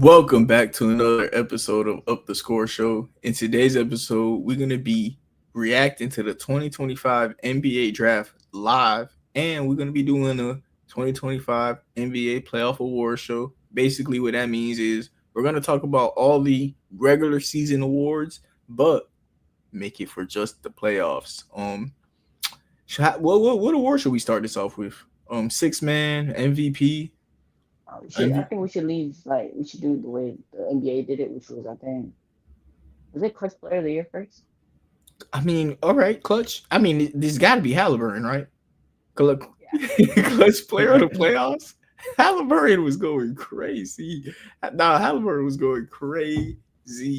Welcome back to another episode of Up the Score Show. In today's episode, we're going to be reacting to the 2025 NBA Draft live, and we're going to be doing the 2025 NBA Playoff Awards show. Basically, what that means is we're going to talk about all the regular season awards, but make it for just the playoffs. What award should we start this off with? Six man, MVP, We should. I think we should leave. Like we should do the way the NBA did it, which was I think was it Clutch Player of the Year first? I mean, all right, clutch. I mean, this got to be Halliburton, right? Clutch, clutch player of the playoffs. Halliburton was going crazy. Nah, Halliburton was going crazy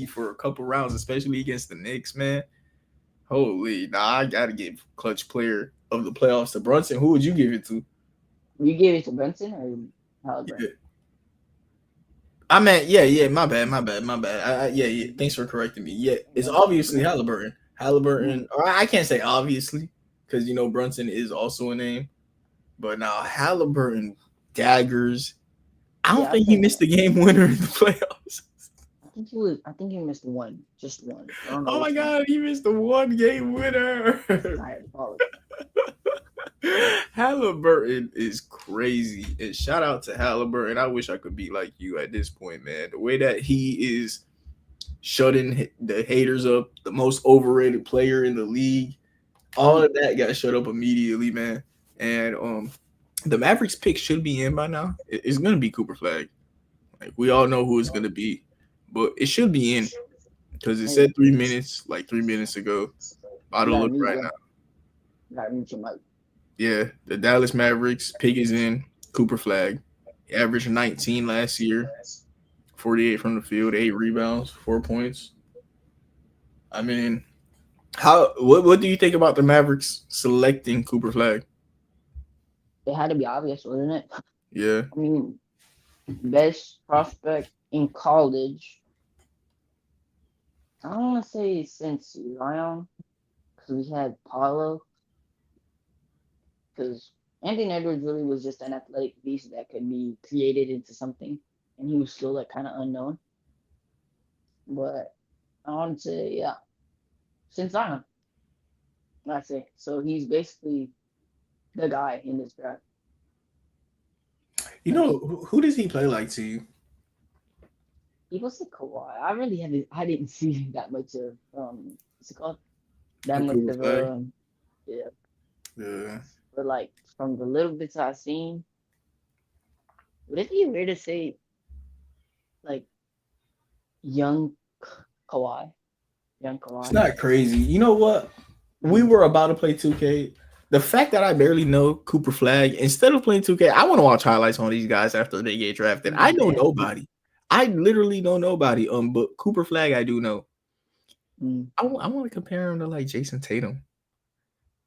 for a couple rounds, especially against the Knicks, man. Holy, nah, I gotta give clutch player of the playoffs to Brunson. Who would you give it to? You gave it to Benson or Halliburton? Yeah. I meant, yeah, my bad. Yeah. Thanks for correcting me. Yeah, it's No, obviously Halliburton. mm, Halliburton, or I can't say obviously, because Brunson is also a name. But now Halliburton daggers. I don't yeah, I think he think missed the game winner in the playoffs. I think he was. I think he missed one, just one. I don't know Oh my which one. god, he missed the one game winner. Tired of all Halliburton is crazy. And shout out to Halliburton. I wish I could be like you at this point, man. The way that he is shutting the haters up, the most overrated player in the league, all of that got shut up immediately, man. And the Mavericks pick should be in by now. It's gonna be Cooper Flag. Like we all know who it's gonna be, but it should be in because it Hey, said 3 minutes, like 3 minutes ago. About you to gotta look mute right your, now. you gotta mute your mic. Yeah, the Dallas Mavericks pick is in. Cooper Flag. He averaged 19 last year, 48 from the field, 8 rebounds, 4 points. I mean, what do you think about the Mavericks selecting Cooper Flag? It had to be obvious, wasn't it? Yeah, I mean, best prospect in college. I don't want to say since Zion, because we had Paulo, because Anthony Edwards really was just an athletic beast that could be created into something, and he was still like kind of unknown. But I want to say, yeah, since Zion, I say so. He's basically the guy in this draft. who does he play like to you? People say Kawhi. I really haven't. I didn't see that much of what's it called? That much Cooper of Flag. yeah. Yeah. But like from the little bits I've seen, would it be weird to say like young Kawhi, young It's Kawhi? not crazy. You know what? We were about to play 2K. The fact that I barely know Cooper Flag, instead of playing 2K, I want to watch highlights on these guys after they get drafted. I know Yeah. nobody. I literally know nobody. But Cooper Flag, I do know. Mm. I want to compare him to like Jason Tatum.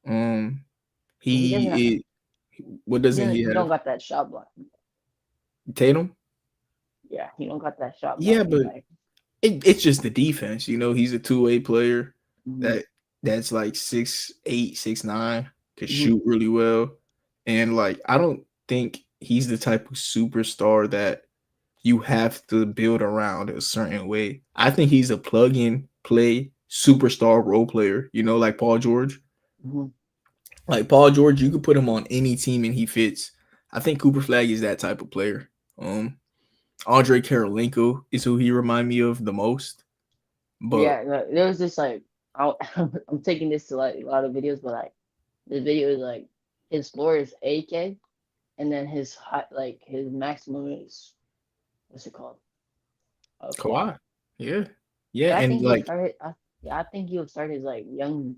Um, But he doesn't. he is. What doesn't he He don't have? got that shot block. Tatum. Yeah, he don't got that shot Yeah, blocking. but Like, it's just the defense. He's a two-way player mm-hmm, that's like 6'8", 6'9", could mm-hmm, shoot really well. And like I don't think he's the type of superstar that you have to build around a certain way. I think he's a plug-in play superstar role player, like Paul George. mm-hmm. Like Paul George, you could put him on any team and he fits. I think Cooper Flag is that type of player. Andre Karolinko is who he remind me of the most. But Yeah, there was this like I'm taking this to like a lot of videos, but like this video is like his floor is 8K, and then his high, like his maximum is what's it called? Okay, Kawhi, yeah, yeah, but I and think he'll like start. Yeah, I think he'll start his like young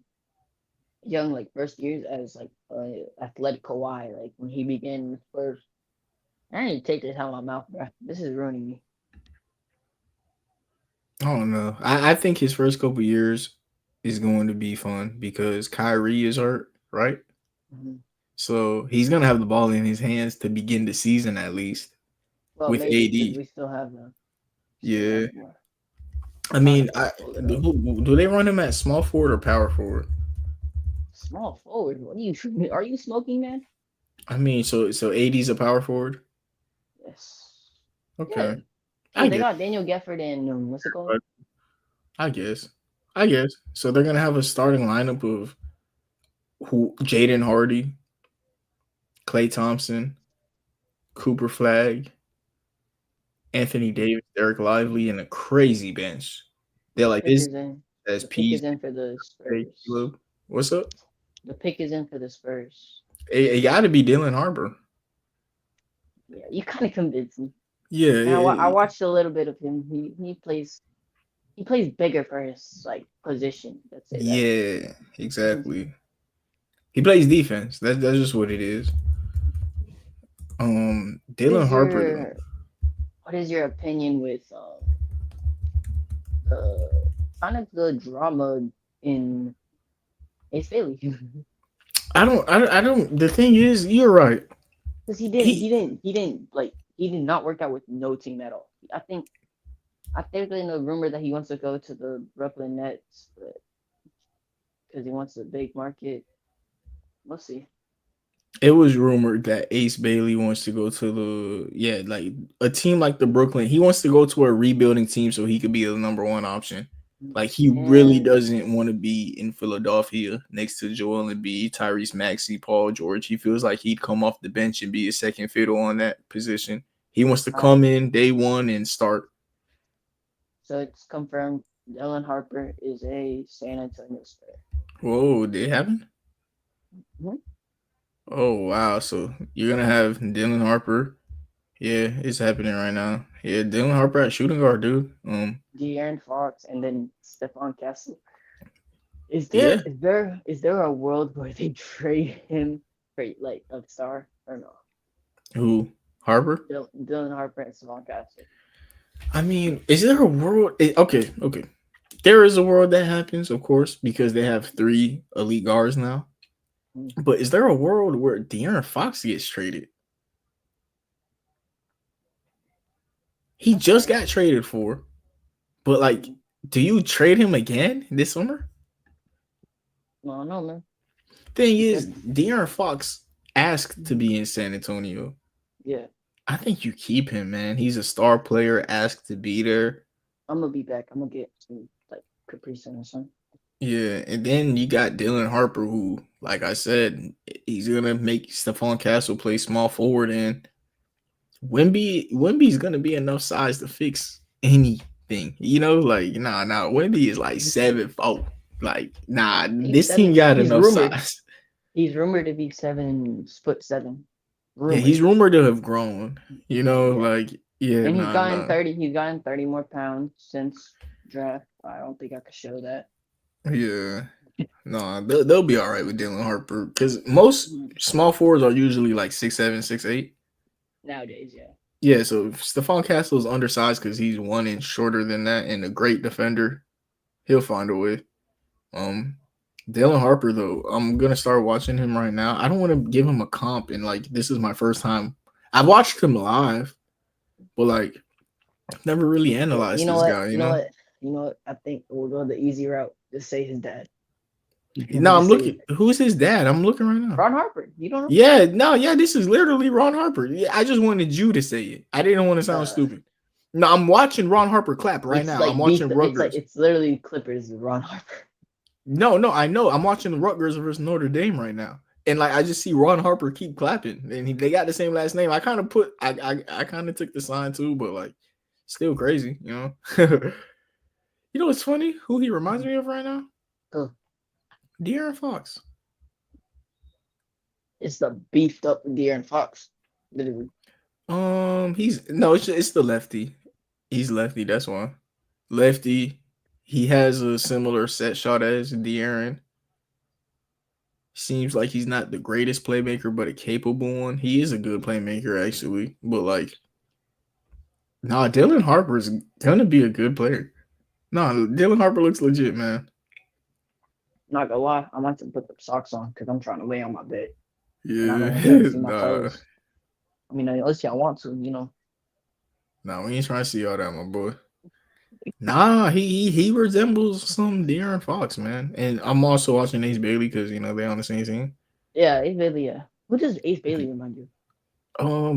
like first years as like athletic Kawhi. Like when he began first. I need to take this out of my mouth, bro. This is ruining me. I don't know. I think his first couple years is going to be fun because Kyrie is hurt, right? Hmm. So he's gonna have the ball in his hands to begin the season at least Well, with maybe because AD. we still have Yeah, more I time mean, to pull it up. do they run him at small forward or power forward? Small forward. What are you? Are you smoking, man? I mean, so AD's a power forward. Yes. Yeah. Okay, Well, I they guess. got Daniel Gafford and what's it called? I guess. I guess. So they're gonna have a starting lineup of who Jaden Hardy, Klay Thompson, Cooper Flag, Anthony Davis, Derek Lively, and a crazy bench. They're The like pick this is in. as The pick P's. is in for the Spurs. Caleb. What's up? The pick is in for the Spurs. It got to be Dylan Harper. Yeah, you kind of convinced me. Yeah, And I watched a little bit of him. He plays bigger for his like position. Let's say that. yeah, exactly. He plays defense. That's just what it is. Dylan Harper though. What is your opinion with kind of the drama in Ace Bailey? I don't. The thing is, you're right. Because he did not work out with no team at all. I think in the rumor that he wants to go to the Brooklyn Nets, but because he wants a big market. We'll see. It was rumored that Ace Bailey wants to go to like a team like the Brooklyn. He wants to go to a rebuilding team so he could be the number one option. Like he really doesn't want to be in Philadelphia next to Joel Embiid, Tyrese Maxey, Paul George. He feels like he'd come off the bench and be a second fiddle on that position. He wants to come in day one and start. So it's confirmed Dylan Harper is a San Antonio Spurs. Whoa, did it happen? Mm-hmm. Oh, wow. So you're going to have Dylan Harper. Yeah, it's happening right now. Yeah, Dylan Harper at shooting guard, dude. De'Aaron Fox and then Stephon Castle. Is there a world where they trade him for like a star or no? Who? Harper? Dylan Harper and Stephon Castle. I mean, is there a world? Okay. There is a world that happens, of course, because they have 3 elite guards now. But is there a world where De'Aaron Fox gets traded? He just got traded for, but like, do you trade him again this summer? No, man. Thing is, De'Aaron Fox asked to be in San Antonio. Yeah. I think you keep him, man. He's a star player, asked to be there. I'm gonna be back. I'm gonna get some like Capri Sun or something. Yeah, and then you got Dylan Harper, who, like I said, he's gonna make Stephon Castle play small forward, and Wemby's gonna be enough size to fix anything. You know, like nah, Wemby is like 7'4". Like nah, this team got enough size. He's rumored to be 7'7". Yeah, he's rumored to have grown. You know, like yeah, and he's gotten 30. He's gotten 30 more pounds since draft. I don't think I could show that. Yeah, no, they'll be all right with Dylan Harper because most small forwards are usually like 6'7", 6'8". Nowadays, yeah. Yeah, so Stephon Castle is undersized because he's 1 inch shorter than that and a great defender. He'll find a way. Dylan Harper, though, I'm going to start watching him right now. I don't want to give him a comp, and, like, this is my first time. I've watched him live, but, like, I've never really analyzed this guy, You know what? I think we'll go the easy route. Just say his dad. No, I'm looking. Who's his dad? I'm looking right now. Ron Harper. You don't know? Yeah, this is literally Ron Harper. Yeah, I just wanted you to say it. I didn't want to sound stupid. No, I'm watching Ron Harper clap right now. I'm watching Rutgers. It's literally Clippers Ron Harper. No, I know. I'm watching Rutgers versus Notre Dame right now, and like I just see Ron Harper keep clapping, and they got the same last name. I kind of took the sign too, but like, still crazy, you know. You know what's funny? Who he reminds me of right now? De'Aaron Fox. It's the beefed up De'Aaron Fox. Literally. It's the lefty. He's lefty. That's why. Lefty. He has a similar set shot as De'Aaron. Seems like he's not the greatest playmaker, but a capable one. He is a good playmaker, actually. But like, Dylan Harper's gonna be a good player. Dylan Harper looks legit, man. Not gonna lie, I might have to put the socks on because I'm trying to lay on my bed. Yeah, I mean, unless y'all want to, you know. No, we ain't trying to see all that, my boy. He resembles some De'Aaron Fox, man. And I'm also watching Ace Bailey because they're on the same team. Yeah, Ace Bailey. Yeah, who does Ace Bailey remind you?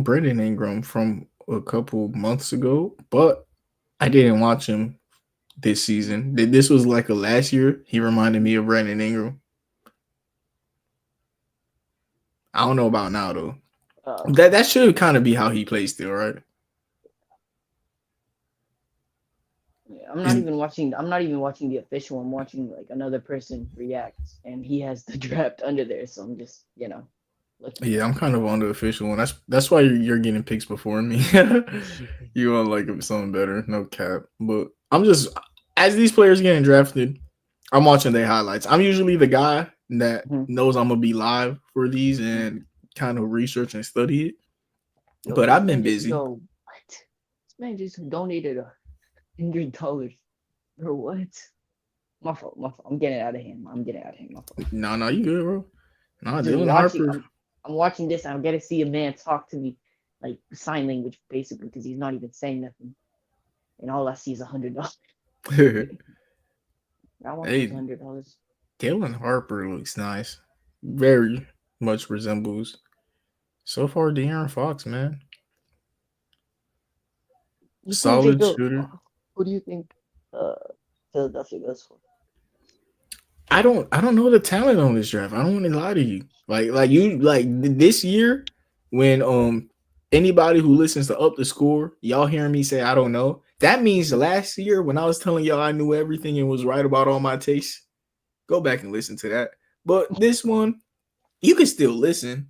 Brandon Ingram from a couple months ago, but I didn't watch him this season. This was like a last year. He reminded me of Brandon Ingram. I don't know about now though. That should kind of be how he plays still, right? Yeah, I'm not even watching. I'm not even watching the official. I'm watching like another person react, and he has the draft under there. So I'm just, Yeah, I'm kind of on the official one. That's why you're getting picks before me. You want like something better, no cap. But I'm just as these players getting drafted, I'm watching their highlights. I'm usually the guy that knows I'm gonna be live for these and kind of research and study it. But I've been busy. What? This man just donated $100 for what? My fault. My fault. I'm getting out of hand. I'm getting out of hand. My fault. No, you good, bro. No, Dylan Harper. I'm watching this. I'm getting to see a man talk to me like sign language, basically, because he's not even saying nothing, and all I see is $100. I want $100. Dylan Harper looks nice. Very much resembles so far De'Aaron Fox, man. Solid shooter. Who do you think Philadelphia goes for? I don't know the talent on this draft. I don't want to lie to you. Like this year, when anybody who listens to Up the Score, y'all hearing me say I don't know. That means last year when I was telling y'all I knew everything and was right about all my tastes, go back and listen to that. But this one, you can still listen,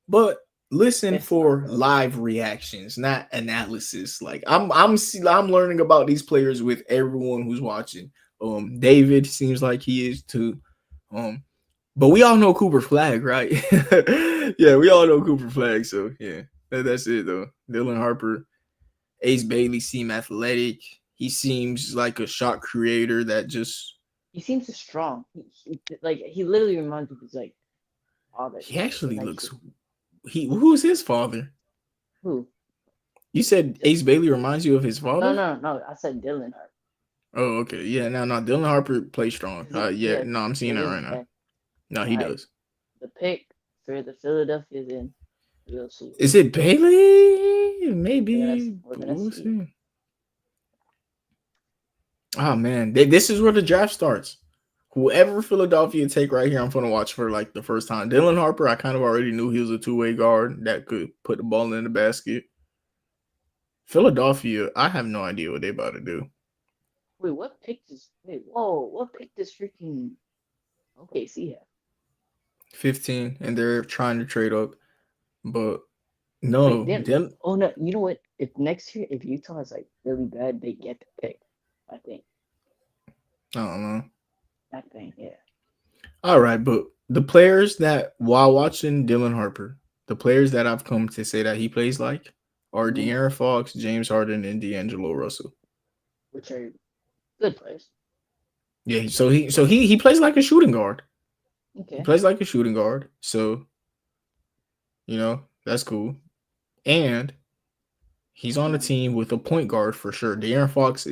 but listen for live reactions, not analysis. Like I'm learning about these players with everyone who's watching. David seems like he is too. But we all know Cooper Flag, right? Yeah, we all know Cooper Flag. So yeah, that's it though. Dylan Harper, Ace Bailey seem athletic. He seems like a shot creator that just. He seems strong. He literally reminds me of his like father. He actually looks. Who's his father? Who? You said Ace Bailey reminds you of his father? No. I said Dylan Harper. Oh, okay. Yeah, no. Dylan Harper plays strong. No, I'm seeing that right now. No, he does. The pick for the Philadelphia then. We'll see. Is it Bailey? Maybe. We'll see. Oh man, this is where the draft starts. Whoever Philadelphia take right here, I'm gonna watch for like the first time. Dylan Harper, I kind of already knew he was a two-way guard that could put the ball in the basket. Philadelphia, I have no idea what they about to do. Wait, what pick does freaking OKC have? 15, and they're trying to trade up, but no. Oh no, you know what? If next year, if Utah is like really bad, they get the pick. I think. I don't know. I think, yeah. All right, but the players that while watching Dylan Harper, the players that I've come to say that he plays like are De'Aaron Fox, James Harden, and D'Angelo Russell, which are good players. Yeah, so he plays like a shooting guard. Okay. He plays like a shooting guard, so that's cool. And he's on a team with a point guard for sure. De'Aaron Fox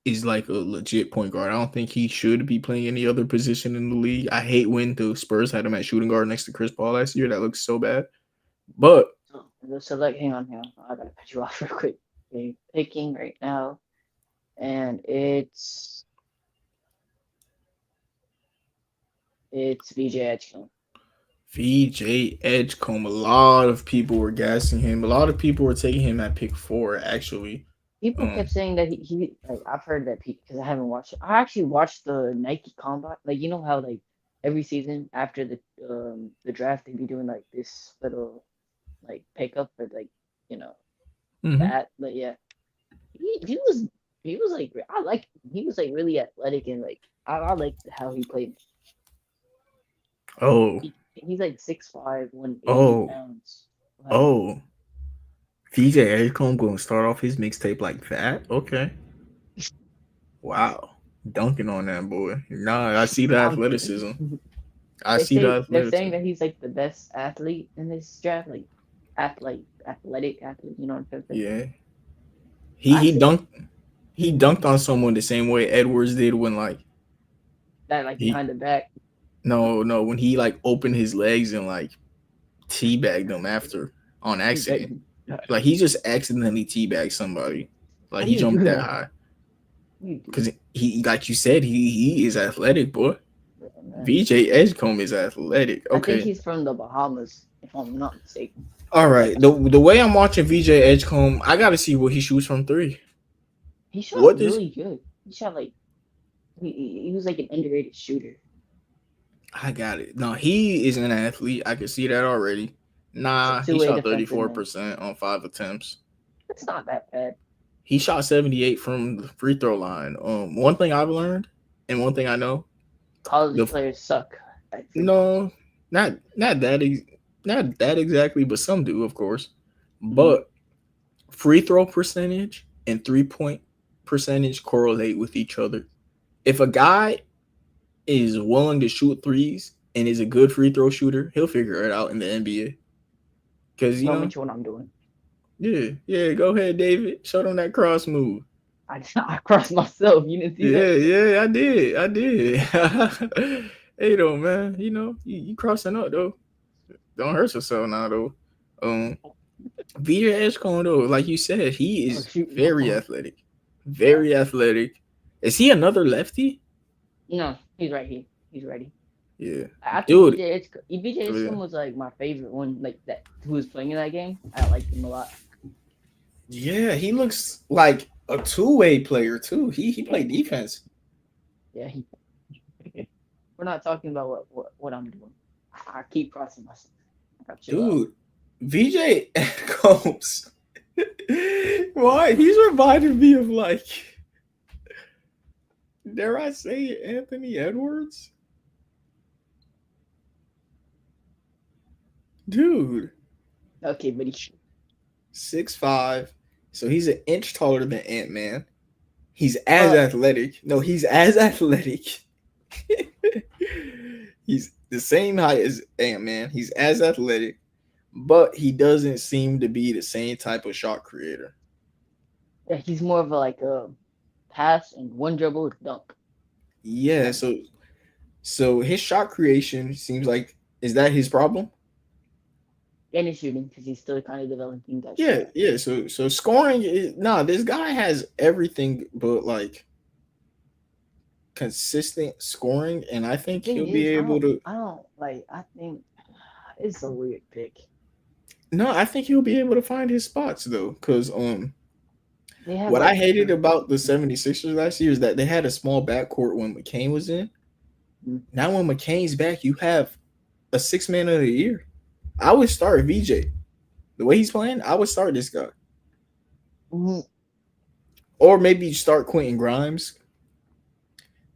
is like a legit point guard. I don't think he should be playing any other position in the league. I hate when the Spurs had him at shooting guard next to Chris Paul last year. That looks so bad. But so hang on. I gotta cut you off real quick. Okay, picking right now, and it's VJ Edgecombe. VJ Edgecombe. A lot of people were gassing him. A lot of people were taking him at pick 4, actually. People kept saying that he like I've heard that because I haven't watched it. I actually watched the Nike Combine. Like you know how like every season after the draft they be doing like this little like pickup for like that. But yeah, he was like he was like really athletic and like I liked how he played. Oh, he's like 6'5", 180 pounds. Oh. VJ Edgecombe going to start off his mixtape like that? Okay. Wow. Dunking on that boy. Nah, I see the athleticism. They're saying that he's like the best athlete in this draft, like athletic athlete, you know what I'm saying? Yeah. He dunked on someone the same way Edwards did when like behind the back. No, when he like opened his legs and like teabagged them after on accident. Like he just accidentally teabagged somebody. Like he jumped that high. You do. Because he, like you said, he is athletic, boy. Yeah, man. VJ Edgecombe is athletic. I think Okay. he's from the Bahamas, if I'm not mistaken. All right. The way I'm watching VJ Edgecombe, I gotta see what he shoots from three. He shot What does really good. He shot like he was like an underrated shooter. I got it. No, he is an athlete. I can see that already. He's a Nah, he two-way shot defensive man. 34% on 5 attempts. It's not that bad. He shot 78 from the free throw line. One thing I've learned, and one thing I know, College the players suck at free throw. no, not that not that exactly, but some do, of course. Mhm. But free throw percentage and 3-point percentage correlate with each other. If a guy is willing to shoot threes and is a good free throw shooter, he'll figure it out in the NBA. Because Tell me what I'm doing. yeah. Go ahead, David. Show them that cross move. I crossed myself. You didn't see that? Yeah. I did. Hey though, man. You crossing up though. Don't hurt yourself now though. Um, VJ Edgecombe though, like you said, he Oh is shoot, my very fault. athletic. Yeah. Very athletic. Is he another lefty? No, he's right here. He's ready. Yeah, I think dude. BJ Yeah. Edgecombe was like my favorite one, like that who was playing in that game. I liked him a lot. Yeah, he looks like a two-way player too. He played defense. Yeah, we're not talking about what I'm doing. I keep crossing myself. I gotta chill out. Dude, VJ Combs. Why? He's reminded me of like, dare I say it, Anthony Edwards? Dude, Okay, buddy. 6'5". So he's an inch taller than Ant-Man. He's as athletic. No, he's as athletic. He's the same height as Ant-Man. He's as athletic, but he doesn't seem to be the same type of shot creator. Yeah, he's more of a pass and one dribble dunk. Yeah, so his shot creation seems like, is that his problem? And his shooting because he's still kind of developing that. Yeah, shot. yeah. So scoring is this guy has everything but like consistent scoring, and I think Thing he'll be is, able to. I don't like. I think it's a weird pick. No, I think he'll be able to find his spots though, because They have what I like hated about the 76ers last year is that they had a small backcourt when McCain was in. Mhm. Now when McCain's back, you have a 6-man of the year. I would start VJ. The way he's playing, I would start this guy. Mhm. Or maybe start Quentin Grimes.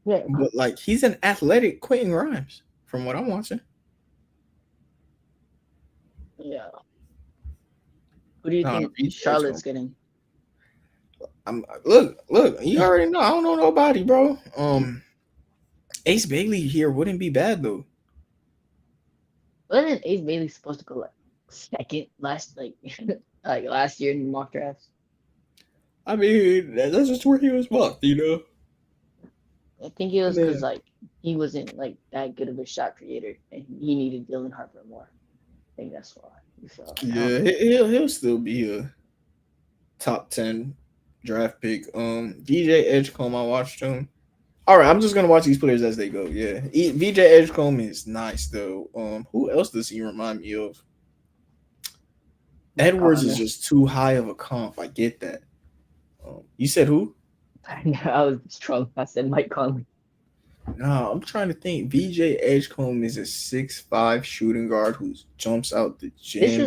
Yeah, But like he's an athletic Quentin Grimes from what I'm watching. yeah. Who do you think VJ Charlotte's Edgecombe. getting? Look, you already know. I don't know nobody, bro. Ace Bailey here wouldn't be bad though. Wasn't Ace Bailey supposed to go like second last like last year in the mock drafts? I mean, that's just where he was mocked, you know. I think it was Yeah. because like he wasn't like that good of a shot creator, and he needed Dylan Harper more. I think that's why. So, Yeah, he'll still be a top 10 draft pick. VJ Edgecombe, I watched him. All right, I'm just gonna watch these players as they go. Yeah, VJ Edgecombe is nice though. Who else does he remind me of? Edwards is just too high of a comp. I get that. You said who? I was drunk. I said Mike Conley. No, I'm trying to think. VJ Edgecombe is a 6'5" shooting guard who jumps out the gym. This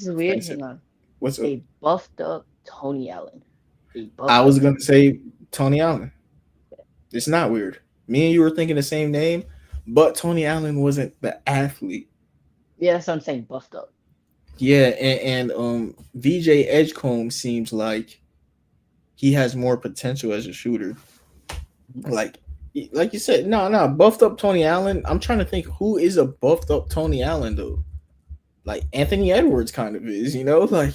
is weird. Hang on. What's up? They buffed up Tony Allen. I was gonna say Tony Allen. It's not weird. Me and you were thinking the same name, but Tony Allen wasn't the athlete. Yeah, that's what I'm saying. Buffed up. Yeah, and VJ Edgecombe seems like he has more potential as a shooter. Like you said, no, buffed up Tony Allen. I'm trying to think who is a buffed up Tony Allen though. Like Anthony Edwards kind of is, you know, like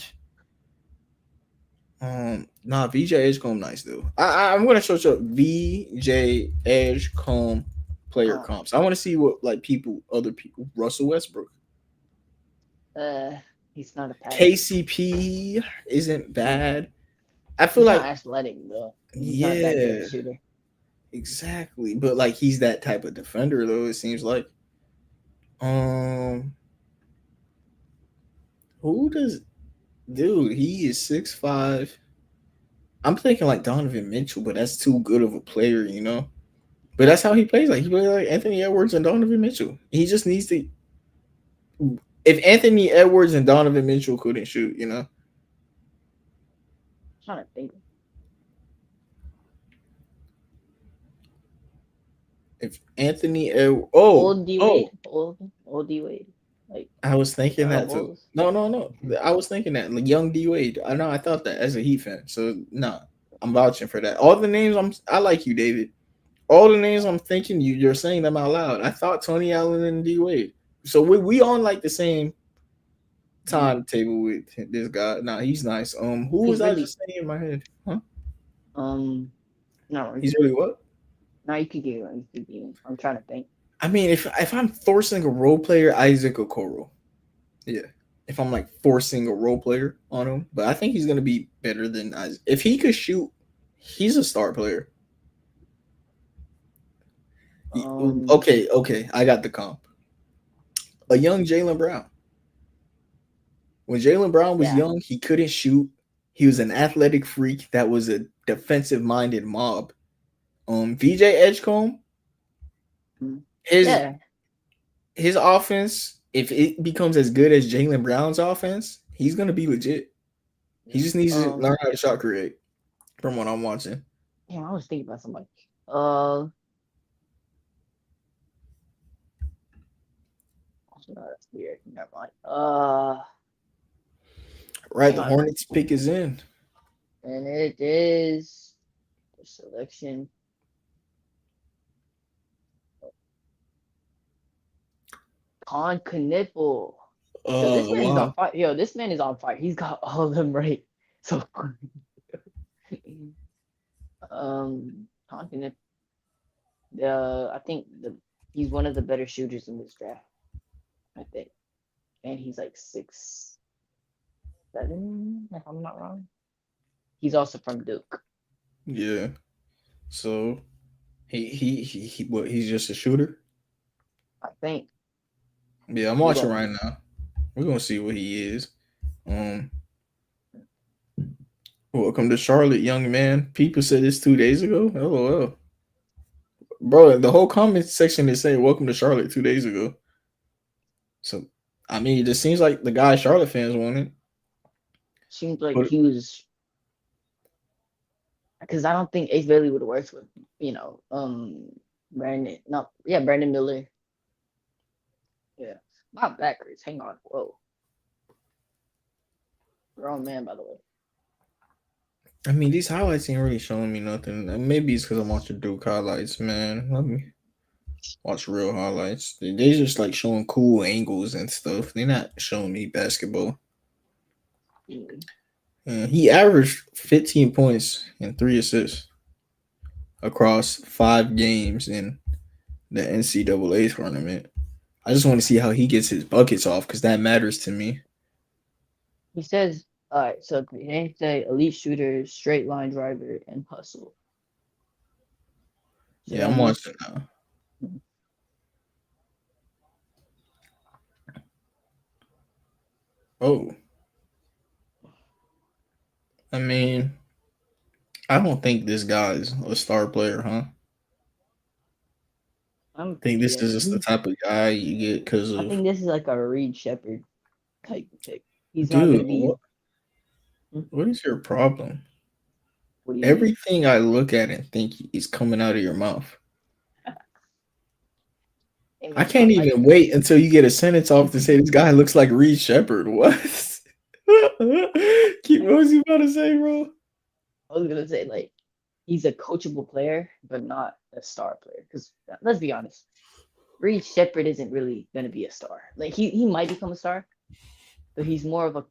VJ Edgecombe nice though. I'm gonna show you VJ Edgecombe player comps. I want to see what like other people. Russell Westbrook. He's not a pass. KCP isn't bad. I feel he's like not athletic though. He's not that good of a Yeah, shooter. exactly. But like he's that type of defender though, it seems like. Um who does dude, he is 6'5". I'm thinking like Donovan Mitchell, but that's too good of a player, you know. But that's how he plays. Like he plays like Anthony Edwards and Donovan Mitchell. He just needs to. If Anthony Edwards and Donovan Mitchell couldn't shoot, you know, I'm trying to think. if Anthony Edwards, oh, Old D oh, Wade, old D Wade, like I was thinking Darrell that too. Bulls. No, no, no. I was thinking that like young D Wade. I know. I thought that as a Heat fan. So no, I'm vouching for that. All the names I like you, David. All the names I'm thinking you're saying them out loud. I thought Tony Allen and D Wade. So we on like the same timetable with this guy. Nah, he's nice. Who was He's I really just saying in my head? Huh? no, He's really what? no, you could get him. You could get him. I'm trying to think. I mean, if I'm forcing a role player, Isaac Okoro. Yeah. If I'm like forcing a role player on him, but I think he's gonna be better than Isaac. If he could shoot, he's a star player. Um, Okay, I got the comp. A young Jalen Brown. When Jalen Brown was yeah, young, he couldn't shoot. He was an athletic freak that was a defensive minded mob. VJ Edgecombe, mm, his yeah. his offense, if it becomes as good as Jalen Brown's offense, he's gonna be legit. He just needs to learn how to shot create. From what I'm watching, Damn, I was thinking about somebody. No, that's weird. Never mind. right? Hang The on, Hornets pick is in. and it is the selection. Con Knipple. Yo, this man is on Wow. fire. Yo, this man is on fire. He's got all of them right. So, Con Knipple. I think he's one of the better shooters in this draft. I think, and he's like 6'7", if I'm not wrong. He's also from Duke. Yeah. So what? He's just a shooter. I think. Yeah, I'm We're watching gonna right now. We're gonna see what he is. Um, welcome to Charlotte, young man. People said this 2 days ago. LOL, bro. The whole comment section is saying "Welcome to Charlotte" 2 days ago. So, I mean, it just seems like the guy Charlotte fans wanted. seems like But he was, because I don't think Ace Bailey would have worked with, Brandon. No, yeah, Brandon Miller. Yeah, my back hurts. Hang on. Whoa, grown man, by the way. I mean, these highlights ain't really showing me nothing. And maybe it's because I'm watching Duke highlights, man. Let me watch real highlights. They just like showing cool angles and stuff. They're not showing me basketball. Mm. He averaged 15 points and 3 assists across 5 games in the NCAA tournament. I just want to see how he gets his buckets off because that matters to me. He says, all right, so they say elite shooter, straight line driver, and hustle. So Yeah, that I'm means watching now. Oh, I mean, I don't think this guy's a star player, huh? I'm I think this yeah. is just the type of guy you get because I of, think this is like a Reed Shepard type pick. He's not dude, gonna be. what is your problem? What do you mean? Everything I look at and think is coming out of your mouth. Hey I man, can't stop hyping even him. wait until you get a sentence off to say this guy looks like Reed Shepard. What? Keep what was you about to say, bro? I was gonna say like he's a coachable player, but not a star player. Because let's be honest, Reed Shepard isn't really gonna be a star. Like he might become a star, but he's more of a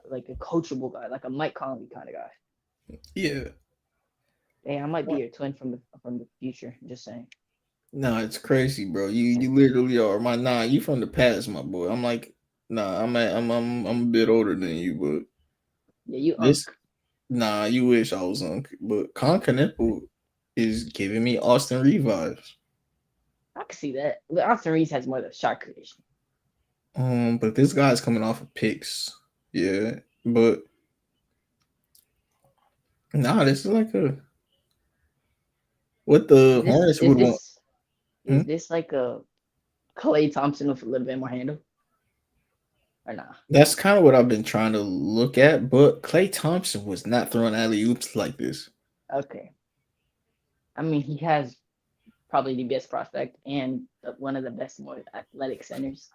like a coachable guy, like a Mike Conley kind of guy. Yeah. Hey, I might be your twin from the future. Just saying. Nah, it's crazy, bro. You literally are. You from the past, my boy. I'm like, I'm a bit older than you, but Yeah, you this unk. Nah, you wish I was on, but Con is giving me Austin Reed vibes. I can see that. Austin Reeves has more of the shot creation. But this guy's coming off of picks. Yeah, but nah, this is like a what Is the this Hornets is would want. this Hmm? is this like a Klay Thompson with a little bit more handle? Or nah? That's kind of what I've been trying to look at, but Klay Thompson was not throwing alley oops like this. Okay. I mean, he has probably the best prospect and one of the best, more athletic centers.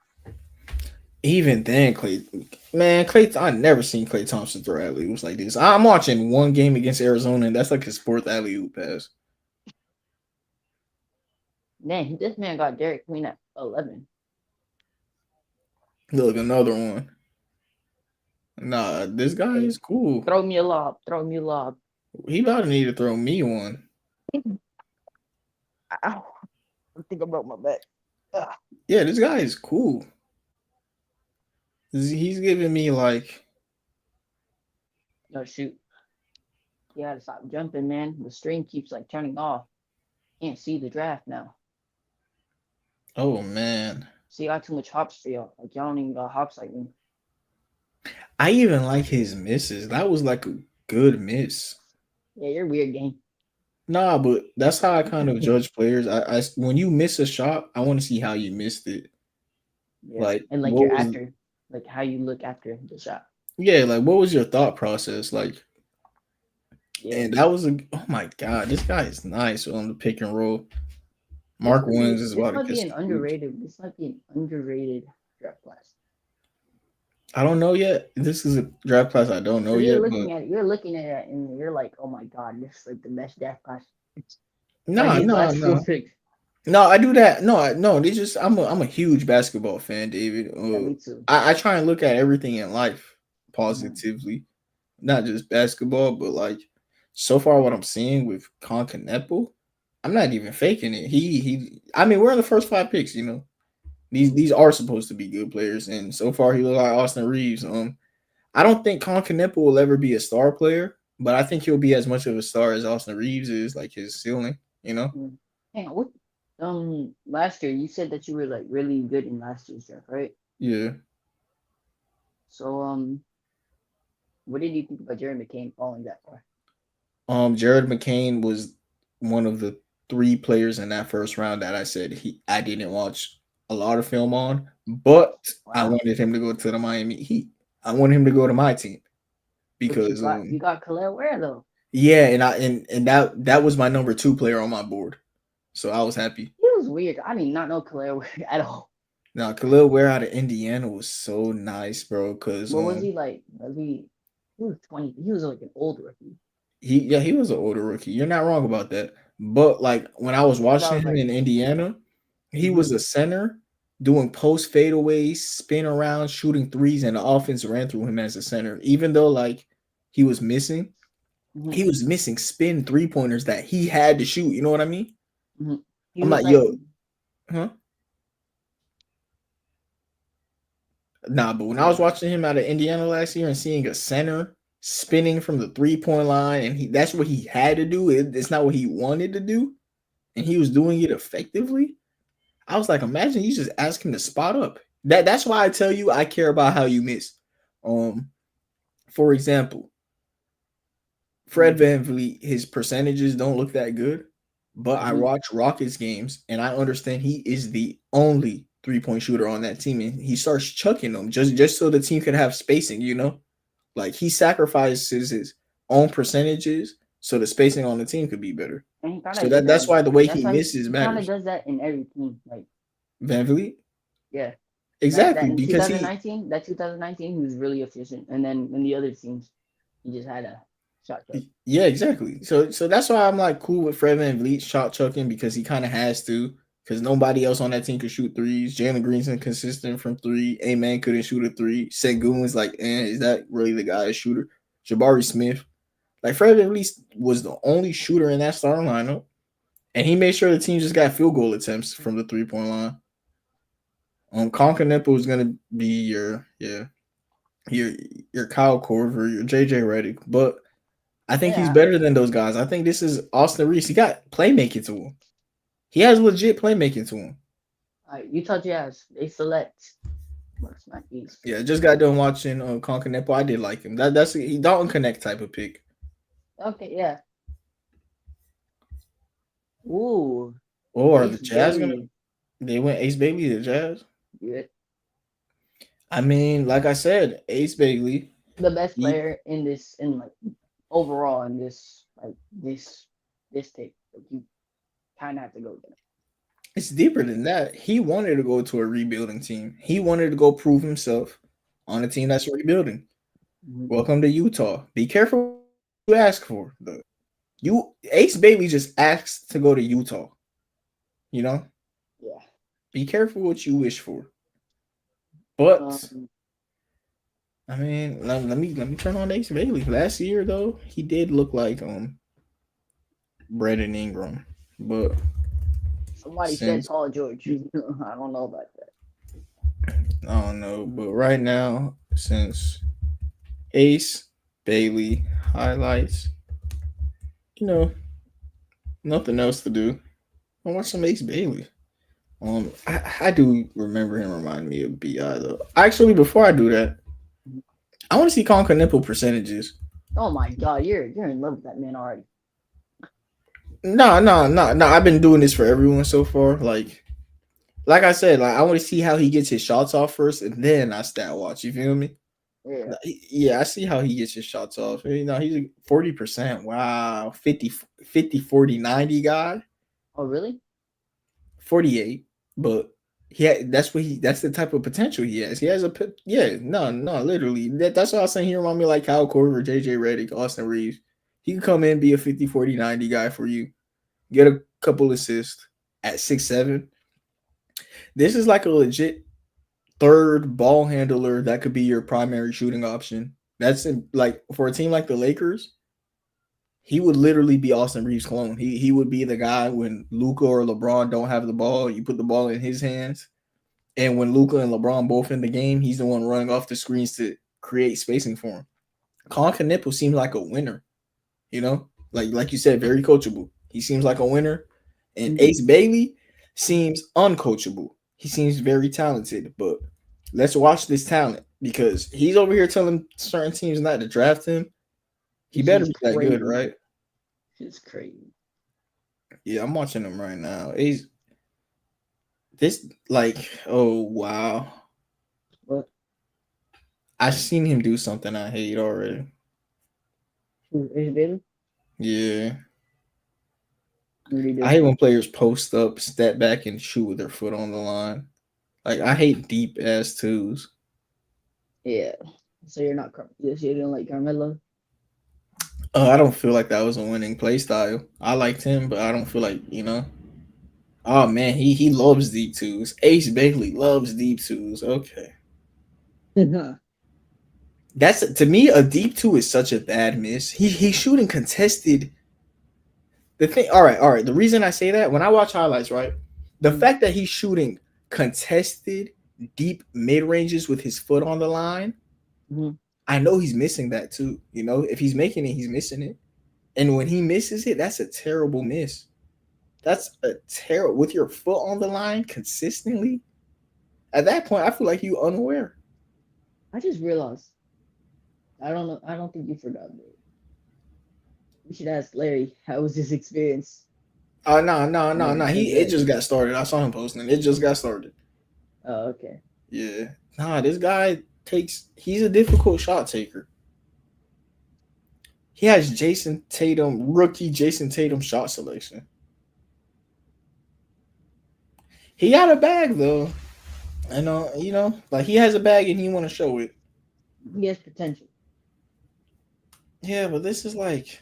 Even then, Klay, I never seen Klay Thompson throw alley oops like this. I'm watching one game against Arizona, and that's like his fourth alley oop pass. Man, this man got Derek Queen at 11. Look, another one. Nah, this guy Hey, is cool. throw me a lob. Throw me a lob. He about to need to throw me one. Ow. I think I broke my back. Ugh. Yeah, this guy is cool. He's giving me like, No, shoot. You gotta stop jumping, man. The stream keeps like turning off. Can't see the draft now. oh man. See, I got too much hops for y'all. Like, y'all don't even got hops like me. I even like his misses. That was like a good miss. Yeah, you're weird, game. Nah, but that's how I kind of judge players. I when you miss a shot, I want to see how you missed it. Yeah. Like And like what your was after, like how you look after the shot. yeah, like what was your thought process like? Yeah. And that was a oh my god, this guy is nice on the pick and roll. Mark Williams is This about to might get be an screwed. underrated. This might be an underrated draft class. I don't know yet. This is a draft class I don't know Because yet, but you're looking at it, and you're like, oh my god, this is like the best draft class. Like no, his no, last four no. picks. No, I do that. No, no. They just I'm a huge basketball fan, David. Yeah, me too. I try and look at everything in life Mhm. positively, not just basketball, but like so far what I'm seeing with Concanepo, I'm not even faking it. He. I mean, we're in the first five picks. You know, these are supposed to be good players, and so far he look like Austin Reeves. I don't think Concanepo will ever be a star player, but I think he'll be as much of a star as Austin Reeves is, like his ceiling. You know. Mhm. Hang on, what? Last year you said that you were like really good in last year's draft, right? Yeah. So what did you think about Jerry McCain falling that far? Jared McCain was one of the three players in that first round that I said I didn't watch a lot of film on, but I Wow. wanted him to go to the Miami Heat. I wanted him to go to my team But because you got Khalil Ware though. yeah, and that was my number two player on my board, so I was happy. He was weird. I did not know Khalil Ware at all. Now Khalil Ware out of Indiana was so nice, bro. Cause What was he like? He was 20. He was like an old rookie. he was an older rookie. You're not wrong about that. But like when I was Because I watching was him like, in Indiana, he mhm. was a center doing post fadeaways, spin around, shooting threes, and the offense ran through him as a center. Even though like he was missing, Mhm. he was missing spin 3-pointers that he had to shoot. You know what I mean? Mhm. He I'm was like, like, yo, huh? Nah, but when I was yeah. watching him out of Indiana last year and seeing a center spinning from the 3-point line, and that's what he had to do. It's not what he wanted to do, and he was doing it effectively. I was like, imagine you just ask him to spot up. That's why I tell you I care about how you miss. Um, for example, Fred Mhm. VanVleet, his percentages don't look that good, but I Mhm. watch Rockets games and I understand he is the only 3-point shooter on that team, and he starts chucking them just so the team could have spacing. You know, like he sacrifices his own percentages so the spacing on the team could be better. And he kind So of did that. that's why the way That's he why misses he kind of matters. does that in every team. Like, VanVleet, yeah. That exactly, in because he 2019, that 2019, he was really efficient. And then in the other teams, he just had a shot chuck. yeah, exactly. So that's why I'm like cool with Fred VanVleet shot chucking because he kind of has to because nobody else on that team could shoot threes. Jalen Green's inconsistent from three. A-Man couldn't shoot a three. Sengun's like, is that really the guy a shooter? Jabari Smith. Like Fred VanVleet was the only shooter in that starting lineup. And he made sure the team just got field goal attempts from the 3-point line. Conker is gonna be your Kyle Korver, your JJ Redick. But I think he's Yeah, better than those guys. I think this is Austin Reeves. He got playmaking to him. He has legit playmaking to him. Utah Jazz, they select Marcus Matt East. Yeah, just got done watching Concanepo. I did like him. That's he Dalton Connect type of pick. Okay, yeah. Ooh, Or the Ace Jazz gonna Bailey. they went Ace Bailey to Jazz. Yeah, I mean, like I said, Ace Bailey. the best He, player in this, in like overall in this, like this tape. Like, you kind of have to go there. it's deeper than that. He wanted to go to a rebuilding team. He wanted to go prove himself on a team that's rebuilding. Mhm. Welcome to Utah. Be careful what you ask for. You Ace Bailey just asked to go to Utah. You know, Yeah. be careful what you wish for. But Um, I mean, let me turn on Ace Bailey. Last year though, he did look like Brandon Ingram, but Somebody said since Paul George. I don't know about that. I don't know, but right now since Ace Bailey highlights, you know, nothing else to do. I watch some Ace Bailey. I do remember him reminding me of Bi though. Actually, before I do that, I want to see Conker nipple percentages. Oh my God, you're in love with that man already. No, no, no, no. I've been doing this for everyone so far. Like I said, like I want to see how he gets his shots off first, and then I stat watch. You feel me? Yeah. Yeah, I see how he gets his shots off. You know, he's 40%. Wow. 50, 40, 90 guy. Oh really? 48. But that's the type of potential he has. He has no, literally. That's what I was saying. He remind me like Kyle Korver, JJ Redick, Austin Reeves. He can come in, be a 50, 40, 90 guy for you. Get a couple assists at 6'7". This is like a legit third ball handler that could be your primary shooting option. That's like for a team like the Lakers, he would literally be Austin Reeves' clone. He would be the guy when Luka or LeBron don't have the ball, you put the ball in his hands. And when Luka and LeBron both in the game, he's the one running off the screens to create spacing for him. Colin Knippel seems like a winner, you know? Like you said, very coachable. He seems like a winner. And Ace Bailey seems uncoachable. He seems very talented, but let's watch this talent because he's over here telling certain teams not to draft him. He better He's be that good, crazy. right? He's crazy. Yeah, I'm watching him right now. He's this like, oh wow. What? I've seen him do something I hate already. Ace Bailey? Yeah. What did he do? I hate when players post up, step back, and shoot with their foot on the line. Like I hate deep ass twos. Yeah. So you're not you don't like Carmelo? I don't feel like that was a winning play style. I liked him, but I don't feel like, you know. Oh man, he loves deep twos. Ace Bailey loves deep twos. Okay. That's to me a deep two is such a bad miss. He's shooting contested. The thing, all right. The reason I say that when I watch highlights, right, the fact that he's shooting contested deep mid ranges with his foot on the line, I know he's missing that too. You know, if he's making it, he's missing it, and when he misses it, that's a terrible miss. That's a terrible with your foot on the line consistently. At that point, I feel like you unaware. I just realized. I don't know. I don't think you forgot, bro. We should ask Larry how was his experience. Oh no. It Exactly. just got started. I saw him posting. It just got started. Oh, okay. Yeah. Nah, this guy he's a difficult shot taker. He has rookie Jason Tatum shot selection. He got a bag though. I know, like he has a bag and he want to show it. He has potential. Yeah, but this is like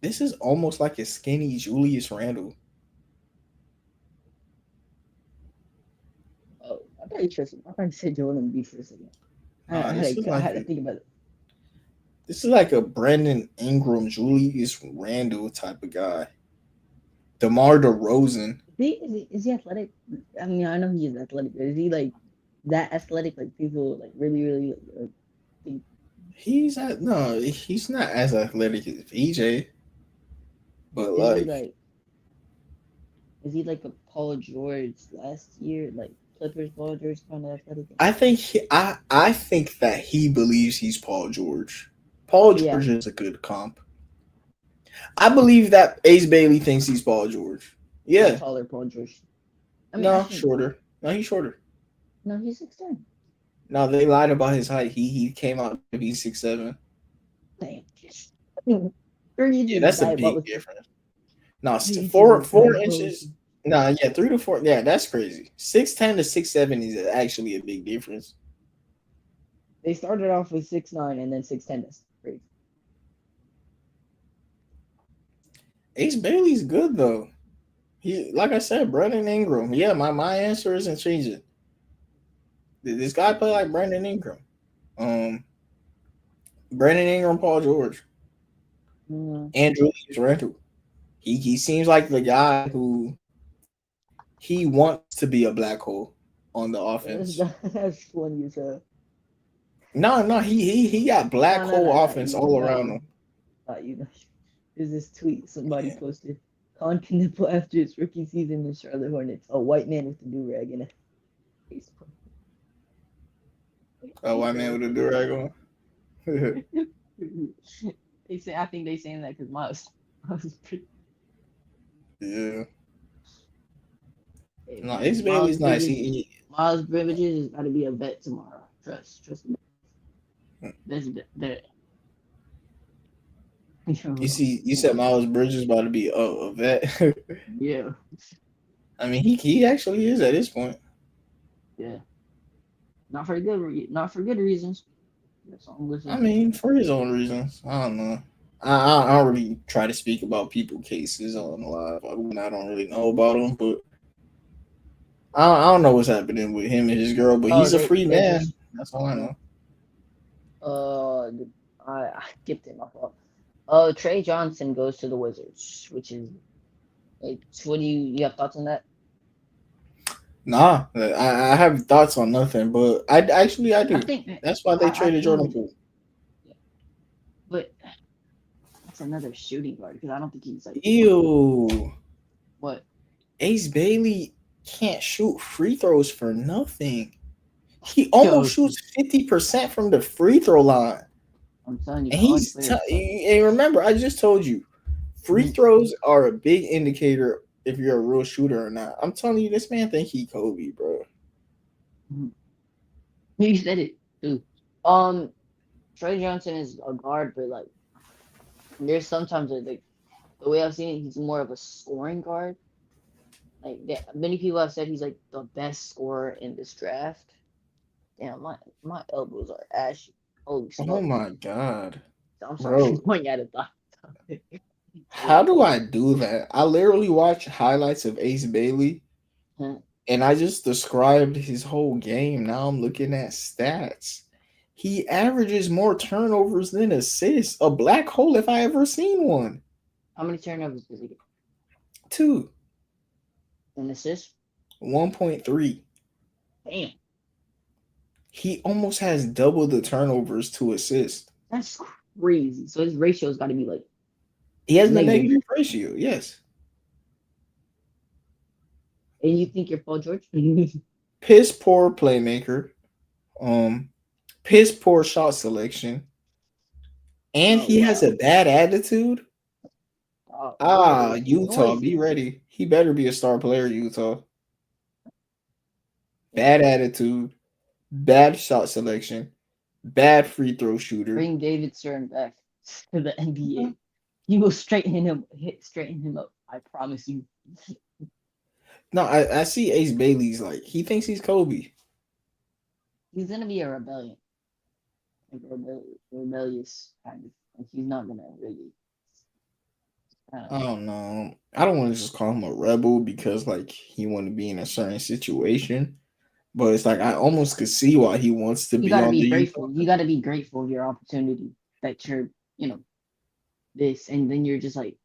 this is almost like a skinny Julius Randle. Oh, I thought you said Jordan B for a second. Nah, I had to think about it. This is like a Brandon Ingram, Julius Randle type of guy. DeMar DeRozan. Is he athletic? I mean, I know he is athletic, but is he like that athletic, like people like really, really think He's not as athletic as VJ, but is he like like is he like a Paul George last year, like Clippers Paul George kind of athletic? I think that he believes he's Paul George. Paul Yeah, George is a good comp. I believe that Ace Bailey thinks he's Paul George. he's Yeah, taller Paul George. I mean, no, actually, shorter. No, he's shorter. no, he's 6'10". No, they lied about his height. He came out to be 6'7". Damn. I mean, 3 inches Yeah, is that's a big diabolical. difference. No, 3 inches four is four diabolical. inches. No, yeah, 3 to 4. Yeah, that's crazy. 6'10" to 6'7" is actually a big difference. They started off with 6'9" and then 6'10". That's crazy. Ace Bailey's good though. He like I said, Brandon Ingram. Yeah, my answer isn't changing. This guy play like Brandon Ingram. Um, Brandon Ingram, Paul George, Mm, and Julius Randle. He seems like the guy who he wants to be a black hole on the offense. that's funny as hell. No, he got black No, no, hole no, not offense you, all not around you, him. not you. Not you. There's this tweet somebody Yeah. posted. Colin Knipple after his rookie season in Charlotte Hornets, a white man with a do rag and a face. A white man with a durag on. They say I think they saying that because Miles pretty. Yeah. Hey No, man, Ace Bailey's nice. Miles Bridges is got to be a vet tomorrow. Trust me. That's that. You see, you said Miles Bridges about to be a vet. Yeah, I mean, he actually is at this point. yeah. Not for good reasons. That's all I'm I listening to. mean, for his own reasons. I don't know. I don't really try to speak about people cases on live when I don't really know about them, but I don't know what's happening with him and his girl. But Oh, he's a free they man. just That's all I yeah. know. Uh, I skipped it. My fault. Trey Johnson goes to the Wizards, which is like, what do you have thoughts on that? Nah, I have thoughts on nothing, but I I do. think that That's why they I traded Jordan feel, Poole. yeah, but that's another shooting guard because I don't think he's like Ew. what. Ace Bailey can't shoot free throws for nothing. He almost Yo, shoots 50% from the free throw line. I'm telling you, And college players suck. and remember, I just told you, free Mhm. throws are a big indicator if you're a real shooter or not. I'm telling you, this man think he Kobe, bro. Mhm. You said it too. Um, Trey Johnson is a guard, but like there's sometimes like the way I've seen it, he's more of a scoring guard. Like many people have said he's like the best scorer in this draft. Damn, my elbows are ashy. Holy Oh smoke! my god, I'm sorry for bro. going at a topic. How Yeah. do I do that? I literally watch highlights of Ace Bailey Huh. and I just described his whole game. Now I'm looking at stats. He averages more turnovers than assists. A black hole if I ever seen one. How many turnovers does he get? Two. An assist? 1.3. Damn, He almost has double the turnovers to assist. that's crazy. So his ratio's got to be like He has the negative. negative ratio, yes. And you think you're Paul George? Piss poor playmaker. Um, piss poor shot selection. And Oh he has wow. a bad attitude. Oh, Ah, noise, Utah, be noisy. ready. He better be a star player, Utah. Bad attitude, bad shot selection, bad free throw shooter. Bring David Stern back to the Okay. NBA. He will straighten him up. I promise you. No, I see Ace Bailey's like he thinks he's Kobe. He's gonna be a rebellion, like rebellious kind of. Like he's not gonna really. I don't know. I don't want to just call him a rebel because like he want to be in a certain situation, but it's like I almost could see why he wants to You be gotta on be the Utah. grateful. You gotta be grateful of your opportunity that you're, you know, this, and then you're just like,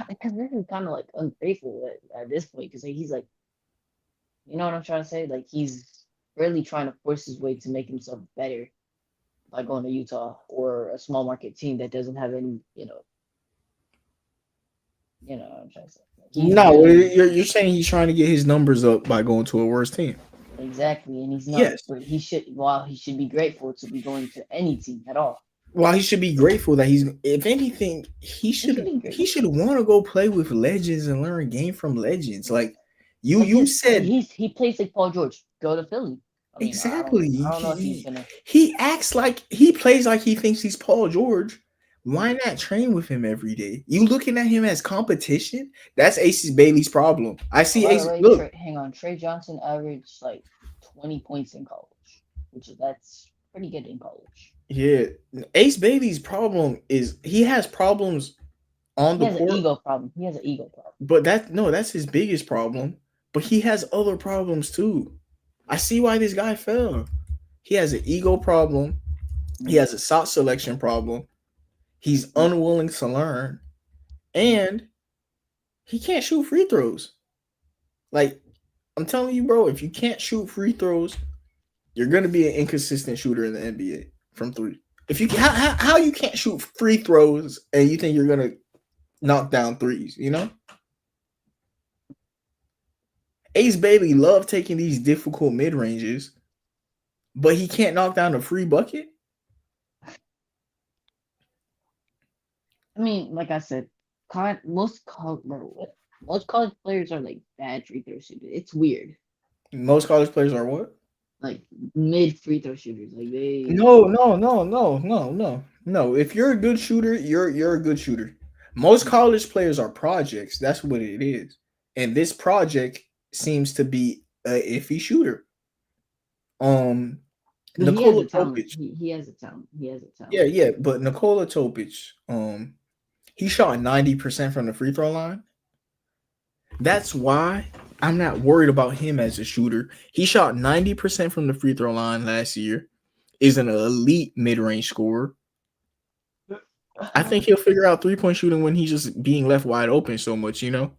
because this is kind of like ungrateful at this point, because like, he's like, you know what I'm trying to say? Like really trying to force his way to make himself better by going to Utah or a small market team that doesn't have any, what I'm trying to say. He's No, really you're saying he's trying to get his numbers up by going to a worse team. exactly, and he's not. Yes. But he should. While he should be grateful to be going to any team at all. Well, he should be grateful that he's. If anything, he He should should. be He grateful. should want to go play with legends and learn game from legends. Like you, Like you his, said he plays like Paul George. Go to Philly. I mean, exactly. I don't know if he's gonna. He acts like he plays like he thinks he's Paul George. Why not train with him every day? You looking at him as competition? That's Ace Bailey's problem. I Oh, see by the Ace. way, Look, Hang on. Trey Johnson averaged like 20 points in college, that's pretty good in college. yeah, Ace Bailey's problem is he has problems on He the has an court, ego problem. He has an ego problem. but that's his biggest problem. But he has other problems too. I see why this guy fell. He has an ego problem. He has a shot selection problem. He's unwilling to learn, and he can't shoot free throws. Like I'm telling you, bro, if you can't shoot free throws, you're gonna be an inconsistent shooter in the NBA from three. If you how you can't shoot free throws and you think you're gonna knock down threes, you know? Ace Bailey loved taking these difficult mid ranges, but he can't knock down a free bucket. I mean, like I said, most college players are like bad free throw shooters. It's weird. Most college players are what? Like mid free throw shooters. Like they. No. If you're a good shooter, you're a good shooter. Most college players are projects. That's what it is. And this project seems to be a iffy shooter. But Nikola Topic. He has a talent. He has a talent. Yeah, but Nikola Topic, he shot 90% from the free throw line. That's why I'm not worried about him as a shooter. He shot 90% from the free throw line last year, is an elite mid-range scorer. I think he'll figure out 3-point shooting when he's just being left wide open so much, you know.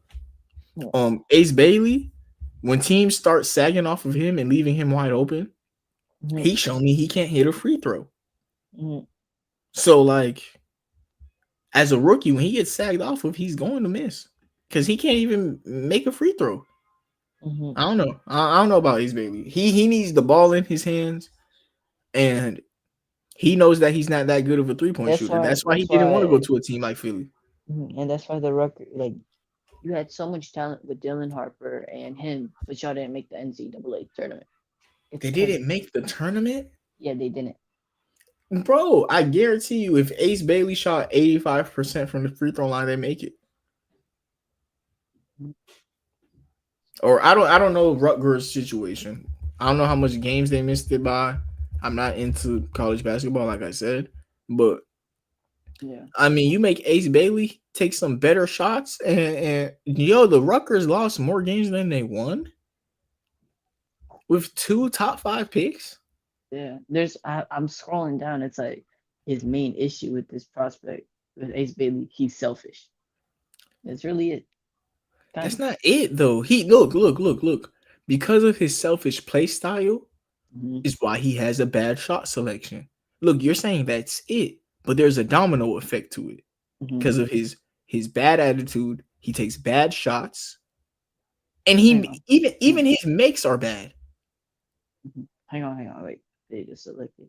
Ace Bailey, when teams start sagging off of him and leaving him wide open, he's shown me he can't hit a free throw. So, like, as a rookie, when he gets sagged off of, he's going to miss because he can't even make a free throw. I don't know. I don't know about Ace Bailey. He needs the ball in his hands, and he knows that he's not that good of a 3-point shooter. That's why he didn't want to go to a team like Philly. And that's why the record, like, you had so much talent with Dylan Harper and him, but y'all didn't make the NCAA tournament. They didn't make the tournament? Yeah, they didn't. Bro, I guarantee you, if Ace Bailey shot 85% from the free throw line, they make it. Or I don't know Rutgers' situation. I don't know how much games they missed it by. I'm not into college basketball, like I said, but yeah, I mean, you make Ace Bailey take some better shots, and the Rutgers lost more games than they won with 2 top 5 picks. Yeah, I'm scrolling down. It's like his main issue with this prospect with Ace Bailey. He's selfish. That's really it. That's not it though. He look. Because of his selfish play style, is why he has a bad shot selection. Look, you're saying that's it, but there's a domino effect to it because of his bad attitude. He takes bad shots, and even his makes are bad. Hang on, wait. They just selected.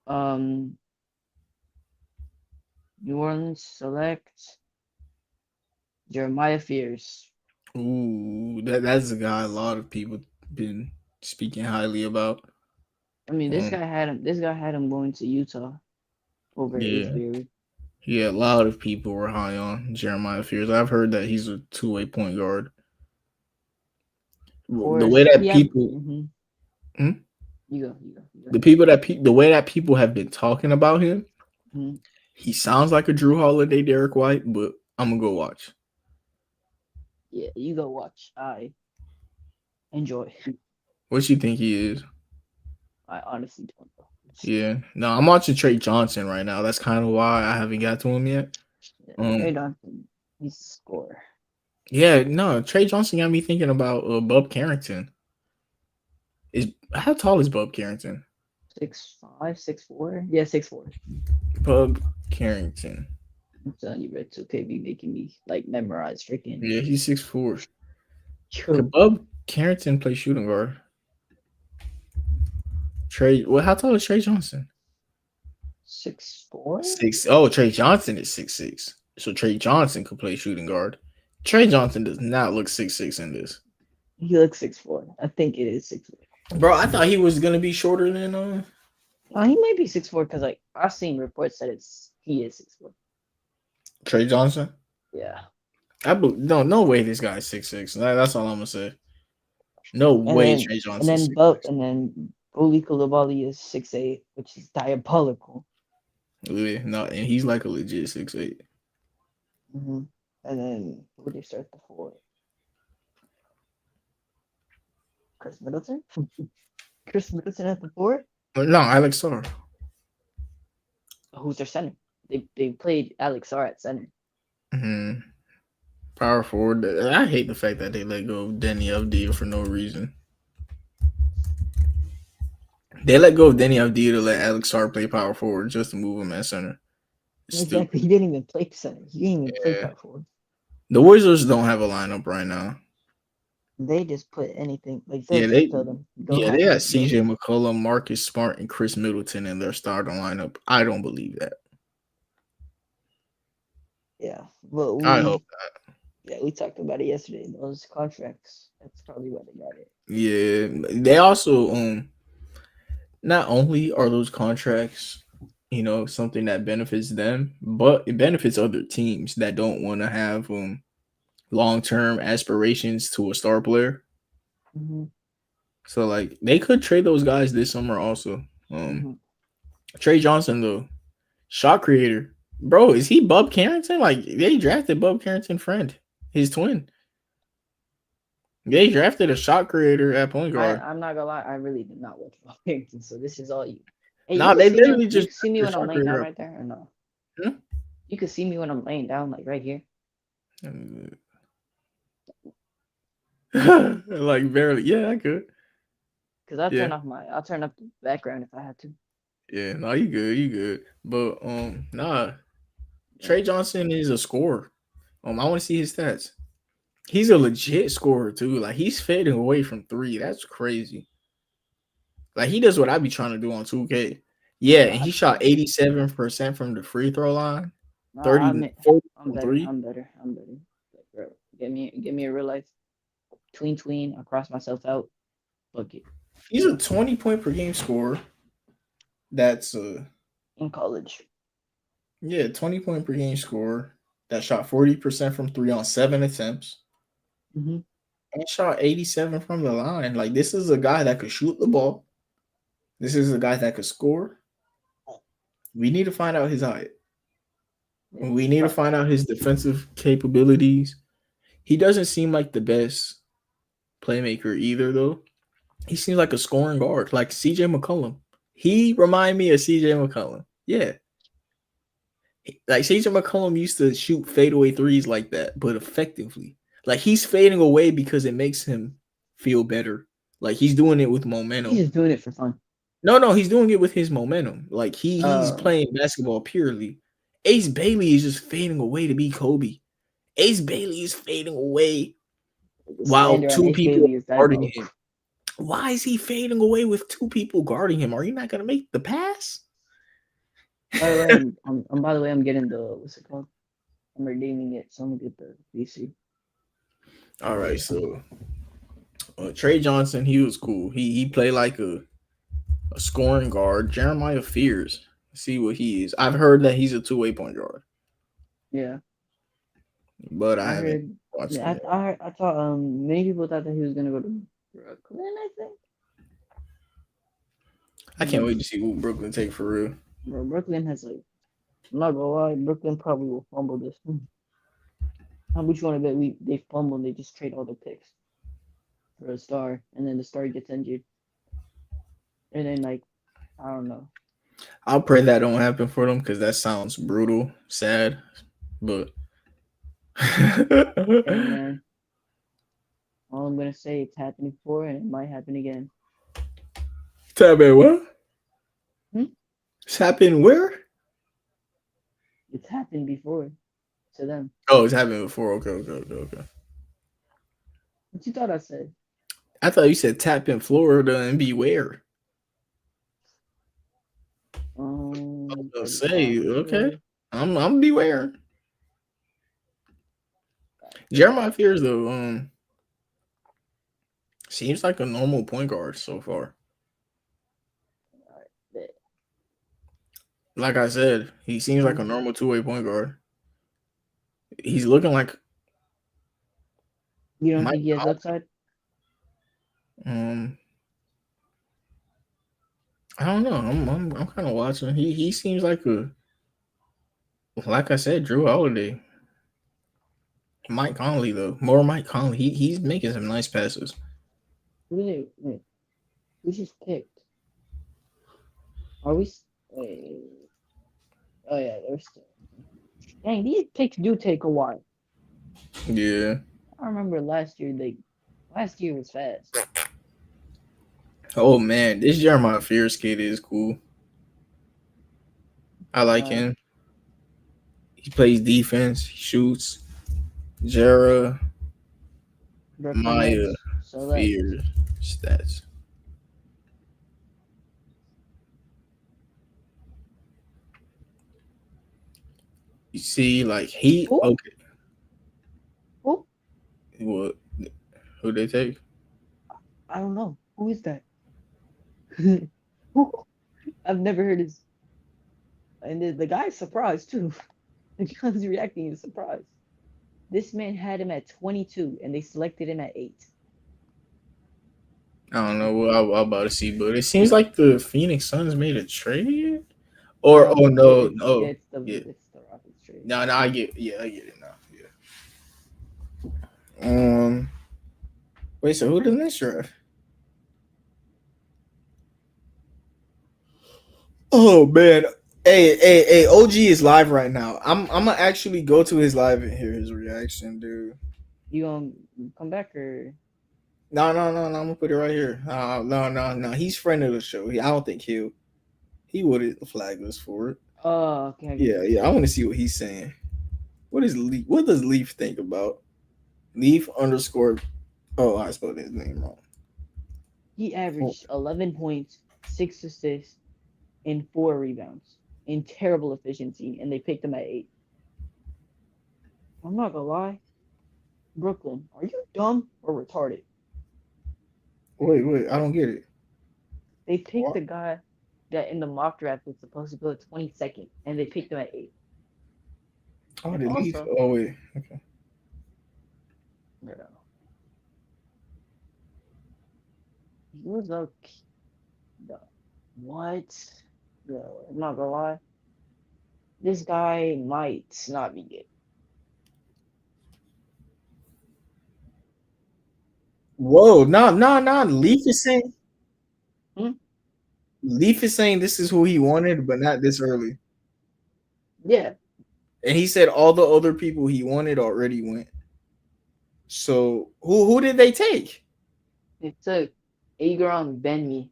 New Orleans select Jeremiah Fears. Ooh, that's a guy a lot of people been speaking highly about. I mean, this guy had him going to Utah over Ace Bailey. Yeah, a lot of people were high on Jeremiah Fears. I've heard that he's a 2-way point guard. The way that people, you go. The way that people have been talking about him, he sounds like a Drew Holiday, Derek White, but I'm gonna go watch. Yeah, you go watch. I enjoy. What you think he is? I honestly don't know. Yeah, no, I'm watching Trey Johnson right now. That's kind of why I haven't got to him yet. Trey Johnson, he's a scorer. Yeah, no, Trey Johnson got me thinking about Bub Carrington. Is how tall is Bub Carrington? 6'5", 6'4". Yeah, 6'4". Bub Carrington. I'm telling you, Red 2K be making me like memorize freaking. Yeah, he's 6'4". Yo, Could Bub Carrington play shooting guard? Trey, well, how tall is Trey Johnson? 6'4". Six. Oh, Trey Johnson is 6'6". So Trey Johnson could play shooting guard. Trey Johnson does not look 6'6" in this. He looks 6'4". I think it is 6'4". Bro, I thought he was gonna be shorter than He might be 6'4" because like I've seen reports that he is 6'4". Trey Johnson. Yeah. No way this guy's 6'6". That's all I'm gonna say. No And way then Trey and Johnson. then Bo and then Boli Coulibaly is 6'8", which is diabolical. No, and he's like a legit 6'8". Mm-hmm. And then who would they start the four? Chris Middleton. Chris Middleton at the four. No, Alex Sarr. Who's their center? They played Alex Sarr at center. Mm-hmm. Power forward. I hate the fact that they let go of Denny Avdija for no reason. They let go of Denny Avdija to let Alex Sarr play power forward just to move him at center. Exactly. He didn't even play center. He didn't even play power forward. The Wizards don't have a lineup right now. They just put anything like they they got CJ McCollum, Marcus Smart, and Chris Middleton in their starting lineup. I don't believe that. Yeah, well, I hope not. Yeah, we talked about it yesterday. Those contracts. That's probably why they got it. Yeah, they also not only are those contracts, something that benefits them, but it benefits other teams that don't want to have long-term aspirations to a star player. Mm-hmm. So like they could trade those guys this summer also. Trey Johnson though, shot creator, bro, is he Bub Carrington? Like they drafted Bub Carrington friend, his twin. They drafted a shot creator at point guard. I'm not gonna lie, I really did not watch Bub Carrington, so this is all you. Hey, No, they literally just you see me when I'm laying down right there, or no? You can see me when I'm laying down, like right here. Like barely, yeah, I could. Cause I'll turn up the background if I had to. Yeah, no, you good. But nah, Trey Johnson is a scorer. I want to see his stats. He's a legit scorer too. Like he's fading away from three. That's crazy. Like he does what I be trying to do on 2K. Yeah, and he shot 87% from the free throw line. 30, 40 I'm better. Bro, give me a real life tween. I cross myself out. Bucket. He's a 20 point per game scorer. That's in college. Yeah, 20 point per game scorer that shot 40% from three on 7 attempts. Mm-hmm. And shot 87 from the line. Like this is a guy that could shoot the ball. This is a guy that could score. We need to find out his height. We need to find out his defensive capabilities. He doesn't seem like the best playmaker either, though. He seems like a scoring guard, like CJ McCollum. He remind me of CJ McCollum. Yeah. Like CJ McCollum used to shoot fadeaway threes like that, but effectively. Like he's fading away because it makes him feel better. Like he's doing it with momentum. He's just doing it for fun. No, he's doing it with his momentum. Like he's playing basketball purely. Ace Bailey is just fading away to be Kobe. Ace Bailey is fading away while two people are guarding him. Why is he fading away with two people guarding him? Are you not gonna make the pass? By the way, by the way, I'm getting the what's it called? I'm redeeming it, so I'm gonna get the VC. All right, so Trey Johnson, he was cool. He played like a scoring guard. Jeremiah Fears, see what he is. I've heard that he's a 2-way point guard. Yeah, but I haven't watched him. I thought many people thought that he was gonna go to Brooklyn. I think. I can't wait to see who Brooklyn take for real. Bro, Brooklyn has like, I'm not gonna lie, Brooklyn probably will fumble this. How much you want to bet they fumble and they just trade all their picks for a star, and then the star gets injured, and then like, I don't know. I'll pray that don't happen for them because that sounds brutal, sad, but. Hey man, all I'm gonna say, it's happening before and it might happen again. Tap in what? Hmm? Tap in where? It's happened before to them. Oh, it's happened before. Okay. What you thought I said? I thought you said tap in Florida and beware. I was gonna say, okay. Sure. I'm beware. Jeremiah Fears though, seems like a normal point guard so far. Bet. Like I said, he seems like a normal two-way point guard. He's looking like You don't Mike think he has upside? I don't know. I'm kind of watching. He seems like I said, Drew Holiday. Mike Conley though, more Mike Conley. He's making some nice passes. Wait. We just picked. Are we? Wait. Oh yeah, there's still. Dang, these picks do take a while. Yeah. I remember last year. Last year was fast. Oh man, this Jeremiah Fears kid is cool. I like him. He plays defense. He shoots. Jera Maya Fears stats. You see, like he Who? okay. Who? What? Who they take? I don't know. Who is that? Who? I've never heard his. And the guy's surprised too. The guy's reacting is surprised. This man had him at 22, and they selected him at 8. I don't know what I'm about to see, but it seems like the Phoenix Suns made a trade. Or no, It's the Rockets trade. No, I get it now. Yeah. Wait, so who did this draft? Oh man. Hey, OG is live right now. I'm gonna actually go to his live and hear his reaction, dude. You gonna come back or? No. I'm gonna put it right here. No. He's friend of the show. I don't think he wouldn't flag us for it. Oh, okay. Yeah. I want to see what he's saying. What does Leaf think about Leaf _ Oh, I spelled his name wrong. He averaged 11 points, 6 assists, and 4 rebounds in terrible efficiency, and they picked him at 8. I'm not gonna lie, Brooklyn, are you dumb or retarded? Wait, I don't get it. They picked the guy that in the mock draft was supposed to go 22nd, and they picked him at 8. Oh, they leave. Oh wait, okay. No. He was okay. No. What? No, I'm not gonna lie. This guy might not be good. Whoa, no. Leaf is saying. Hmm? Leaf is saying this is who he wanted, but not this early. Yeah. And he said all the other people he wanted already went. So who did they take? They took Igor Benmi.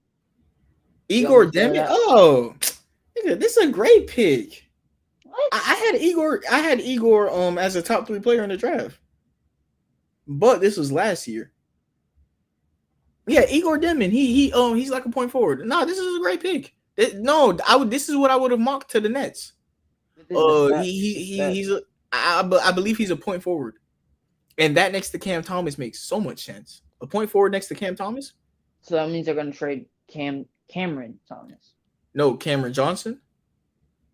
Igor Demian. Oh, nigga, this is a great pick. What? I had Igor as a top 3 player in the draft. But this was last year. Yeah, Igor Demian. He's like a point forward. No, this is a great pick. This is what I would have mocked to the Nets. I believe he's a point forward. And that next to Cam Thomas makes so much sense. A point forward next to Cam Thomas? So that means they're gonna trade Cameron Thomas. No, Cameron Johnson?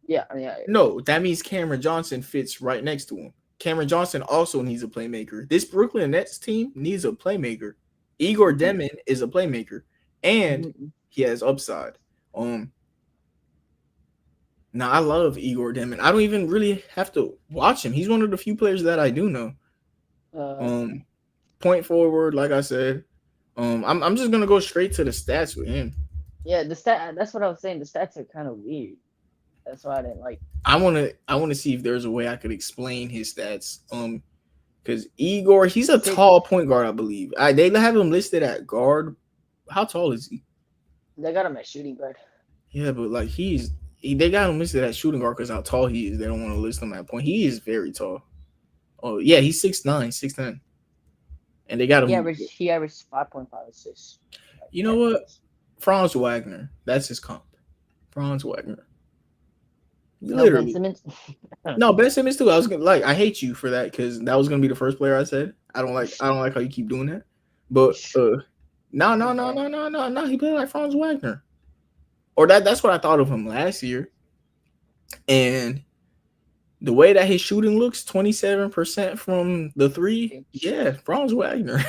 Yeah. No, that means Cameron Johnson fits right next to him. Cameron Johnson also needs a playmaker. This Brooklyn Nets team needs a playmaker. Igor Demian is a playmaker, and he has upside. Now I love Igor Demian. I don't even really have to watch him. He's one of the few players that I do know. Point forward, like I said. I'm just gonna go straight to the stats with him. Yeah, that's what I was saying. The stats are kind of weird. That's why I didn't like. I wanna see if there's a way I could explain his stats. Because Igor, he's a tall point guard, I believe. They have him listed at guard. How tall is he? They got him at shooting guard. Yeah, but like they got him listed at shooting guard because how tall he is. They don't want to list him at point. He is very tall. Oh yeah, he's 6'9", 6'10", and they got him. He averaged 5.5 assists. You know what? Franz Wagner. That's his comp. Franz Wagner. No Ben Literally. Simmons. No, Ben Simmons too. I was gonna I hate you for that because that was gonna be the first player I said. I don't like how you keep doing that. But no. He played like Franz Wagner. Or that's what I thought of him last year. And the way that his shooting looks, 27% from the three, yeah, Franz Wagner. He's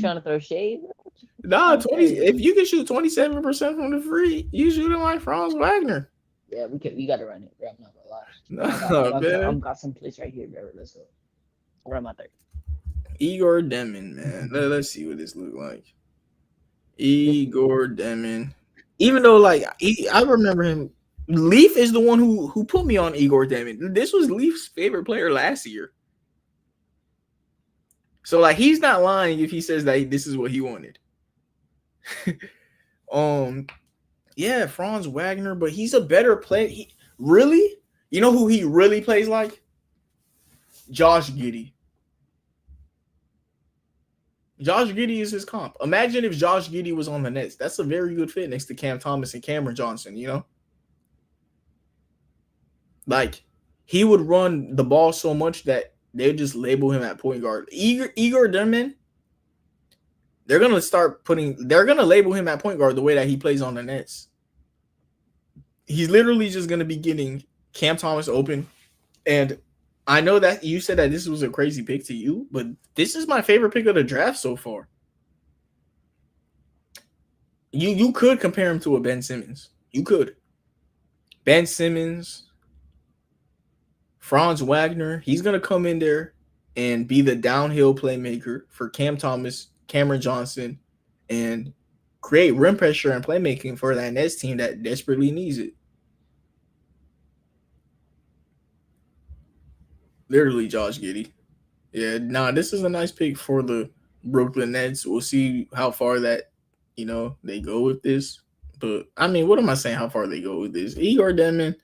trying to throw shade. Nah, 20. If you can shoot 27% from the free, you shooting like Franz Wagner. Yeah, we got to run it. Bro. I'm not Nah, gonna lie. man. I've got some place right here, bro. Let's go. Where am I there? Igor Demin, man. Let's see what this look like. Igor Demin. Even though, like, I remember him. Leaf is the one who put me on Igor Demin. This was Leaf's favorite player last year. So, like, he's not lying if he says that this is what he wanted. Yeah, Franz Wagner, but he's a better player. Really? You know who he really plays like? Josh Giddey. Josh Giddey is his comp. Imagine if Josh Giddey was on the Nets. That's a very good fit next to Cam Thomas and Cameron Johnson, you know? Like, he would run the ball so much that they would just label him at point guard. Igor Demin, they're going to label him at point guard the way that he plays on the Nets. He's literally just going to be getting Cam Thomas open. And I know that you said that this was a crazy pick to you, but this is my favorite pick of the draft so far. You could compare him to a Ben Simmons. You could. Ben Simmons, Franz Wagner, he's going to come in there and be the downhill playmaker for Cam Thomas, Cameron Johnson, and create rim pressure and playmaking for that Nets team that desperately needs it. Literally Josh Giddey. Yeah, this is a nice pick for the Brooklyn Nets. We'll see how far that, they go with this. But, I mean, what am I saying how far they go with this? Igor Demin,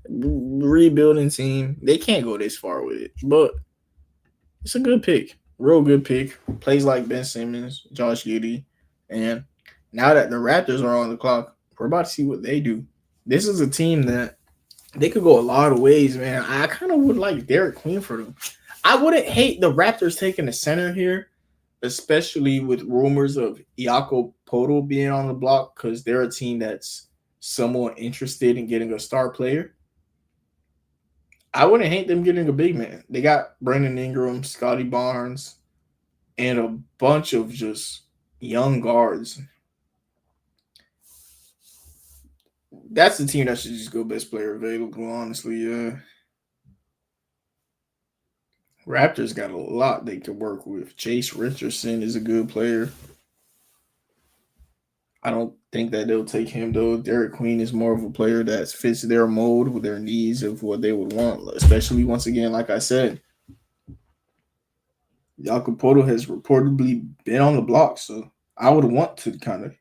rebuilding team. They can't go this far with it. But it's a good pick. Real good pick. Plays like Ben Simmons, Josh Giddey. And now that the Raptors are on the clock, we're about to see what they do. This is a team that they could go a lot of ways, man. I kind of would like Derek Queen for them. I wouldn't hate the Raptors taking the center here, especially with rumors of Jakob Poeltl being on the block because they're a team that's somewhat interested in getting a star player. I wouldn't hate them getting a big man. They got Brandon Ingram, Scotty Barnes, and a bunch of just young guards. That's the team that should just go best player available, honestly. Yeah. Raptors got a lot they could work with. Chase Richardson is a good player. I don't think that they'll take him, though. Derek Queen is more of a player that fits their mold with their needs of what they would want, especially, once again, like I said, Jakob Poeltl has reportedly been on the block, so I would want to kind of,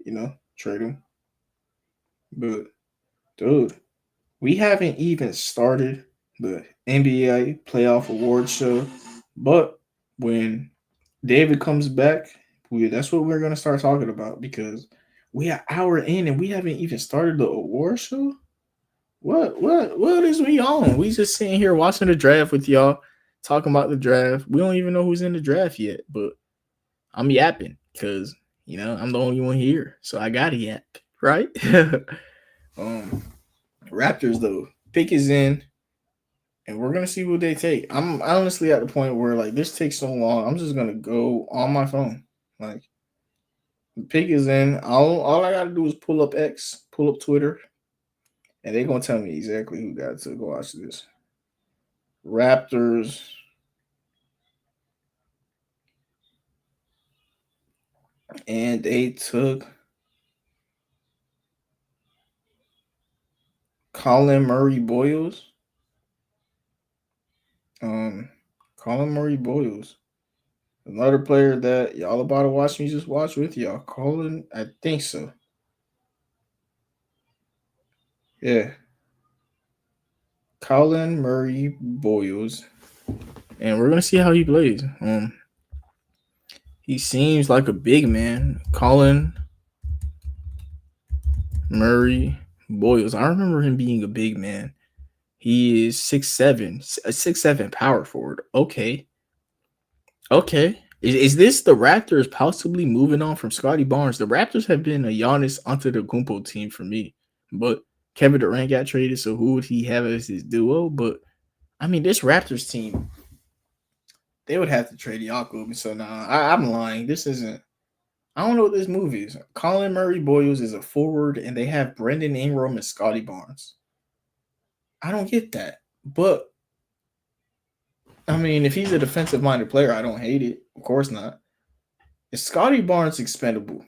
trade him. But, dude, we haven't even started the NBA playoff award show. But when David comes back, that's what we're going to start talking about because we are an hour in and we haven't even started the award show. What is we on? We just sitting here watching the draft with y'all, talking about the draft. We don't even know who's in the draft yet, but I'm yapping because, I'm the only one here. So I got to yap, right? Raptors, though, pick is in. And we're going to see what they take. I'm honestly at the point where, like, this takes so long. I'm just going to go on my phone. Like, the pick is in. All I got to do is pull up X, pull up Twitter, and they're going to tell me exactly who got to go watch this. Raptors. And they took Colin Murray Boyles. Colin Murray Boyles. Another player that y'all about to watch me just watch with y'all. Colin, I think so. Yeah. Colin Murray Boyles. And we're gonna see how he plays. He seems like a big man. Colin Murray Boyles. I remember him being a big man. He is 6'7", a 6'7" power forward. Okay. Okay. Is this the Raptors possibly moving on from Scotty Barnes? The Raptors have been a Giannis Antetokounmpo team for me, but Kevin Durant got traded, so who would he have as his duo? But I mean, this Raptors team, they would have to trade Jakob. So nah, I'm lying. This isn't. I don't know what this movie is. Colin Murray Boyles is a forward, and they have Brendan Ingram and Scotty Barnes. I don't get that, but I mean, if he's a defensive-minded player, I don't hate it. Of course not. Is Scotty Barnes expendable?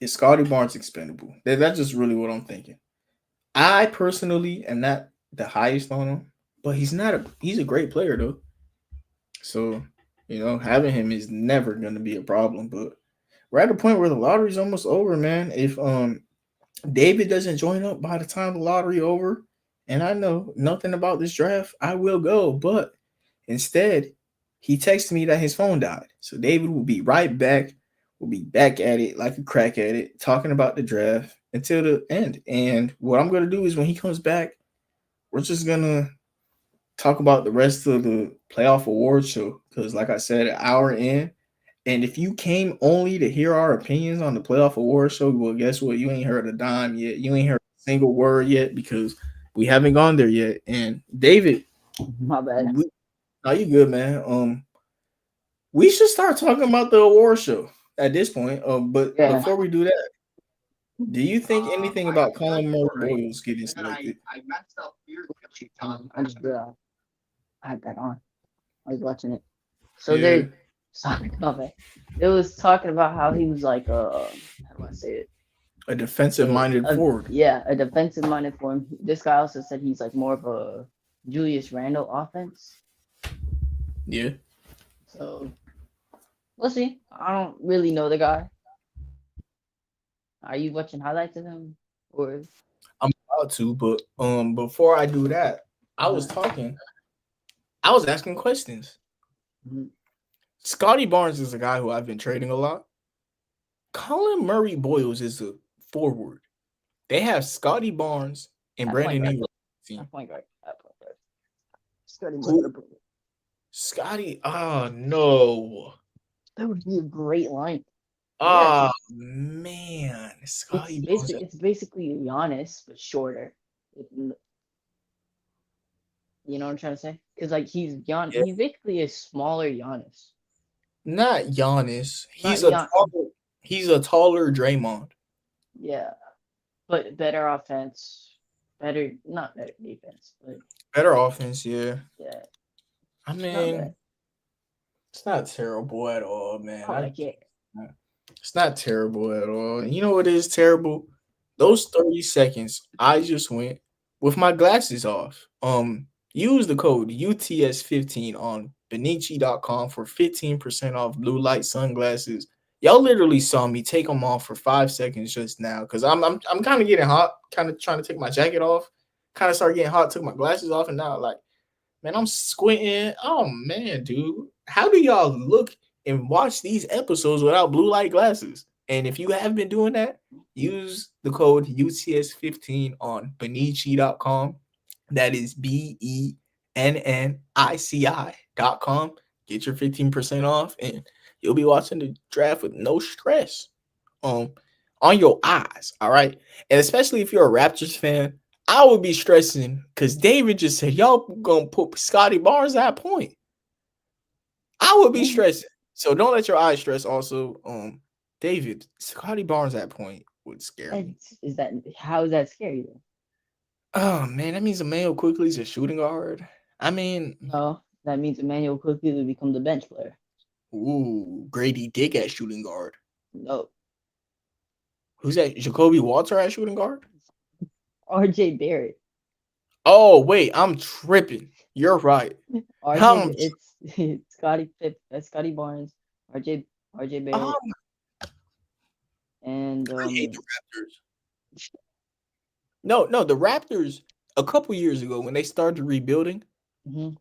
Is Scotty Barnes expendable? That's just really what I'm thinking. I personally am not the highest on him, but he's not a he's a great player though. So, having him is never gonna be a problem. But we're at the point where the lottery's almost over, man. If David doesn't join up by the time the lottery over, and I know nothing about this draft, I will go. But instead, he texted me that his phone died. So David will be right back. We'll be back at it like a crack at it, talking about the draft until the end. And what I'm gonna do is when he comes back, we're just gonna talk about the rest of the playoff award show. Because like I said, an hour in. And if you came only to hear our opinions on the playoff award show, well, guess what? You ain't heard a dime yet. You ain't heard a single word yet because we haven't gone there yet. And David, My bad. are you good, man? We should start talking about the award show at this point. But Yeah. before we do that, do you think anything about Colin Murray Boyles getting selected? I just realized I had that on. I was watching it. So Yeah. it was talking about how he was like how do I say it? A defensive-minded forward. Yeah, a defensive-minded forward. This guy also said he's like more of a Julius Randle offense. Yeah. So we'll see. I don't really know the guy. Are you watching highlights of him, or? I'm about to, but before I do that, I was asking questions. Mhm. Scotty Barnes is a guy who I've been trading a lot. Colin Murray Boyles is a forward. They have Scotty Barnes and At Brandon point Ingram. At point guard. Scotty. Oh no. That would be a great line. Oh man. Scotty Barnes. It's basically Giannis, but shorter. You know what I'm trying to say? Because like he's basically a smaller Giannis. Not Giannis. He's Not a taller Draymond. Yeah, but better offense, not better defense, but Better offense, yeah. yeah. I mean, it's not terrible at all, man. It's not terrible at all. You know what is terrible? Those 30 seconds I just went with my glasses off. Use the code UTS15 on Benici.com for 15% off blue light sunglasses. Y'all literally saw me take them off for 5 seconds just now because I'm kind of getting hot, kind of trying to take my jacket off, kind of started getting hot, took my glasses off, and now like, man, I'm squinting. Oh man, dude, how do y'all look and watch these episodes without blue light glasses? And if you have been doing that, use the code UTS15 on Benici.com. That is BENNICI.com. Get your 15% off, and you'll be watching the draft with no stress on your eyes. All right. And especially if you're a Raptors fan, I would be stressing because David just said, y'all gonna put Scotty Barnes at point. I would be stressing. So don't let your eyes stress also. David, Scotty Barnes at point would scare me. How is that scary though? Oh man, that means Emmanuel Quickly is a shooting guard. I mean, no, that means Emmanuel Quickly will become the bench player. Ooh, Grady Dick at shooting guard. No. Who's that? Jacoby Walter at shooting guard? RJ Barrett. Oh wait, I'm tripping. You're right. It's Scotty Barnes, RJ Um, Barrett, and I hate the Raptors. No, the Raptors a couple years ago when they started rebuilding, mhm.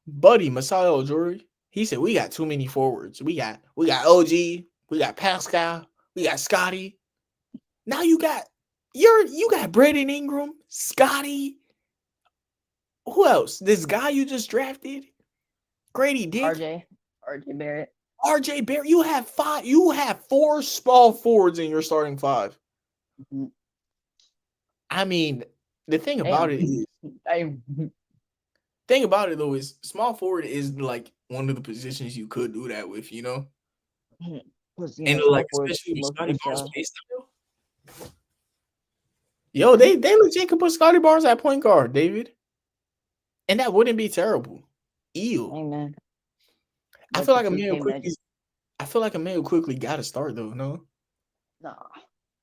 buddy Masai Ujiri, he said we got too many forwards. We got OG, we got Pascal, we got Scotty. Now you got Brandon Ingram, Scotty. Who else? This guy you just drafted, Grady Dick, RJ Barrett. RJ Barrett. You have five. You have four small forwards in your starting five. Mhm. I mean, the thing about Damn. it is, Damn. thing about it though is small forward is like one of the positions you could do that with, Plus, and small like forward, especially with most Scotty Barnes' versatile. play style. Yo, they legit could put Scotty Barnes at point guard, David, and that wouldn't be terrible. Ew. Hey man, I like feel the like Emmanuel 2K quickly. magic. I feel like Emmanuel quickly got to start though. No, Nah,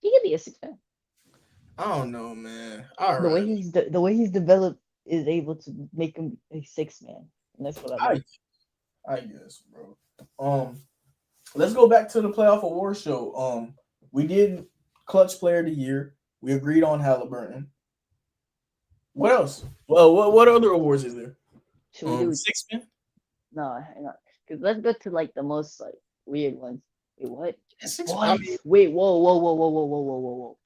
he could be a 6 man. I don't know, man. All The way right, the way he's developed is able to make him a 6 man, and that's what I like. I guess, bro. Let's go back to the playoff award show. We did clutch player of the year. We agreed on Halliburton. What else? Well, what other awards is there? Should we do? Six man. No, hang on. Cause let's go to like the most like weird ones. Wait, what? Yeah, six. What? Wait, whoa.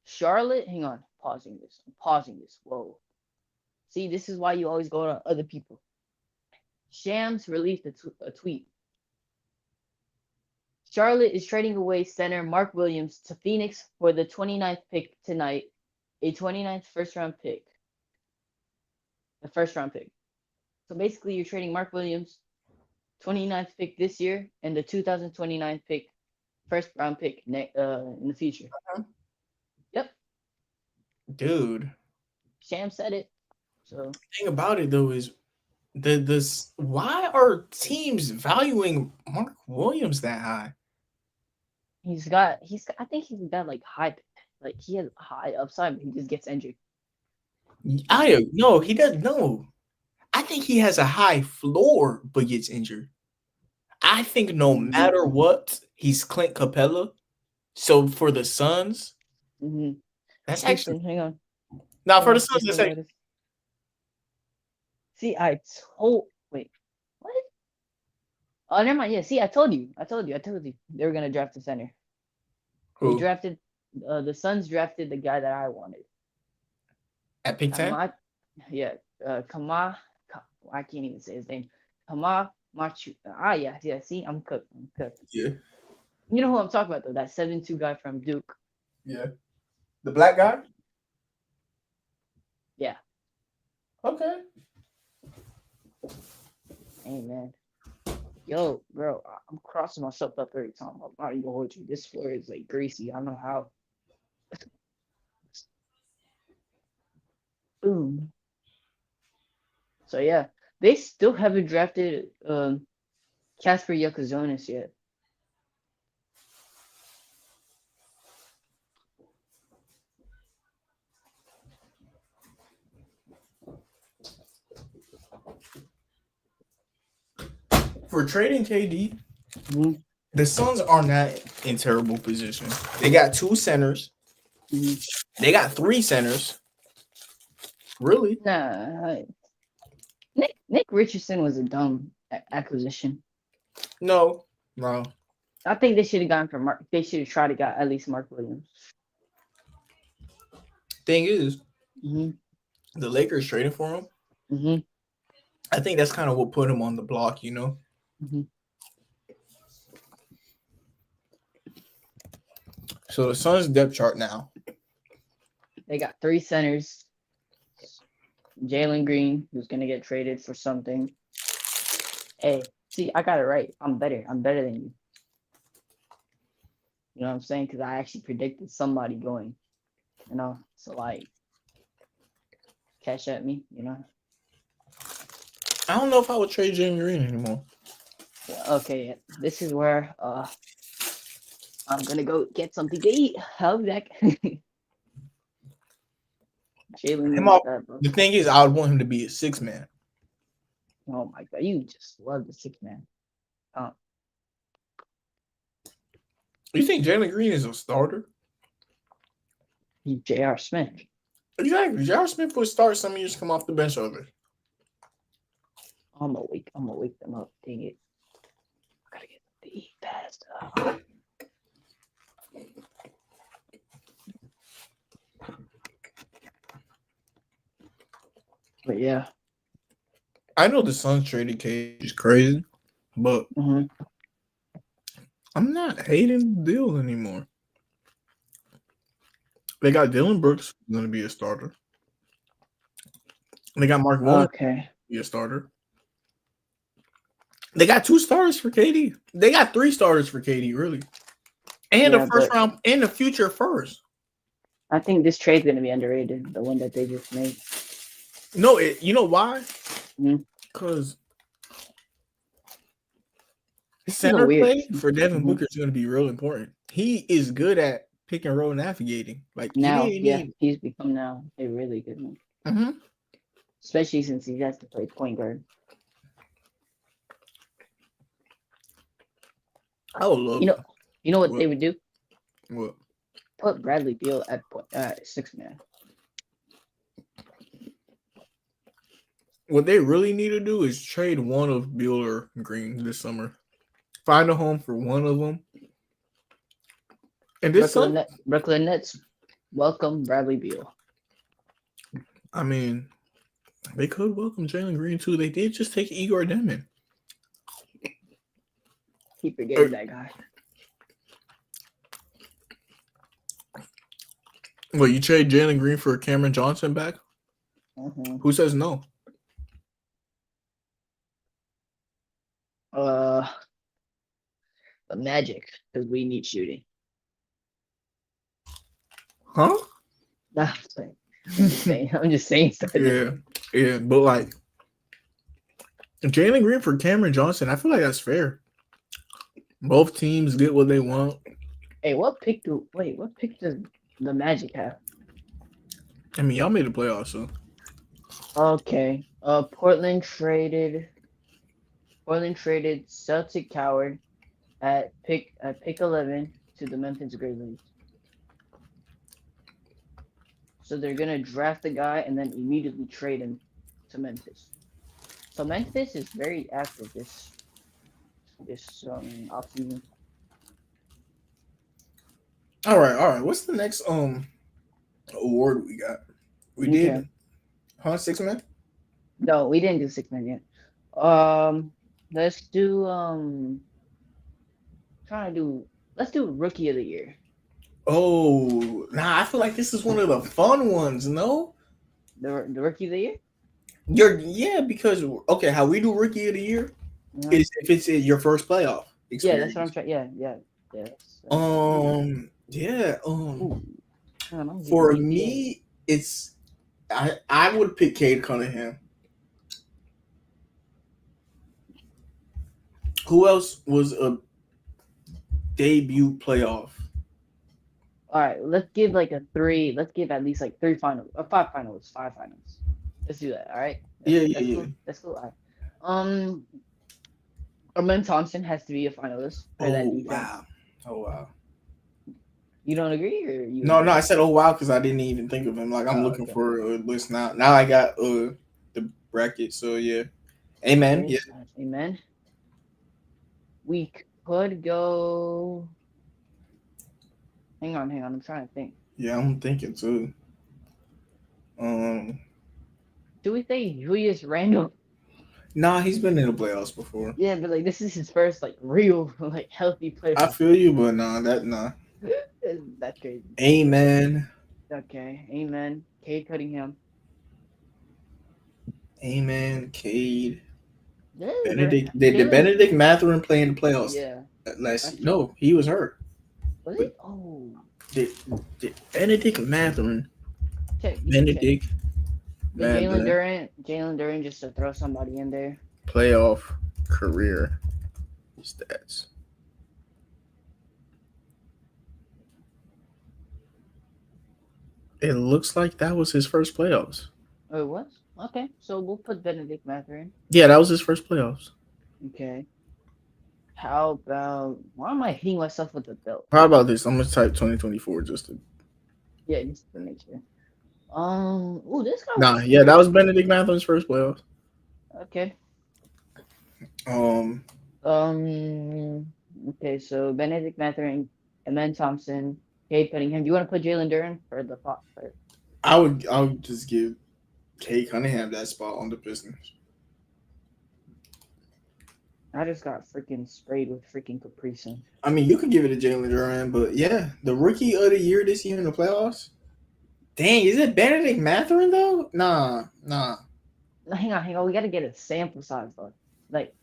Charlotte, hang on. I'm pausing this. Whoa. See, this is why you always go to other people. Shams released a tweet. Charlotte is trading away center Mark Williams to Phoenix for the 29th pick tonight, a 29th first round pick. The first round pick. So basically, you're trading Mark Williams, 29th pick this year, and the 2029 pick, first round pick in the future. Yep. Dude. Sham said it. So the thing about it though is this why are teams valuing Mark Williams that high? I think he's got like he has high upside, but he just gets injured. No, he doesn't know. I think he has a high floor but gets injured. I think no matter what, he's Clint Capella. So for the Suns, that's actually hang on. Now for the Suns, that's actually. See, wait, what? Oh, never mind. Yeah, see, I told you. They were gonna draft the center. Who? They drafted the Suns drafted the guy that I wanted. At pick 10? Yeah, Kama. I can't even say his name. Kama Machu. Yeah. See, I'm cooked. Yeah. You know who I'm talking about though? That 7'2" guy from Duke. Yeah. The black guy? Yeah. Okay. Hey man. Yo, bro, I'm crossing myself up every time. I'm not even gonna hold you. This floor is like greasy. I don't know how. Boom. So yeah, they still haven't drafted Casper Yokozonis yet. For trading KD, the Suns are not in terrible position. They got 2 centers. They got 3 centers. Really? Nah. Nick Richardson was a dumb acquisition. No. I think they should have gone for Mark. They should have tried to get at least Mark Williams. Thing is, the Lakers traded for him. I think that's kind of what put him on the block, So the Suns depth chart now. They got 3 centers. Jalen Green, who's gonna get traded for something. Hey, see, I got it right. I'm better than you. You know what I'm saying? Because I actually predicted somebody going. So like, cash at me. I don't know if I would trade Jalen Green anymore. Okay, this is where I'm gonna go get something to eat. I'll be back. Jalen, the thing is, I would want him to be a 6 man. Oh my god, you just love the six man. You think Jalen Green is a starter? J.R. Smith. Exactly. J.R. Smith would start some years, come off the bench over. I'm gonna wake them up. Dang it. I gotta get them to eat fast. But yeah. I know the Suns traded Cage is crazy, but hmm I'm not hating the deal anymore. They got Dylan Brooks going to be a starter. They got Mark Williams Okay. be a starter. They got 2 starters for KD. They got 3 starters for KD, really, and Yeah, a first but round and a future first. I think this trade's gonna be underrated. The one that they just made. No, you know why? Mhm. Because This is a center weird. play for Devin Mhm. Booker is going to be real important. He is good at pick and roll navigating. Like he Now, didn't yeah, need. he's become now a really good one, Mm-hmm. especially since he has to play point guard. I would love. You know what What? they would do? What? Put Bradley Beal at six man. What they really need to do is trade one of Beal or Green this summer. Find a home for one of them. And this summer, Brooklyn Nets welcome Bradley Beal. I mean, they could welcome Jalen Green too. They did just take Igor Demon. Keep forgetting that guy. Well, you trade Jalen Green for Cameron Johnson back? Mm-hmm. Who says no? The Magic, because we need shooting. Huh? Nah, I'm just saying something. Yeah, but like Jalen Green for Cameron Johnson, I feel like that's fair. Both teams get what they want. Hey, what pick does the Magic have? I mean, y'all made the playoffs, so Okay. Portland traded Celtic Coward at pick 11 to the Memphis Grizzlies. So they're gonna draft the guy and then immediately trade him to Memphis. So Memphis is very active this offseason. all right. What's the next award we got? We did 6 man? No, we didn't do 6 man yet. Let's do let's do Rookie of the Year. Oh, I feel like this is one of the fun ones, no? The Rookie of the Year? Because how we do Rookie of the Year is if it's your first playoff experience. Yeah, that's what I'm trying. Yeah. For me, it's I would pick Cade Cunningham. Who else was a debut playoff? All right, let's give like a 3. Let's give at least like 3 finals, 5 finals, 5 finals. Let's do that. All right. That's cool. All right. Amen Thompson has to be a finalist for that defense. Wow. You don't agree, or you? No, I said wow because I didn't even think of him. Like I'm looking for a list now. Now I got the bracket. So yeah, amen. Okay, yeah, amen. We could go. Hang on. I'm trying to think. Yeah, I'm thinking too. Do we say Julius Randle? Nah, he's been in the playoffs before. Yeah, but like this is his first like real like healthy playoff. I feel you, but nah. That's crazy. Amen. Okay, amen. Cade Cunningham. Amen, Cade. Benedict. Did Benedict Mathurin play in the playoffs? Yeah. No, he was hurt. Was he? Oh. Did Benedict Mathurin? Benedict. Jalen Duren, just to throw somebody in there. Playoff career stats. It looks like that was his first playoffs. Oh, it was? Okay, so we'll put Benedict Mathurin. Yeah, that was his first playoffs. Okay. How about why am I hitting myself with the belt? How about this? I'm gonna type 2024 just to. Yeah, just to make sure. Oh, this guy Nah, was yeah, that pretty was Benedict Matherin's first playoffs. okay. Um, Um. Okay, so Benedict Mathurin, Amen Thompson, Cade Cunningham. Do you want to put Jalen Duren for the pot? I would just give Kay Cunningham that spot on the Pistons. I just got freaking sprayed with freaking Capri Sun. I mean, you could give it to Jalen Duran, but yeah, the rookie of the year this year in the playoffs. Dang, is it Benedict Mathurin though? Nah. Hang on. We got to get a sample size though. Like,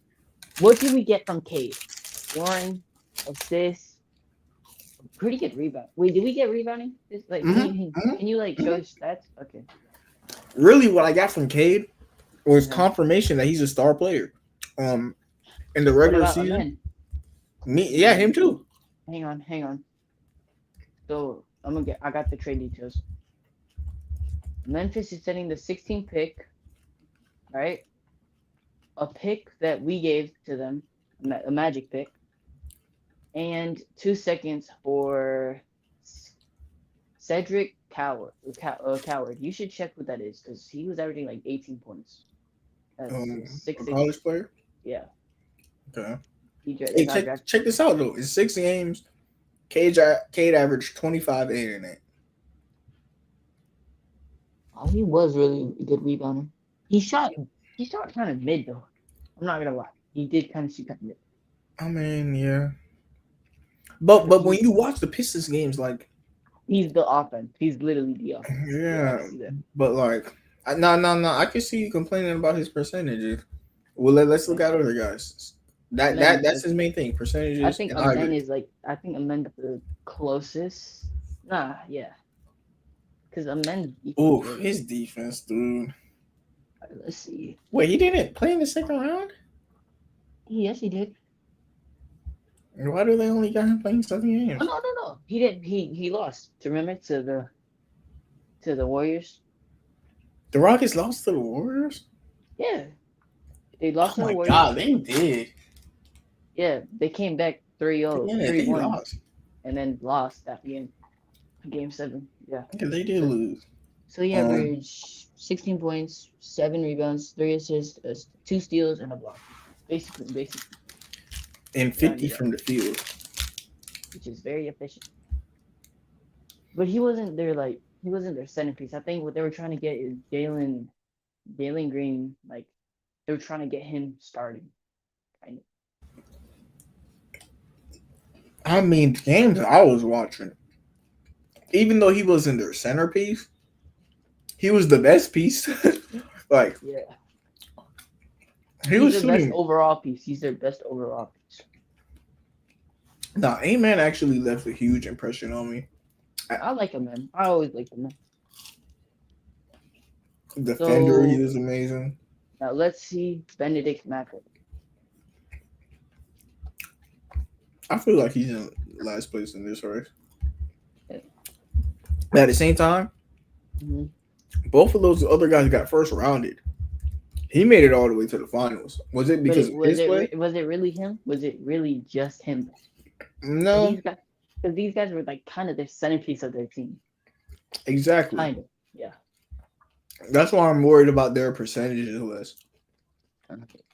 what did we get from Cade? Scoring, assists, pretty good rebound. Wait, did we get rebounding? Just, like, can you like show us stats? Okay. Really, what I got from Cade was Yeah. confirmation that he's a star player. In the What regular about season, Amen? yeah, him too. Hang on. So I got the trade details. Memphis is sending the 16th pick, right? A pick that we gave to them, a Magic pick, and 2 seconds for Cedric Coward. You should check what that is because he was averaging like 18 points. That's A college player. Yeah. Okay. Hey, check this out though. In 6 games, Cade averaged 25, 8, and 8. Oh, he was really a good rebounder. He shot kind of mid though. I'm not gonna lie. He did kind of shoot kind of mid. I mean, yeah. But when you watch the Pistons games, like he's the offense. He's literally the offense. Yeah, but like, no. I can see you complaining about his percentages. Well, let's look at other guys. That's his main thing. Percentages. I think Amen is like the closest. Nah, yeah. Because Amen. Oh, his defense, dude. Let's see. Wait, he didn't play in the second round? Yes, he did. Why do they only got him playing 7 games? Oh, no. He didn't. He lost. Remember to the Warriors. The Rockets lost to the Warriors. Yeah, they lost to the Warriors. God, they did. Yeah, they came back 3-0, 3-1, and then lost at the end, game 7. Yeah, they did lose. So he averaged 16 points, 7 rebounds, 3 assists, 2 steals, and a block. Basically. And 50 from the field, which is very efficient. But he wasn't their centerpiece. I think what they were trying to get is Jalen Green. Like they were trying to get him starting. Kind of. I mean, games I was watching, even though he wasn't their centerpiece, he was the best piece. Like, yeah, he was the best overall piece. He's their best overall piece. Nah, Amen actually left a huge impression on me. I like him, man. I always liked him, man. Defender, he was amazing. Now let's see Benedict Mathurin. I feel like he's in last place in this race. Yeah. But at the same time, both of those other guys got first rounded. He made it all the way to the finals. Was it because was it really him? Was it really just him? No. Because these guys were like kind of the centerpiece of their team. Exactly. Kind of, yeah. That's why I'm worried about their percentages less.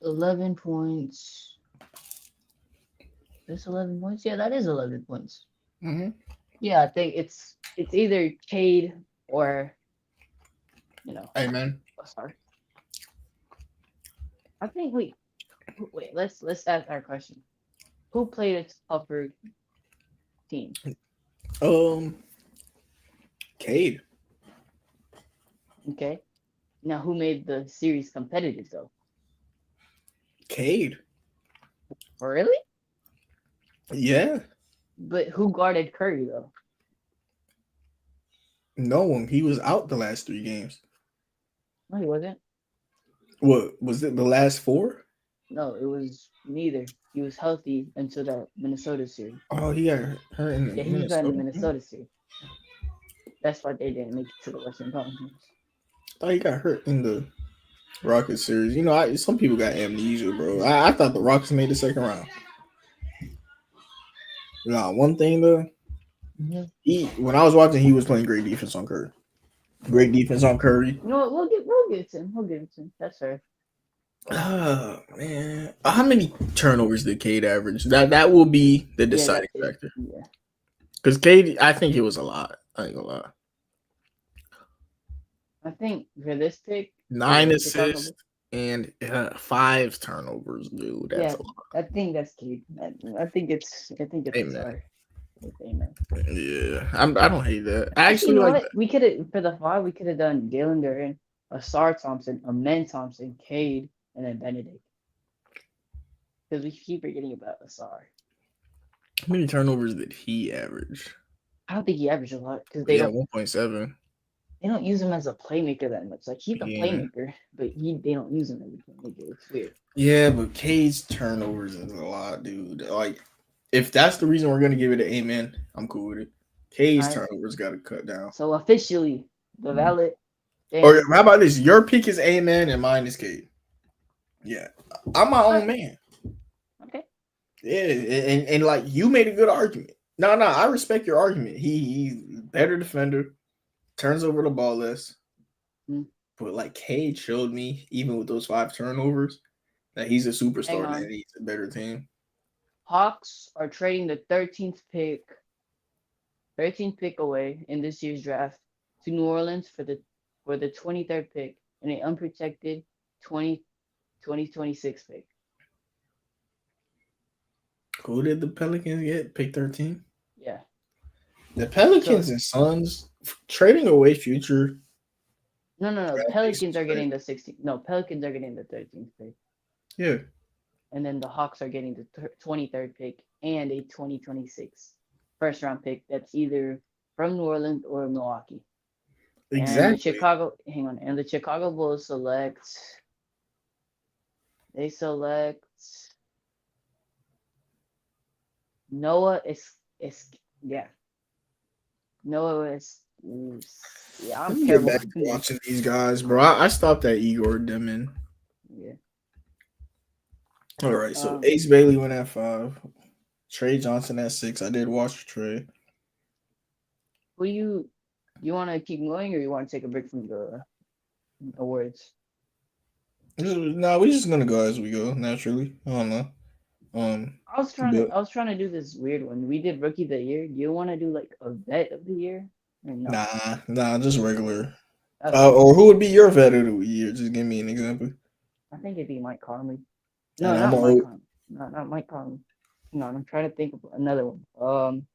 11 points. This 11 points? Yeah, that is 11 points. Mm-hmm. Yeah, I think it's either Cade or, Amen. Oh, sorry. I think wait. Let's ask our question. Who played a tougher team? Cade. Okay. Now, who made the series competitive though? Cade. Really? Yeah. But who guarded Curry though? No one. He was out the last 3 games. No, he wasn't. What was it? The last 4? No, it was neither. He was healthy until that Minnesota series. Oh, he got hurt in the he was in the Minnesota series. That's why they didn't make it to the Western Conference. I thought he got hurt in the Rockets series. Some people got amnesia, bro. I thought the Rockets made the second round. Nah, one thing though, Mhm. when I was watching, he was playing great defense on Curry. Great defense on Curry. You know what? We'll get to him. We'll get it to him. That's fair. Oh man, how many turnovers did Cade average? That will be the Yeah, deciding that's it. factor. Yeah. Because Cade, I think it was a lot. I ain't gonna lie. I think for this pick, for 9 the Chicago assists Bulls, and 5 turnovers, dude. That's yeah, a lot. I think that's key. I think it's a Amen. sorry. Amen. Yeah, I don't hate that. I Actually, you actually know like what? that. We could have for the 5. We could have done Jalen Duren, Asar Thompson, Amen Thompson, Cade, and then Benedict. Because we keep forgetting about Asar. How many turnovers did he average? I don't think he averaged a lot because they Yeah, don't 1.7. use him as a playmaker that much. Like he's a Yeah. playmaker, but they don't use him as a playmaker. It's weird. Yeah, but Cade's turnovers is a lot, dude. Like, if that's the reason we're gonna give it an amen, I'm cool with it. Cade's Alright. turnovers got to cut down. So officially, the valid. Or how about this? Your pick is amen and mine is Cade. Yeah, I'm my own man. Okay. Yeah, and like you made a good argument. No, I respect your argument. He's better defender, turns over the ball less. But like Cade showed me, even with those 5 turnovers, that he's a superstar and he's a better team. Hawks are trading the 13th pick away in this year's draft to New Orleans for the 23rd pick and an unprotected 2026 pick. Who did the Pelicans get? Pick 13? Yeah. The Pelicans and Suns trading away future. No. Pelicans are getting the 16th. No, Pelicans are getting the 13th pick. Yeah. And then the Hawks are getting the 23rd pick and a 2026 first round pick that's either from New Orleans or Milwaukee. Exactly. And the Chicago Bulls select Noah I'm terrible. Back to watching these guys, bro. I stopped at Igor Demon. Yeah. All right, so Ace Bailey went at 5. Trey Johnson at 6. I did watch Trey. Who you want to keep going, or you want to take a break from the awards? No, we're just gonna go as we go naturally. I don't know. I was trying to do this weird one. We did Rookie of the Year. Do you want to do like a Vet of the Year? Or no? Nah, just regular. Or who would be your Vet of the Year? Just give me an example. I think it'd be Mike Conley. No, not Mike Conley. Not Mike Conley. No, I'm trying to think of another one.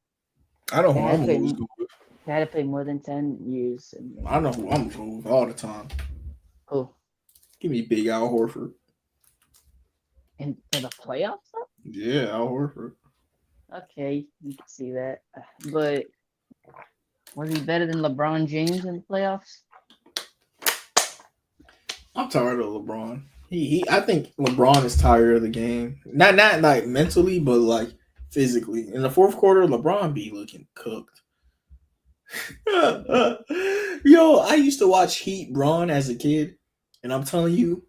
I know who I'm always going with. They had to play more than 10 years. I know who I'm going with all the time. Who? Give me Big Al Horford. And for the playoffs? Yeah, Al Horford. Okay, you can see that. But was he better than LeBron James in the playoffs? I'm tired of LeBron. I think LeBron is tired of the game. Not like mentally, but like physically. In the fourth quarter, LeBron be looking cooked. Yo, I used to watch Heat Braun as a kid, and I'm telling you,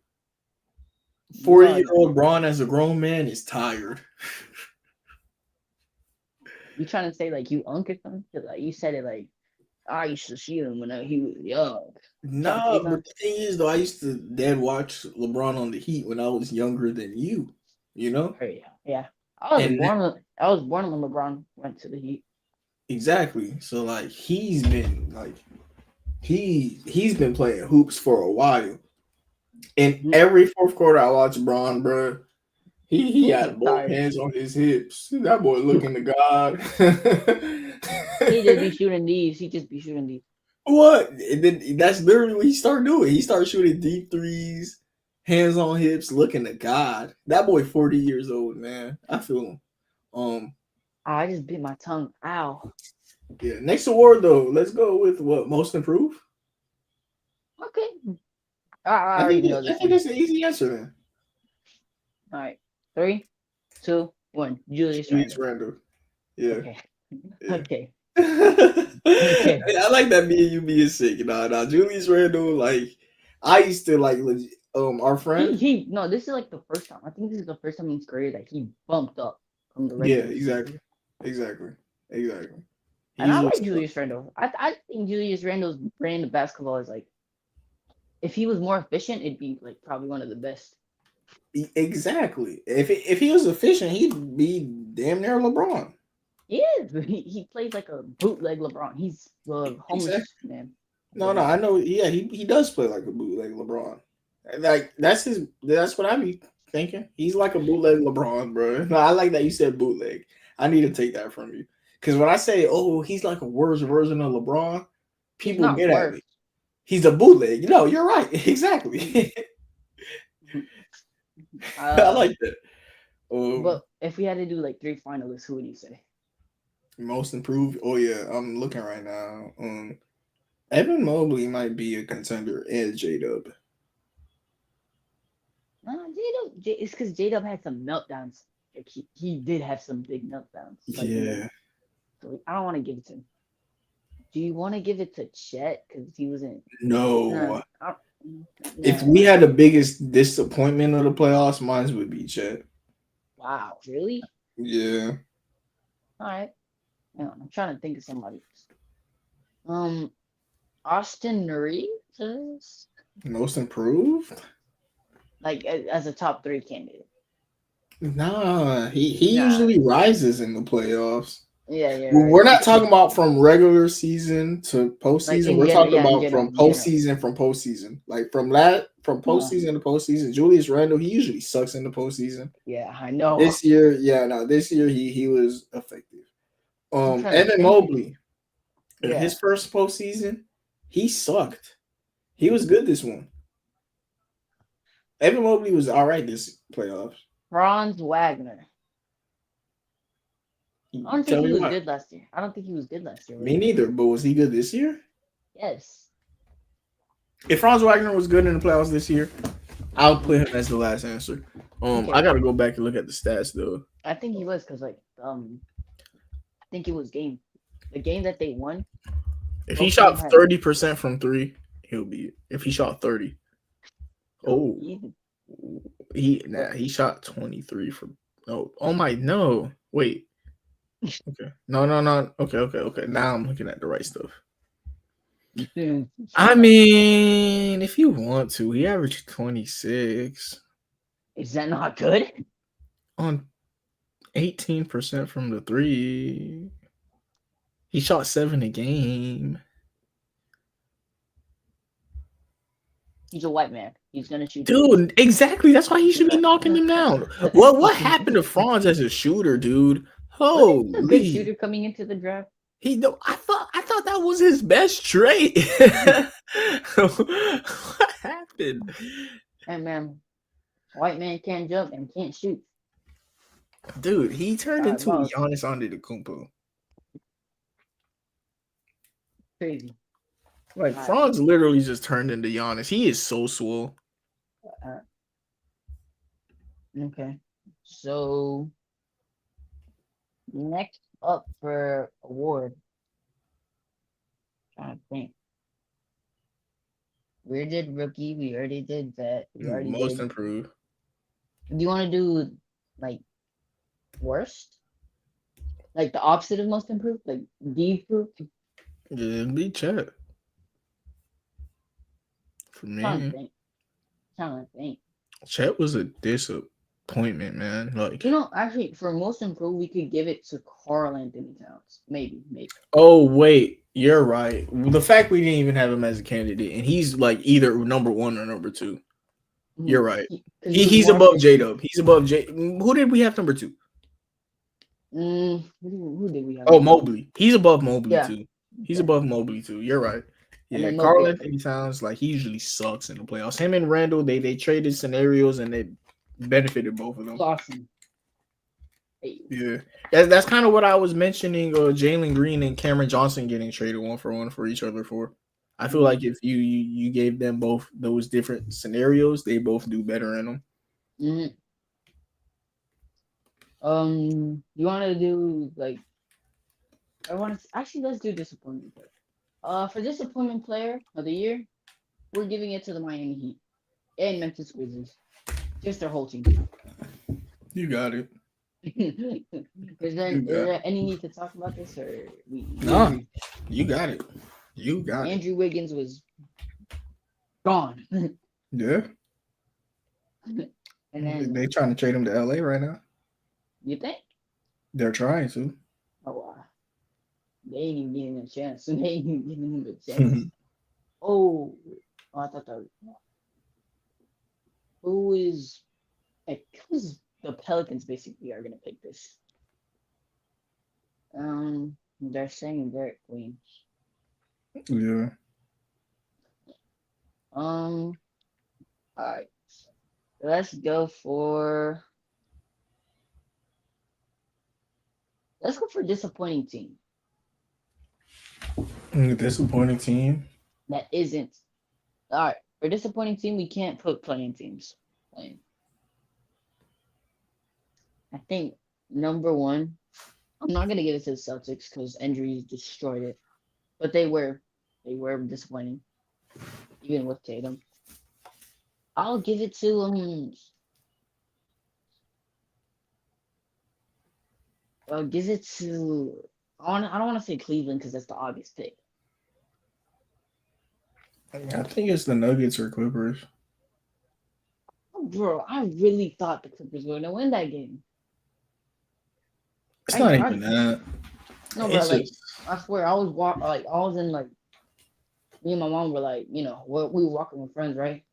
40-year-old Braun as a grown man is tired. You trying to say like you uncle him? Like you said it like I used to see him when he was young. No, but the thing is though, I used to watch LeBron on the Heat when I was younger than you. You know? Yeah. I was born when LeBron went to the Heat. Exactly. So like he's been playing hoops for a while. And every fourth quarter I watch Braun, bro. He had both hands on his hips. That boy looking to God. He just be shooting these. What? And then that's literally what he started doing. He started shooting deep threes, hands on hips, looking to God. That boy 40 years old, man. I feel him. I just bit my tongue. Ow. Yeah. Next award though, let's go with what? Most improved? Okay. I think that's an easy answer then. All right. 3, 2, 1. Julius Randle. Yeah. Okay. Yeah. Okay. I like that me and you being sick. Nah. Julius Randle, like I used to like legit. Our friend. He no, this is like the first time. I think this is the first time in his career that he bumped up from the Yeah, regular season. exactly, exactly, exactly. And He's I a like Julius Randle. I think Julius Randle's brand of basketball is like, if he was more efficient, it'd be like probably one of the best. exactly. If he was efficient, he'd be damn near LeBron. He is. He plays like a bootleg LeBron. He's the Exactly. homeless man No, over no, here. I know. Yeah, he does play like a bootleg LeBron. Like that's his. That's what I be thinking. He's like a bootleg LeBron, bro. No, I like that you said bootleg. I need to take that from you because when I say, "Oh, he's like a worse version of LeBron," He's people not get at me. worse. He's a bootleg. No, you're right. Exactly. I Uh, like that. but if we had to do like three finalists, who would you say? Most improved. Oh yeah, I'm looking right now. Evan Mobley might be a contender as J Dub. It's because J Dub had some meltdowns. Like he did have some big meltdowns. Like Yeah. so I don't want to give it to him. Do you want to give it to Chet because he wasn't? No. I, If no. we had the biggest disappointment of the playoffs, mine would be Chet. Wow, really? Yeah. All right. Hang on, I'm trying to think of somebody. Um, Austin Reeves, Most improved? like as a top three candidate. Nah, he Nah. usually rises in the playoffs. Yeah, yeah, We're right. not talking about from regular season to Like postseason. in We're general, talking yeah, in about general, from in general. postseason. Like from Uh, postseason to postseason. Julius Randle, he usually sucks in the postseason. yeah, I know. This year, yeah, no, this year he was effective. I'm trying to Evan think. Mobley in Yeah, his first postseason, he sucked. He was good this one. Evan Mobley was all right this playoffs. Franz Wagner. I don't think Tell he me was why. good last year. I don't think he was good last year, was Me he? neither, but was he good this year? Yes. If Franz Wagner was good in the playoffs this year, I'll put him as the last answer. Okay. I gotta go back and look at the stats though. I think he was because I think it was the game that they won. If he Both of them shot had 30% from three, he'll be. If he shot 30, oh, even. he shot 23 from. Oh my no, wait. Okay, no. Okay. Now I'm looking at the right stuff. I mean, if you want to, he averaged 26 Is that not good? on 18% from the three. He shot 7 a game. He's a white man. He's gonna shoot. Dude, exactly. That's why he should be knocking him down. What happened to Franz as a shooter, dude? Wasn't he a good Holy. shooter coming into the draft? I thought that was his best trait. What happened? And man, white man can't jump and can't shoot. Dude, he turned into Boss. Giannis Antetokounmpo. Crazy. Like Franz literally just turned into Giannis. He is so swole. Okay. So next up for award. Trying to think. We did rookie. We already did vet. We already Most did. improved. Do you want to do like worst? Like the opposite of most improved? Like D-improved? Yeah, be Chet. For me, Trying to think. Chet was a disappointment, man. Like, Actually, for most improved, we could give it to Karl Anthony Towns. Maybe. oh wait, you're right. The fact we didn't even have him as a candidate, and he's like either number 1 or number 2. You're right. He's above J Dub. He's above J. Who did we have number 2? Who did we have? Oh, Mobley. He's above Mobley Yeah. too. He's above Mobley too. You're right. Yeah, Karl Anthony Towns, like he usually sucks in the playoffs. Him and Randall, they traded scenarios and they benefited both of them. Awesome. Yeah, that's kind of what I was mentioning. Jalen Green and Cameron Johnson getting traded 1-for-1 for each other for. I feel like if you gave them both those different scenarios, they both do better in them. Mm-hmm. You want to do like? Let's do disappointment player. For disappointment player of the year, we're giving it to the Miami Heat. and Memphis Grizzlies. Just their whole team. You got it. Is You got there it. any need to talk about this, or we Nah, agree? you got it. You got it. Andrew Wiggins was gone, and Yeah. then They trying to trade him to LA right now. you think? They're trying to. Oh wow, they ain't even getting a chance. They ain't even giving him a chance. Oh, I thought that. Who is? Who's the Pelicans basically are gonna pick this? They're saying Derek Queen. Yeah. All right. Let's go for disappointing team Disappointing team. that isn't. All right, for disappointing team, we can't put playing teams. Playing. I think number one. I'm not gonna give it to the Celtics because injuries destroyed it, but they were disappointing even with Tatum. I'll give it to I'll give it to. I don't want to say Cleveland because that's the obvious pick. I think it's the Nuggets or Clippers. Oh, bro, I really thought the Clippers were gonna win that game. It's I, not I even that. no, bro, It's like just I swear, I was in like me and my mom were like, we were walking with friends, right?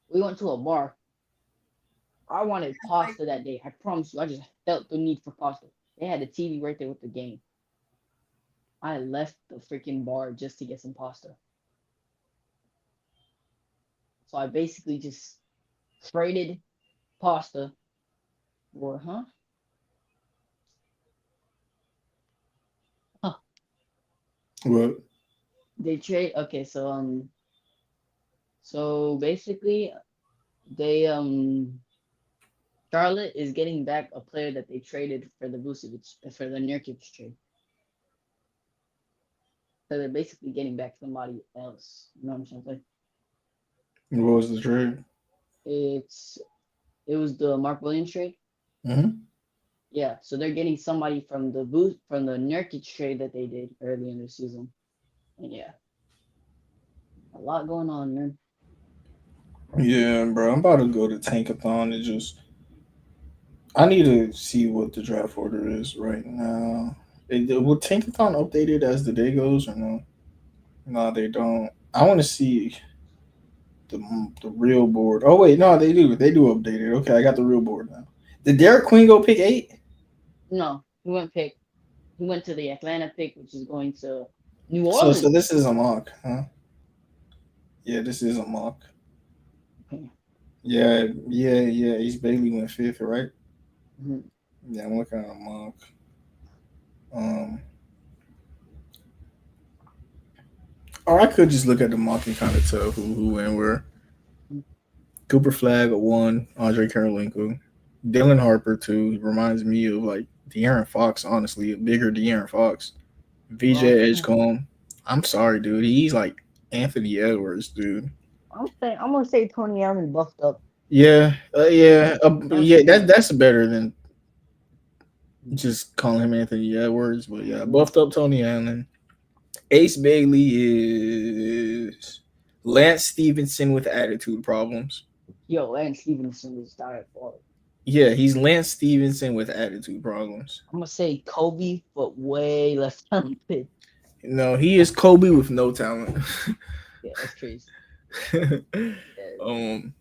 We went to a bar. I wanted pasta that day. I promise you, I just felt the need for pasta. They had the TV right there with the game. I left the freaking bar just to get some pasta. So I basically just traded pasta for, huh? what? They trade. Okay, so basically they Charlotte is getting back a player that they traded for the Vucevic for the Nurkic trade. So they're basically getting back somebody else. You know what I'm saying? What was the trade? It's it was the Mark Williams trade. Mm-hmm. Yeah, so they're getting somebody from the Nurkic trade that they did early in the season. And yeah, a lot going on, man. Yeah, bro. I'm about to go to Tankathon and just. I need to see what the draft order is right now. Will Tankathon update it as the day goes or no? No, they don't. I want to see the the real board. Oh wait, no, they do. They do update it. Okay, I got the real board now. Did Derek Queen go pick 8? No, he went to the Atlanta pick, which is going to New So Orleans. this is a mock, huh? Yeah, this is a mock. Okay. Yeah. East Bailey went 5th, right? Mhm. Yeah, I'm looking at a mock. Um, or I could just look at the mock and kind of tell who went where. Cooper Flag at 1, Andre Karolinko, Dylan Harper 2. He reminds me of like De'Aaron Fox, honestly, a bigger De'Aaron Fox. Well, VJ Edgecombe. I'm sorry, dude. He's like Anthony Edwards, dude. I'm gonna say Tony Allen buffed up. Yeah. Honestly, That's better than just calling him Anthony Edwards. But yeah, buffed up Tony Allen. Ace Bailey is Lance Stevenson with attitude problems. yo, Lance Stevenson is diet for. Yeah, he's Lance Stevenson with attitude problems. I'm gonna say Kobe, but way less talented. No, he is Kobe with no talent. Yeah, that's crazy. Yeah. um,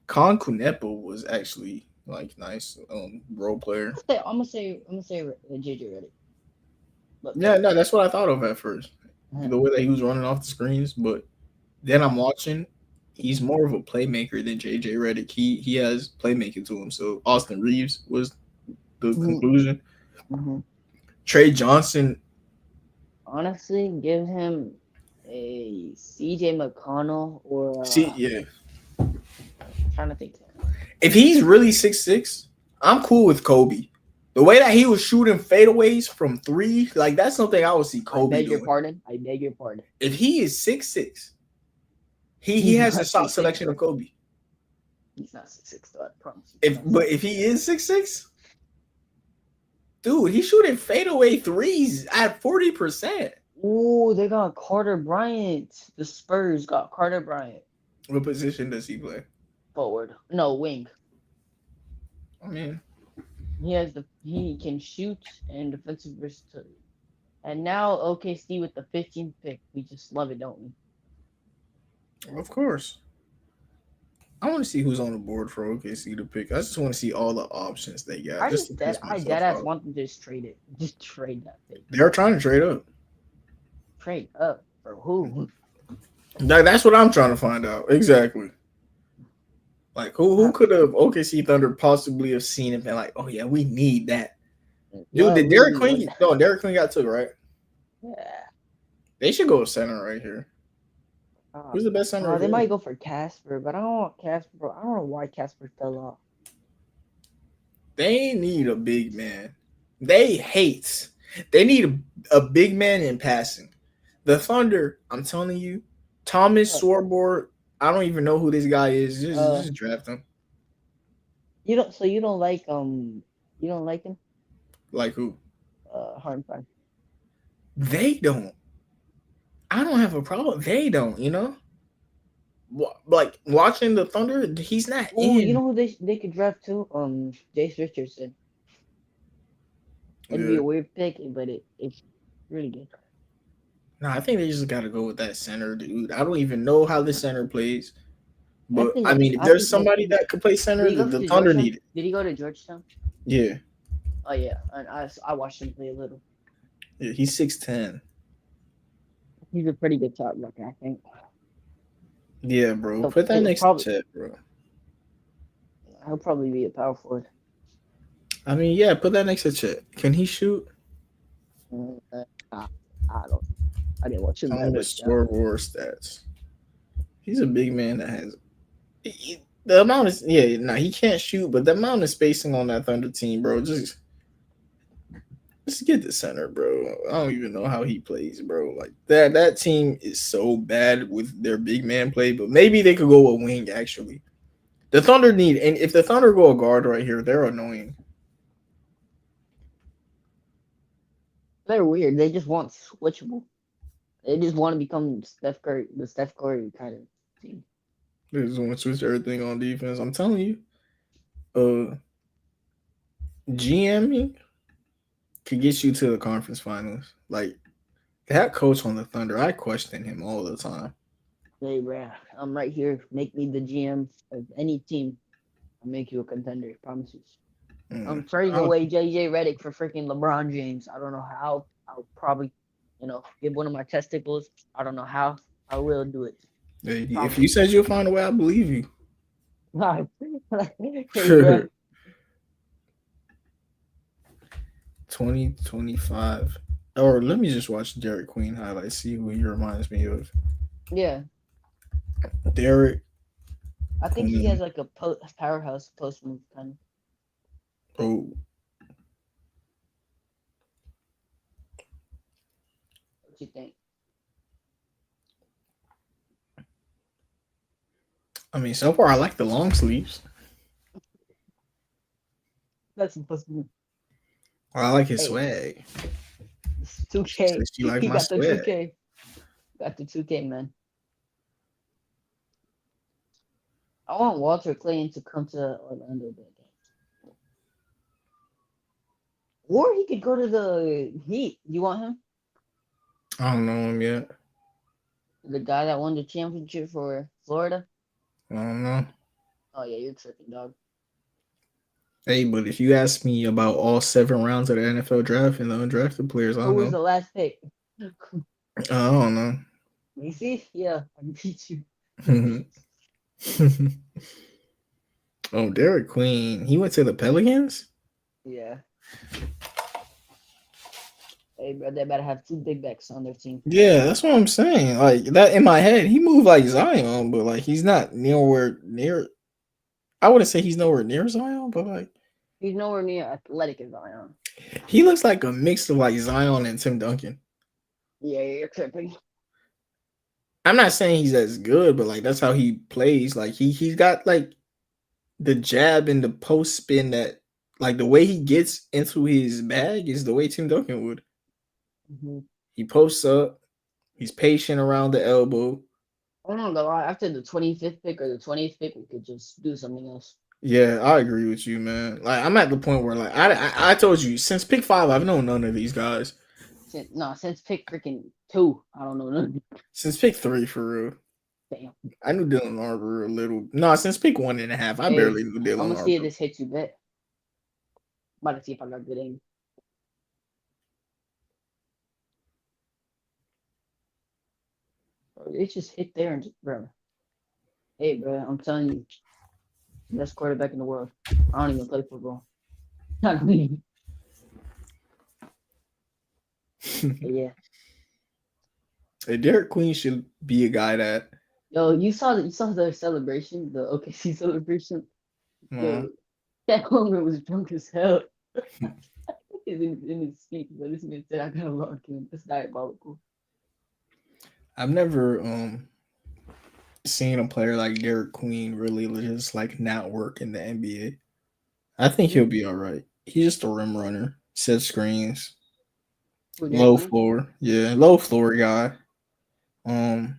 Con Kunepo was actually like nice role player. I'm gonna say JJ Redick. But Yeah, no, that's what I thought of at first. uh, The way that he was running off the screens, but then I'm watching. He's more of a playmaker than JJ Redick. He has playmaking to him. So Austin Reeves was the mhm, conclusion. mhm. Trey Johnson. Honestly, give him a CJ McConnell or See, yeah. trying to think. If he's really 6'6", I'm cool with Kobe. The way that he was shooting fadeaways from 3, like that's something I would see I Kobe beg your doing. pardon. I beg your pardon. If he is 6'6", He He's has not a shot 6'6". selection of Kobe. He's not 6'6", though. I promise you. If he is 6'6", dude, he's shooting fadeaway threes at 40%. Ooh, they got Carter Bryant. The Spurs got Carter Bryant. What position does he play? Forward. No, wing. I mean, He can shoot and defensive versatility. And now OKC with the 15th pick. We just love it, don't we? of course. I want to see who's on the board for OKC to pick. I just want to see all the options they got. I Just to just piss I myself dead ass off. want them to just trade it. Just trade that pick. They're trying to trade up. Trade up for who? That's what I'm trying to find out. Exactly. Like who could have OKC Thunder possibly have seen and been like, oh yeah, we need that. Dude, did Derek Queen? No, Derek Queen got took, right? Yeah. They should go center right here. Who's the best center? They might go for Casper, but I don't want Casper. I don't know why Casper fell off. They need a big man. They need a big man in passing. The Thunder, I'm telling you, Thomas Swarborg, I don't even know who this guy is. Just draft him. You don't like him? Like who? Hardenstein. They don't. I don't have a problem. They don't, Like watching the Thunder, he's not in. You know who they could draft too? Jace Richardson. It'd be a weird pick, but it's really good. No, I think they just got to go with that center, dude. I don't even know how the center plays. But, if there's somebody that could play center, the Thunder need it. Did he go to Georgetown? Yeah. Oh, yeah. And I watched him play a little. Yeah, he's 6'10". He's a pretty good top looker, I think. Yeah, bro. Put that next to Chet, bro. He'll probably be a power forward. I mean, yeah, put that next to Chet. Can he shoot? I didn't watch him. On the scoreboard stats. He's a big man that has the amount of he can't shoot, but the amount of spacing on that Thunder team, bro, just get the center, bro. I don't even know how he plays, bro. Like that team is so bad with their big man play, but maybe they could go a wing actually. The Thunder and if the Thunder go a guard right here, they're annoying. They're weird. They just want switchable. They just want to become the Steph Curry kind of team. They just want to switch everything on defense. I'm telling you, GMing could get you to the conference finals. Like that coach on the Thunder, I question him all the time. Hey, bro, I'm right here. Make me the GM of any team. I'll make you a contender. I promise you. I'm trading away JJ Redick for freaking LeBron James. I don't know how. I'll probably, give one of my testicles. I don't know how. I will do it. Hey, if you said you'll find a way, I believe you. 2025. Or let me just watch Derek Queen highlights, see who he reminds me of. Yeah. Derek. I think he has like a powerhouse post move kind of. Oh. What you think? I mean, so far I like the long sleeves. That's supposed to be. I like his swag. 2K. You like my got swag. the 2K. Got the 2K, man. I want Walter Clayton to come to Orlando that game. Or he could go to the Heat. You want him? I don't know him yet. The guy that won the championship for Florida? I don't know. Oh, yeah, you're tripping, dog. Hey, but if you ask me about all 7 rounds of the NFL draft and the undrafted players, I don't know. Who was the last pick? I don't know. You see? Yeah, I beat you. Oh, Derek Queen. He went to the Pelicans? Yeah. Hey, bro, they better have 2 big backs on their team. Yeah, that's what I'm saying. Like, that in my head, he moved like Zion, but, like, he's not nowhere near. I wouldn't say he's nowhere near Zion, but, like. He's nowhere near athletic as Zion. He looks like a mix of, like, Zion and Tim Duncan. Yeah, you're tripping. I'm not saying he's as good, but like that's how he plays. Like he's got like the jab and the post spin that like the way he gets into his bag is the way Tim Duncan would. Mm-hmm. He posts up, he's patient around the elbow. I'm not gonna lie. After the 25th pick or the 20th pick, we could just do something else. Yeah, I agree with you, man. Like I'm at the point where like I told you since pick 5, I've known none of these guys. Since pick freaking 2, I don't know none. Since pick 3, for real. Damn. I knew Dylan Arbor a little. No, since pick 1.5, I Hey, barely knew I'm Dylan gonna see if Arbor. this hits you bet. I'm about to see if I got good aim. Bro, it just hit there and just, bro. Hey, bro, I'm telling you, best quarterback in the world. I don't even play football. I don't even. Yeah. Hey, Derek Queen should be a guy that. Yo, you saw the celebration, the OKC celebration. Uh, Yo, that Homer was drunk as hell. He's in his seat, but this man said I gotta lock him. That's diabolical. I've never seen a player like Derek Queen really just like not work in the NBA. I think he'll be all right. He's just a rim runner, set screens, Who, Derek low Queen? floor. Yeah, low floor guy. Um,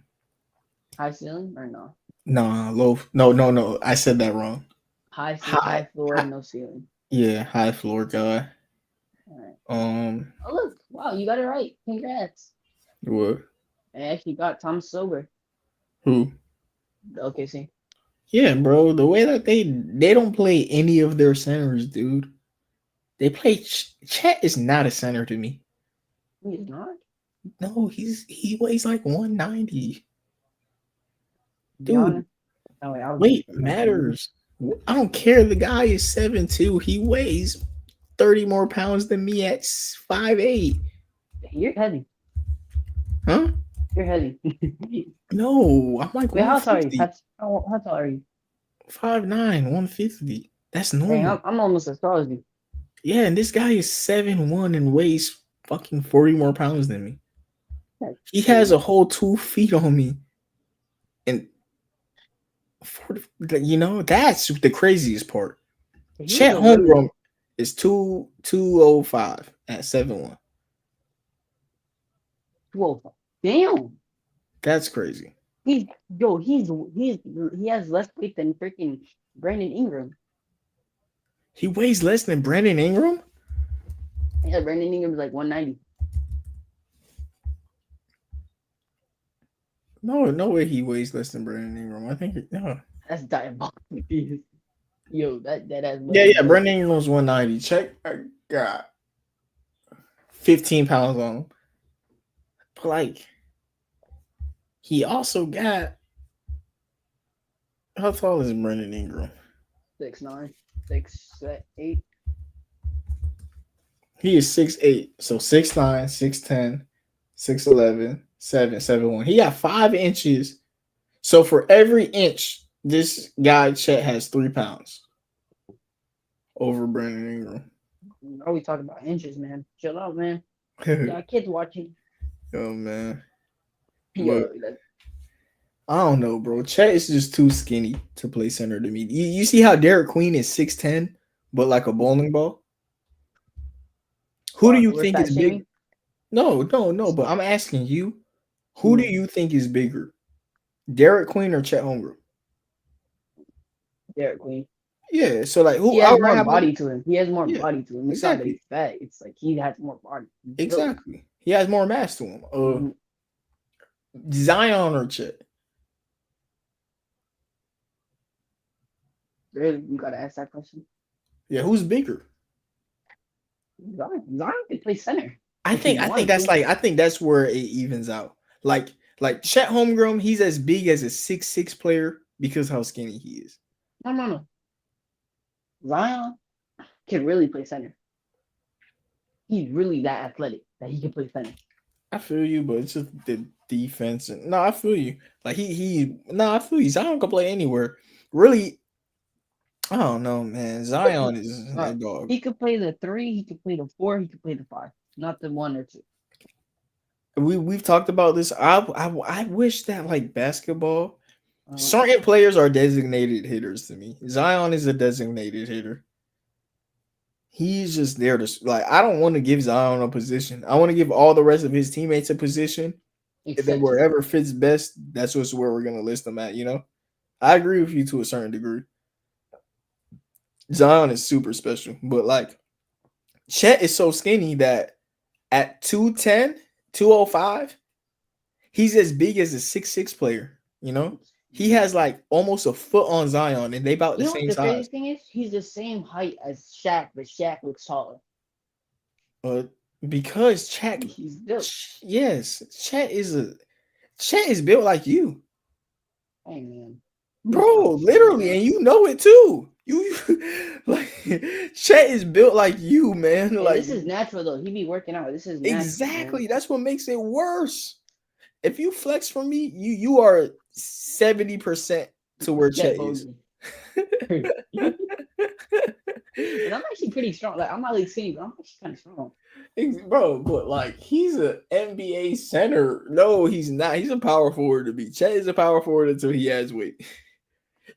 High ceiling or no? nah, low. No. I said that wrong. High floor, High, no ceiling. yeah, high floor guy. All right. Um, Oh look! Wow, you got it right. Congrats. what? I actually got Tom Sober. Who? The OKC. Yeah, bro. The way that they don't play any of their centers, dude. They play. Chet is not a center to me. He's not. No, he weighs like 190. To be Dude, honest. Oh wait, I was weight looking at him. matters. I don't care. The guy is 7'2". He weighs 30 more pounds than me at 5'8". You're heavy. Huh? You're heavy. No, I'm like Wait, how tall are you? 150. How tall are you? 5'9", 150. That's Dang, normal. I'm almost as tall as you. Yeah, and this guy is 7'1" and weighs fucking 40 more pounds than me. That's He has crazy. a whole 2 feet on me. And 40, that's the craziest part. He was Chet a really Holmgren is 205 at 7'1". 12. Damn. That's crazy. He's he has less weight than freaking Brandon Ingram. He weighs less than Brandon Ingram? Yeah, Brandon Ingram's like 190. No way he weighs less than Brandon Ingram. I think no. That's diabolical. Yo, that has Yeah. Brandon Ingram's 190. Check. I got 15 pounds on him. But like, he also got. How tall is Brandon Ingram? 6'9", 6'8". He is 6'8". So 6'9", 6'10", 6'11", 7'1". He got 5 inches. So for every inch, this guy Chet has 3 pounds over Brandon Ingram. Are we talking about inches, man? Chill out, man. Oh Got kids watching. man. Yo, But I don't know, bro. Chet is just too skinny to play center to me. You see how Derek Queen is 6'10", but like a bowling ball? Who do you we're think fat is big? shaming. No, but I'm asking you, who do Hmm. you think is bigger? Derek Queen or Chet Holmgren? Derek Queen. Yeah, so like He who has outright more have the body to him. He has more yeah, body to him. It's not that exactly. he's fat. It's like he has more body. He's built. Exactly. He has more mass to him. Mhm. Zion or Chet? Really, you gotta ask that question. Yeah, who's bigger? Zion can play center I if he think wanted that's to. like I think that's where it evens out. Like Chet Holmgren, he's as big as a 6'6" player because how skinny he is. No. Zion can really play center. He's really that athletic that he can play center. I feel you, but it's just the defense. And no, I feel you. Like I feel you. Zion can play anywhere. Really, I don't know, man. Zion is a dog. He could play the 3. He could play the 4. He could play the 5. Not the 1 or 2. we've talked about this. I wish that like basketball, Uh, certain players are designated hitters to me. Zion is a designated hitter. He's just there to like. I don't want to give Zion a position. I want to give all the rest of his teammates a position, and then except you. wherever fits best, that's just where we're gonna list them at. I agree with you to a certain degree. Zion is super special, but like Chet is so skinny that at 210, 205, he's as big as a 6'6" player. He has like almost a foot on Zion, and they about You the know what same the crazy size. thing is? He's the same height as Shaq, but Shaq looks taller. Uh, because Chet, He's built. yes, Chet is built like you, Hey man, he's bro. not strong Literally, enough. and you know it too. You like Chet is built like you, man. Hey, Like this is natural though. He be working out. This is natural, man. exactly. That's what makes it worse. If you flex for me, you are 70% to where Chet Chet is. Bogey. And I'm actually pretty strong. Like I'm not like skinny, but I'm actually kind of strong. Bro, but like he's an NBA center. No, he's not. He's a power forward to be. Chet is a power forward until he has weight.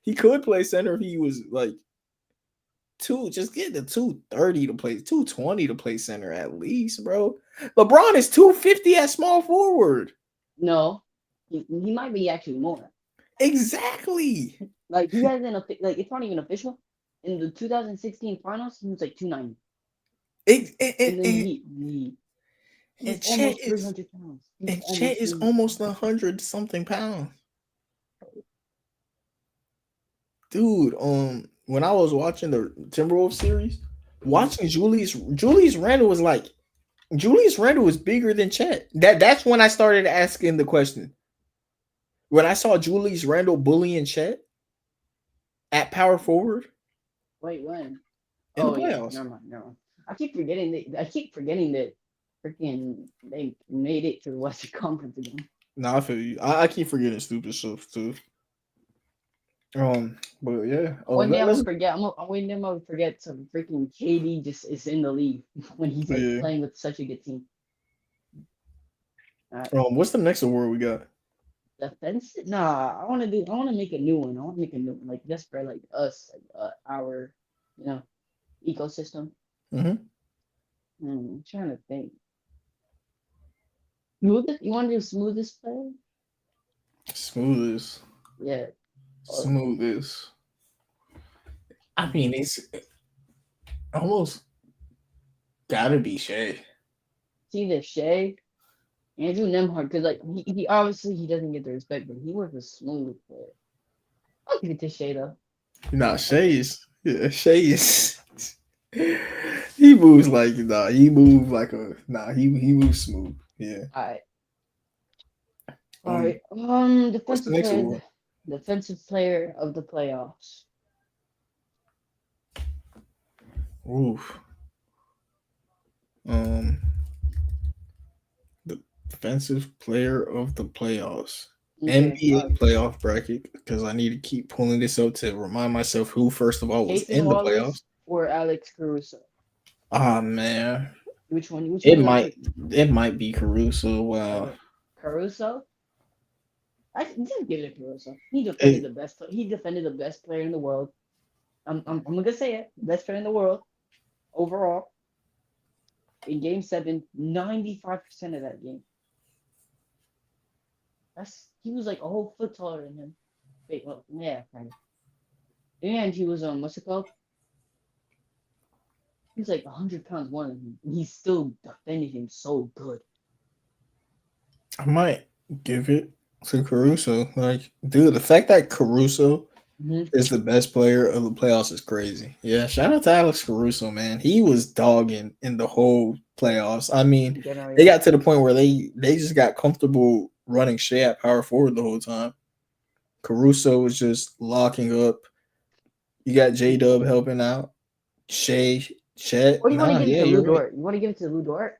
He could play center if he was like just get the 230 to play, 220 to play center at least, bro. LeBron is 250 at small forward. No, he might be actually more. Exactly. Like he hasn't like it's not even official. In the 2016 finals, he was like 290. And then he's And Chet almost is 300 pounds. He's and Chet almost is 300 almost pounds. 100 something pounds. Dude, when I was watching the Timberwolves series, watching Julius Randle was like Julius Randle was bigger than Chet. That's when I started asking the question. When I saw Julius Randle bullying Chet at power forward Wait, when? in the Oh yeah, playoffs. never mind, never mind. I keep forgetting that freaking they made it to the Western Conference again. Nah, I feel you. I keep forgetting stupid stuff too. But yeah. One day I'm gonna Let's forget. One day I'm gonna forget some freaking KD just is in the league when he's like yeah. playing with such a good team. All right. What's the next award we got? Defensive? Nah, I want to do. I want to make a new one. I want to make a new one, like just for like us, like, our, you know, ecosystem. Mm-hmm. I'm trying to think. Smoothest? You want to do smoothest player? Smoothest. Yeah. Smoothest. I mean, it's almost gotta be Shay. It's either Shea, Andrew Nemhard, because like he obviously he doesn't get the respect, but he was a smooth player. I'll give it to Shea though. Nah, Shay is he moves like he moves smooth. Yeah. All right. All Um right. what's the Defensive next player, award? defensive player of the playoffs. Oof. Um the defensive player of the playoffs. Okay. NBA playoff bracket because I need to keep pulling this up to remind myself who first of all was Jason in the playoffs. Wallace or Alex Caruso? Ah man. Which one? Which It one you gonna might pick? it might be Caruso. Wow. Caruso? I just give it to Caruso. He defended It, the best. He defended the best player in the world. I'm gonna say it. Best player in the world overall in Game 7. 95% of that game. He was like a whole foot taller than him. Wait, well, yeah, kind of. And he was what's it called? He was like 100 pounds more than him, and he still defended him so good. I might give it to Caruso. Like, dude, the fact that Caruso is the best player of the playoffs is crazy. Yeah, shout out to Alex Caruso, man. He was dogging in the whole playoffs. I mean, they got to the point where they just got comfortable running Shea at power forward the whole time. Caruso was just locking up. You got J Dub helping out. Chet. Or you want to give it to Lou you're right. Dort? You want to give it to Lou Dort?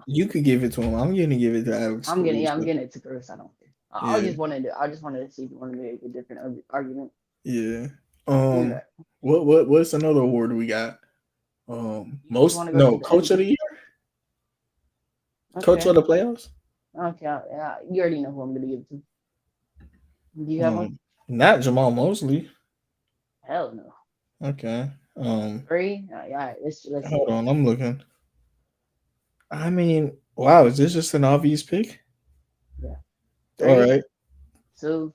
You could give it to him. I'm gonna give it to Alex. I'm getting it to Caruso. I don't care. I Yeah. just wanted to see if you want to make a different argument. Yeah. Okay. What's another award we got? Coach of the year? Okay. Coach of the playoffs? Okay, you already know who I'm gonna give it to. Do you have one? Not Jamal Mosley. Hell no. Okay. Three? Yeah, let's see Hold it. on, I'm looking. I mean, wow, is this just an obvious pick? Yeah. All Three, right, 2,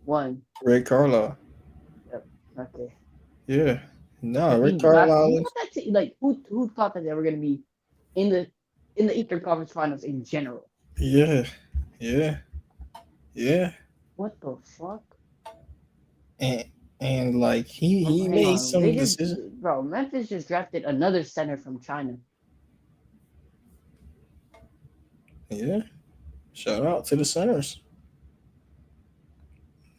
1. Ray Carlisle. Yep. Okay. Yeah. No, Because Ray he Carlisle. got that like who thought that they were gonna be in the Eastern Conference Finals in general? Yeah, yeah, yeah. What the fuck? And and like he Hang made on. They some just decisions. bro, Memphis just drafted another center from China. Yeah. Shout out to the centers.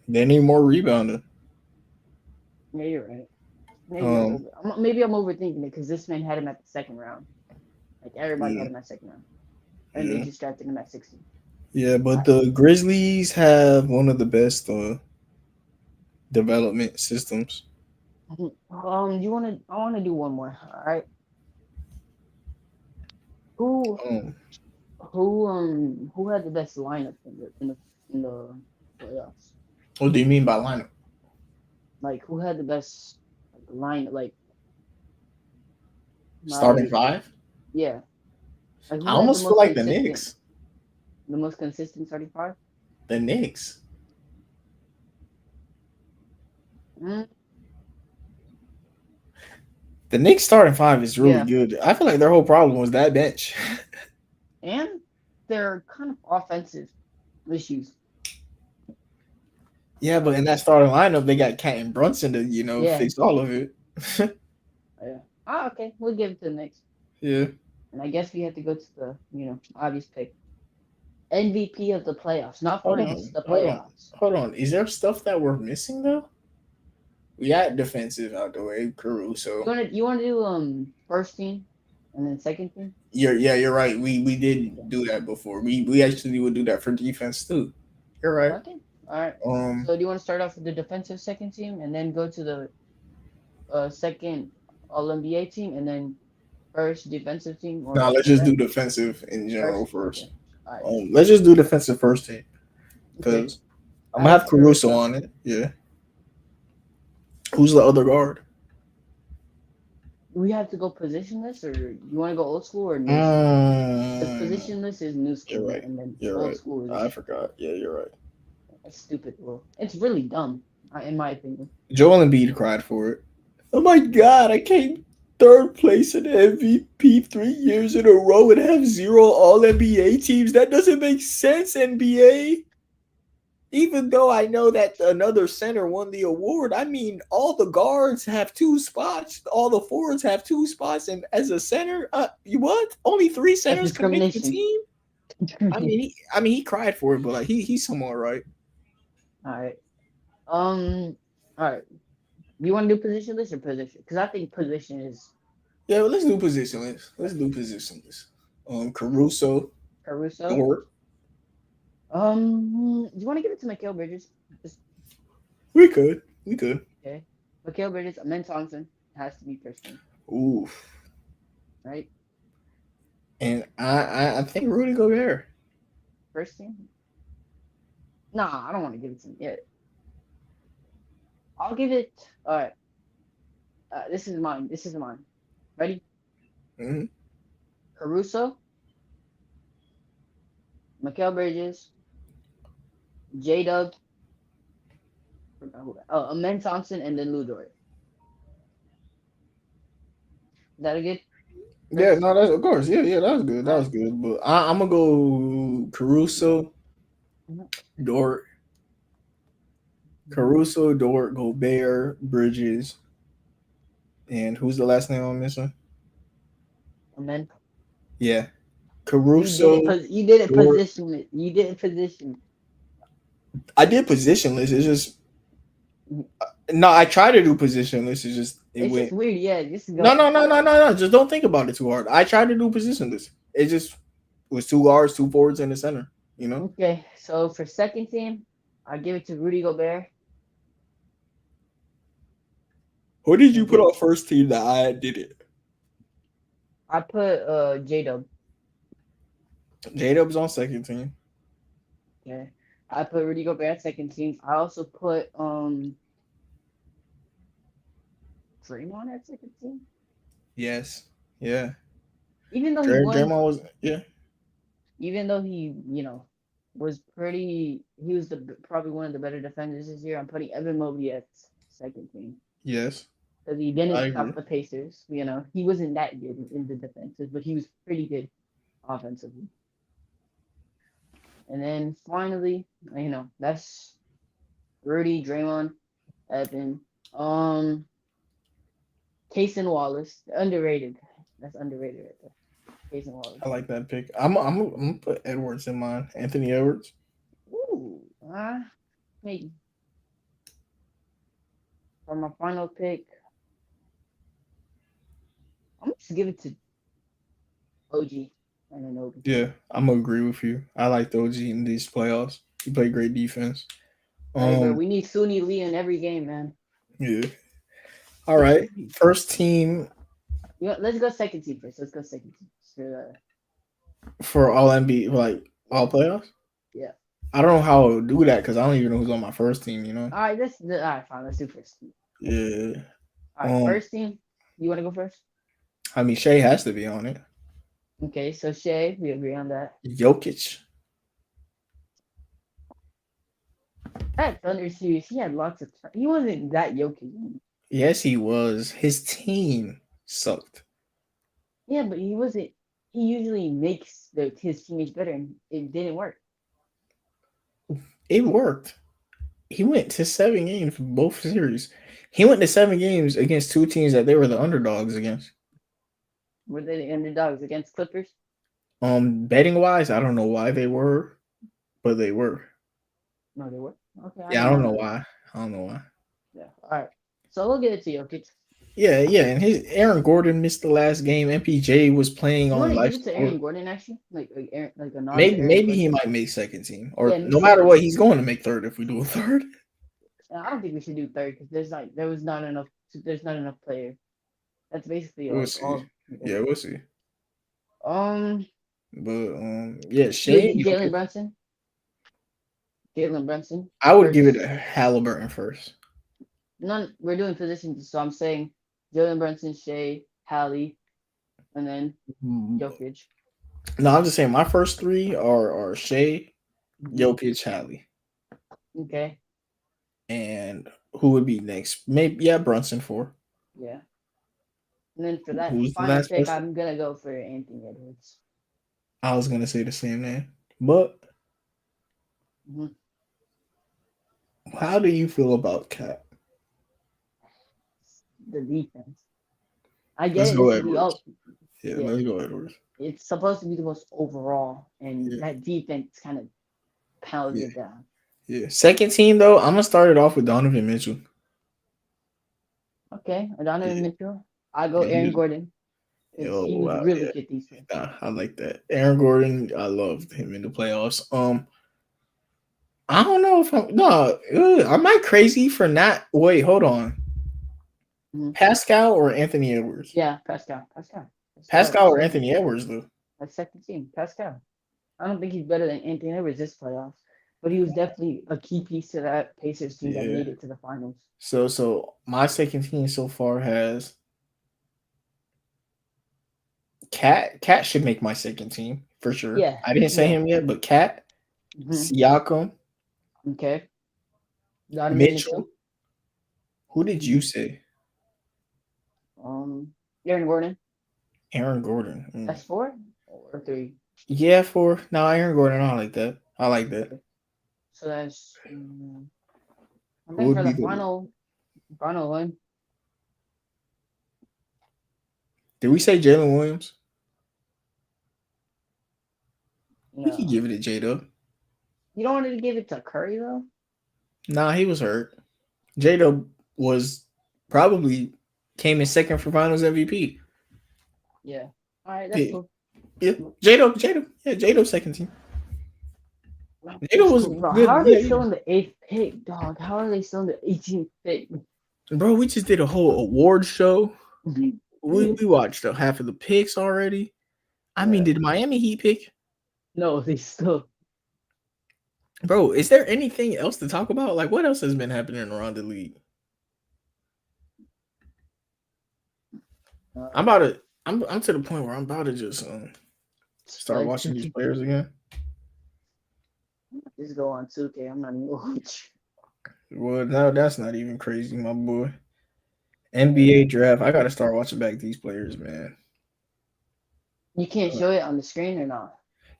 They need more rebounding. Yeah, you're right. Um. Maybe I'm overthinking it because this man had him at the second round. Like everybody Yeah. had him at second round, and they Yeah. just drafted him at 16. Yeah. All But right. the Grizzlies have one of the best development systems. You wanna? I wanna do one more. All right. Who Um. who had the best lineup in the playoffs? What do you mean by lineup? Like who had the best line? Starting Like five? yeah. Like I who had the almost feel most like the consistent Knicks. starting five? The Knicks. Mm, The Knicks starting five is really yeah. good. I feel like their whole problem was that bench. And they're kind of offensive issues. Yeah, but in Like that starting lineup, they got Cat and Brunson to yeah. fix all of it. Yeah. Ah, okay. We'll give it to the Knicks. Yeah. And I guess we have to go to the obvious pick. MVP of the playoffs, not Hold finals, on. the Hold on. playoffs. Hold on. Is there stuff that we're missing though? We got defensive out the way, Caruso. You wanna do first team and then second team? You're right. We Okay. did do that before. We actually would do that for defense too. You're right. Okay. All right. Um So do you want to start off with the defensive second team and then go to the second All NBA team and then first defensive team Now or let's like just that? do defensive in general First. Okay. first. All right. Let's just do defensive first team Okay. because I'm I gonna have have Caruso Caruso. on it. Yeah. Who's the other guard? Do we have to go positionless or you want to go old school or new school? Because Mm, positionless is new you're school right. and then You're old right. school I is forgot. Yeah, you're right. a stupid rule. It's really dumb, in my opinion. Joel Embiid cried for it. Oh my god, I came third place in MVP 3 years in a row and have zero All NBA teams. That doesn't make sense, NBA. Even though I know that another center won the award, I mean, all the guards have two spots, all the forwards have two spots, and as a center, you what? Only three That's centers can make the discrimination. team. He cried for it, but like he's somewhat right. All right. All right. Do you want to do positionless or position? Because I think position is Yeah, well, let's do positionless. Let's do positionless. Caruso, Caruso. Dort. Do you want to give it to Mikal Bridges? Just We could. okay. Mikal Bridges, Amen Thompson has to be first team, Ooh, right? and I think Rudy Gobert. First team. Nah, I don't want to give it to him yet. I'll give it. All right. This is mine. This is mine. Ready? Mm-hmm. Caruso, Mikal Bridges, J Dub, Amen Thompson, and then Lou Dort. Is that a good? Yeah, Chris? no, that's of course. Yeah, that was good. All That right. was good. But I'm gonna go Mhm. Dort, Dort, Gobert, Bridges, and who's the last name I'm missing? Amen. Yeah, You did Caruso, it. You did it. Dort. Position it. You did it. Position. I did positionless. It's just Mhm. no. I tried to do positionless. It's just it It's just went. weird. Yeah. Just No, go. no, no, no, no, no. Just don't think about it too hard. I tried to do positionless. It just was two guards, two forwards in the center. You know. Okay. So for second team, I give it to Rudy Gobert. Who did I you put give. on first team that I did it? I put J Dub. J-Dub's on second team. Okay. I put Rudy Gobert second team. I also put Draymond at second team. Yes. Yeah. Even though he won, Draymond was yeah. even though he, was pretty, he was probably one of the better defenders this year. I'm putting Evan Mobley at second team Yes. because he I didn't agree. stop the Pacers. He wasn't that good in the defenses, but he was pretty good offensively. And then finally, that's Rudy, Draymond, Evan, Case and Wallace, underrated. That's underrated right there. Case and Wallace. I like that pick. I'm gonna put Edwards in mine. Anthony Edwards. Ooh, maybe. For my final pick, I'm just give it to OG Anunoby. Yeah, I'm gonna agree with you. I like OG in these playoffs. He played great defense. Hey, bro, we need Suni Lee in every game, man. Yeah. All right. First team Let's go second team first. Let's go second team. for all NBA, like all playoffs. Yeah. I don't know how I would do that because I don't even know who's on my first team. All right, all right, fine. Let's do first team. Yeah. All right, first team. You want to go first? I mean, Shea has to be on it. Okay, so Shea, we agree on that. Jokic. That Thunder series, he had lots of. He wasn't that Jokic. Yes, he was. His team sucked. Yeah, but he wasn't. He usually makes his teammates better, and it didn't work. It worked. He went to 7 games for both series. He went to 7 games against two teams that they were the underdogs against. Were they the underdogs against Clippers? Betting wise, I don't know why they were, but they were. No, they were. Okay. Yeah, I don't know why. Yeah. All right. So we'll get it to Jokic. Yeah, and Aaron Gordon missed the last game. MPJ was playing on life. Give it to Aaron Gordon actually, like a nod. Maybe he might make second team, or no matter what, he's going to make third if we do a third. I don't think we should do third because there's not enough players. That's basically we'll see. Yeah, we'll see. Yeah, Shane. Jalen Brunson. Jalen Brunson. I would give it to Halliburton first. We're doing positions, so I'm saying Jalen Brunson, Shea, Hallie, and then Jokic. No, I'm just saying my first three are Shea, Jokic, Hallie. Okay. And who would be next? Maybe Brunson 4. Yeah. And then for that final pick, person? I'm gonna go for Anthony Edwards. I was gonna say the same name, but how do you feel about Cat? The defense. I guess let's go Edwards. Let's go Edwards. It's supposed to be the most overall, and that defense kind of pounds it down. Yeah. Second team though, I'm gonna start it off with Donovan Mitchell. Okay, Donovan Mitchell. I go Aaron Gordon. He was really good defense. I like that. Aaron Gordon, I loved him in the playoffs. I don't know if am I crazy for not? Wait, hold on. Pascal or Anthony Edwards? Yeah, Pascal or Anthony Edwards though. That's second team, Pascal. I don't think he's better than Anthony Edwards this playoffs, but he was definitely a key piece to that Pacers team that made it to the finals. So my second team so far has Cat. Cat should make my second team for sure. Yeah, I didn't say him yet, but Cat, Siakam, okay, Mitchell. Who did you say? Aaron Gordon. That's 4 or 3? Yeah, 4. No, Aaron Gordon. I like that. So that's. I think for the final one. Did we say Jalen Williams? No. We could give it to J-Dub. You don't want to give it to Curry though? Nah, he was hurt. J-Dub was probably came in second for Finals MVP. Yeah. All right, that's cool. Yeah, J-Dub. Yeah, J-Dub second team. J-Dub was good. How are they still in the 8th pick, dog? How are they still in the 18th pick? Bro, we just did a whole award show. We watched half of the picks already. I mean, did Miami Heat pick? No, they still. Bro, is there anything else to talk about? Like, what else has been happening around the league? I'm about to. I'm to the point where I'm about to just start watching these players again. Just go on 2K. I'm not even going to. Well, no, that's not even crazy, my boy. NBA draft. I gotta start watching back these players, man. You can't show it on the screen or not?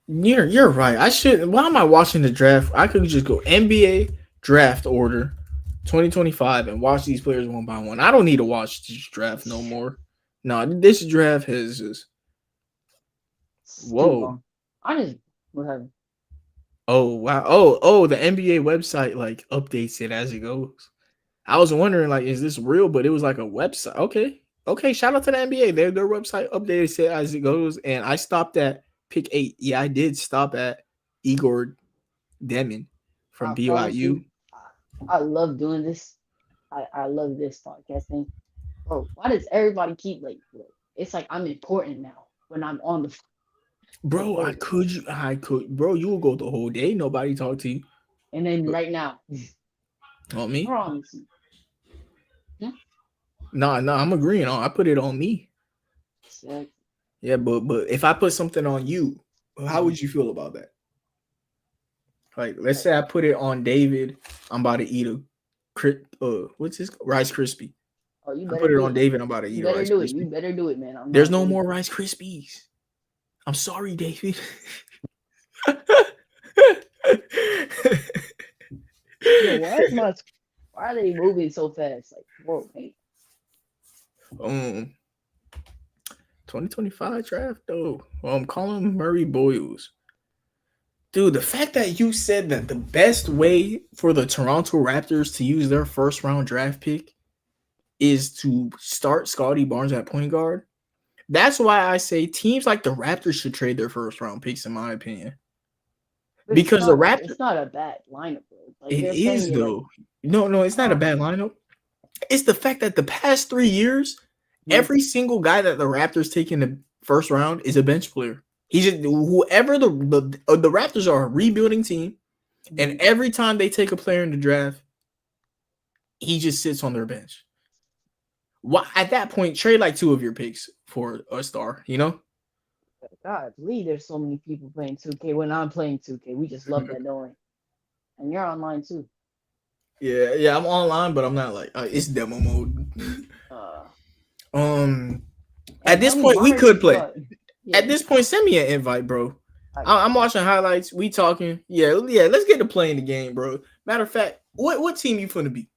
You're right. I should. Why am I watching the draft? I could just go NBA draft order 2025 and watch these players one by one. I don't need to watch this draft no more. No, this draft has just. Whoa. I just whatever. Oh wow. Oh, the NBA website like updates it as it goes. I was wondering, like, is this real? But it was like a website. Okay. Shout out to the NBA. Their website updated it as it goes, and I stopped at pick 8. Yeah, I did stop at Igor Demon from BYU. I love doing this. I love this podcast thing. Bro, why does everybody keep like? It's like I'm important now when I'm on the. Bro, I could. Bro, you will go the whole day. Nobody talk to you. And then right now, on me. Promise. No, I'm agreeing. I put it on me. Exactly. Yeah, but if I put something on you, how would you feel about that? Like, let's say I put it on David. I'm about to eat what's this? Rice Krispie. Oh, you better put it on David. I'm about to eat a Rice Krispie. You better do it, man. There's no more Rice Krispies. I'm sorry, David. Yo, why are they moving so fast? Like, whoa, hey. 2025 draft though. I'm calling Murray Boyles. Dude, the fact that you said that the best way for the Toronto Raptors to use their first round draft pick is to start Scottie Barnes at point guard. That's why I say teams like the Raptors should trade their first round picks, in my opinion. Because the Raptors, it's not a bad lineup, bro. Like, it is though. No, it's not a bad lineup. It's the fact that the past 3 years, every single guy that the Raptors take in the first round is a bench player. He's just whoever the Raptors are a rebuilding team, and every time they take a player in the draft, he just sits on their bench. Why at that point trade like 2 of your picks for a star? You know. God, Lee, there's so many people playing 2K when I'm playing 2K. We just love that knowing. And you're online too. Yeah, I'm online, but I'm not like it's demo mode. At this point, we could play. Yeah. At this point, send me an invite, bro. I'm watching highlights. We talking. Yeah. Let's get to playing the game, bro. Matter of fact, what team you finna be?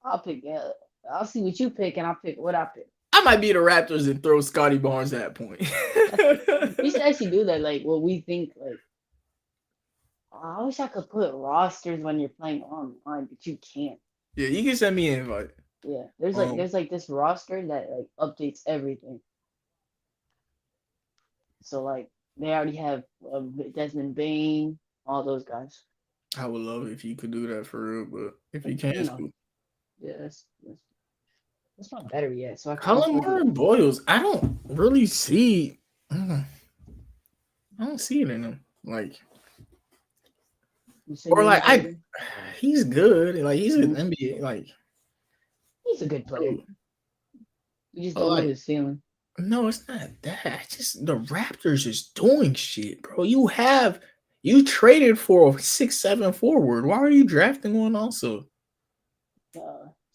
I'll pick. I'll see what you pick, and I'll pick what I pick. I might be the Raptors and throw Scottie Barnes at that point. We should actually do that. Like what we think. Like I wish I could put rosters when you're playing online, but you can't. Yeah, you can send me an invite. Yeah, there's like this roster that like updates everything. So like they already have Desmond Bain, all those guys. I would love it if you could do that for real, but if you can't, it's cool. Yeah, that's not better yet. So Murray Boyles, I don't really see. I don't see it in him. Like, or like he's good. Like he's an NBA. Like he's a good player. You just don't know his ceiling. No, it's not that. Just the Raptors is doing shit, bro. You traded for a 6'7" forward. Why are you drafting one also?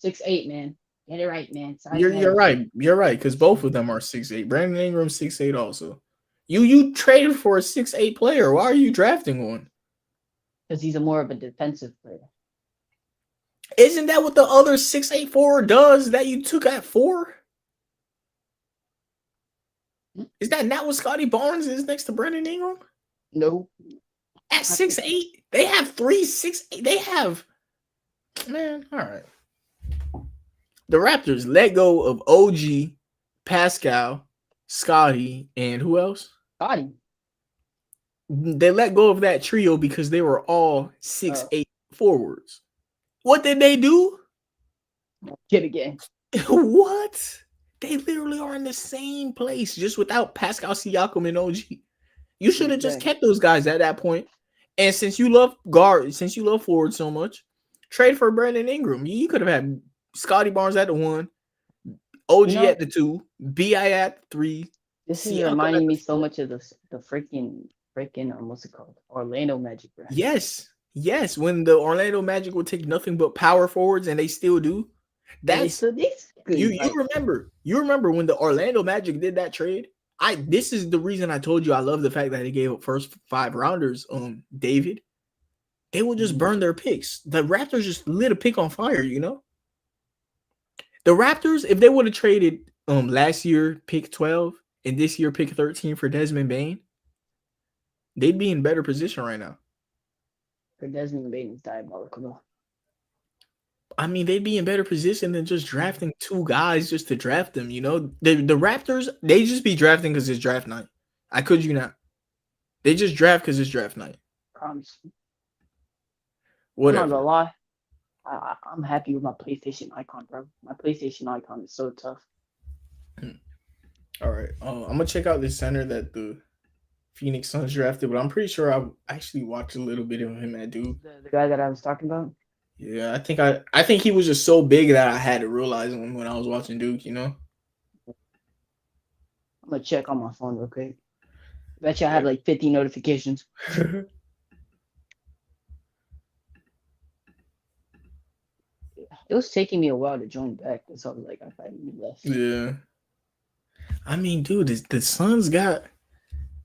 6'8", man. Get it right, man. You're right. You're right, because both of them are 6'8". Brandon Ingram 6'8" also. You traded for a 6'8" player. Why are you drafting one? Because he's more of a defensive player. Isn't that what the other 6'8" forward does that you took at 4? Is that not what Scottie Barnes is next to Brandon Ingram? No. At 6'8", they have 3 6'8". They have, man. All right. The Raptors let go of OG, Pascal, Scottie, and who else? Scottie. They let go of that trio because they were all 6'8" forwards. What did they do? Get again. What? They literally are in the same place, just without Pascal Siakam and OG. You should have just Exactly. kept those guys at that point. And since you love guard, since you love forward so much, trade for Brandon Ingram. You could have had Scotty Barnes at the 1, You OG know, at the 2, Bi at 3, this is Siakam at reminding the me so 4. much of the freaking what's it called? Orlando Magic, bro. Yes, yes. When the Orlando Magic would take nothing but power forwards, and they still do. And they That's still basically you. You remember when the Orlando Magic did that trade? This is the reason I told you I love the fact that they gave up first 5 rounders. David, they will just burn their picks. The Raptors just lit a pick on fire. You know, the Raptors, if they would have traded last year pick 12 and this year pick 13 for Desmond Bain, they'd be in better position right now. For Desmond Bain is diabolical. I mean, they'd be in better position than just drafting 2 guys just to draft them. You know, the Raptors, they just be drafting because it's draft night. I could you not? They just draft because it's draft night. Promise. I'm Whatever. not gonna lie. I'm happy with my PlayStation icon, bro. My PlayStation icon is so tough. All right. I'm gonna check out this center that the Phoenix Suns drafted, but I'm pretty sure I actually watched a little bit of him at Duke. The guy that I was talking about. Yeah, I think he was just so big that I had to realize him when I was watching Duke. You know. I'm gonna check on my phone real quick. Bet you I have like 50 notifications. It was taking me a while to join back, so I was like, I finally left. Yeah. I mean, dude, the Suns got.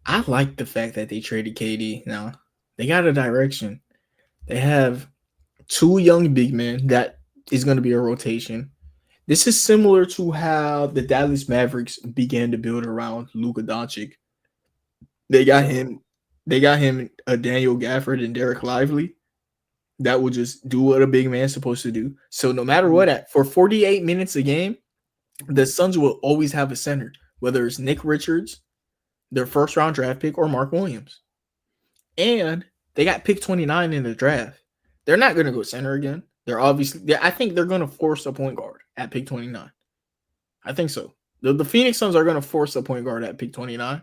I like the fact that they traded KD. Now they got a direction. They have 2 young big men that is going to be a rotation. This is similar to how the Dallas Mavericks began to build around Luka Doncic. They got him. A Daniel Gafford and Derek Lively that will just do what a big man's supposed to do. So no matter what, for 48 minutes a game, the Suns will always have a center, whether it's Nick Richards, their first round draft pick, or Mark Williams. And they got pick 29 in the draft. They're not going to go center again. I think they're going to force a point guard at pick 29. I think so. The Phoenix Suns are going to force a point guard at pick 29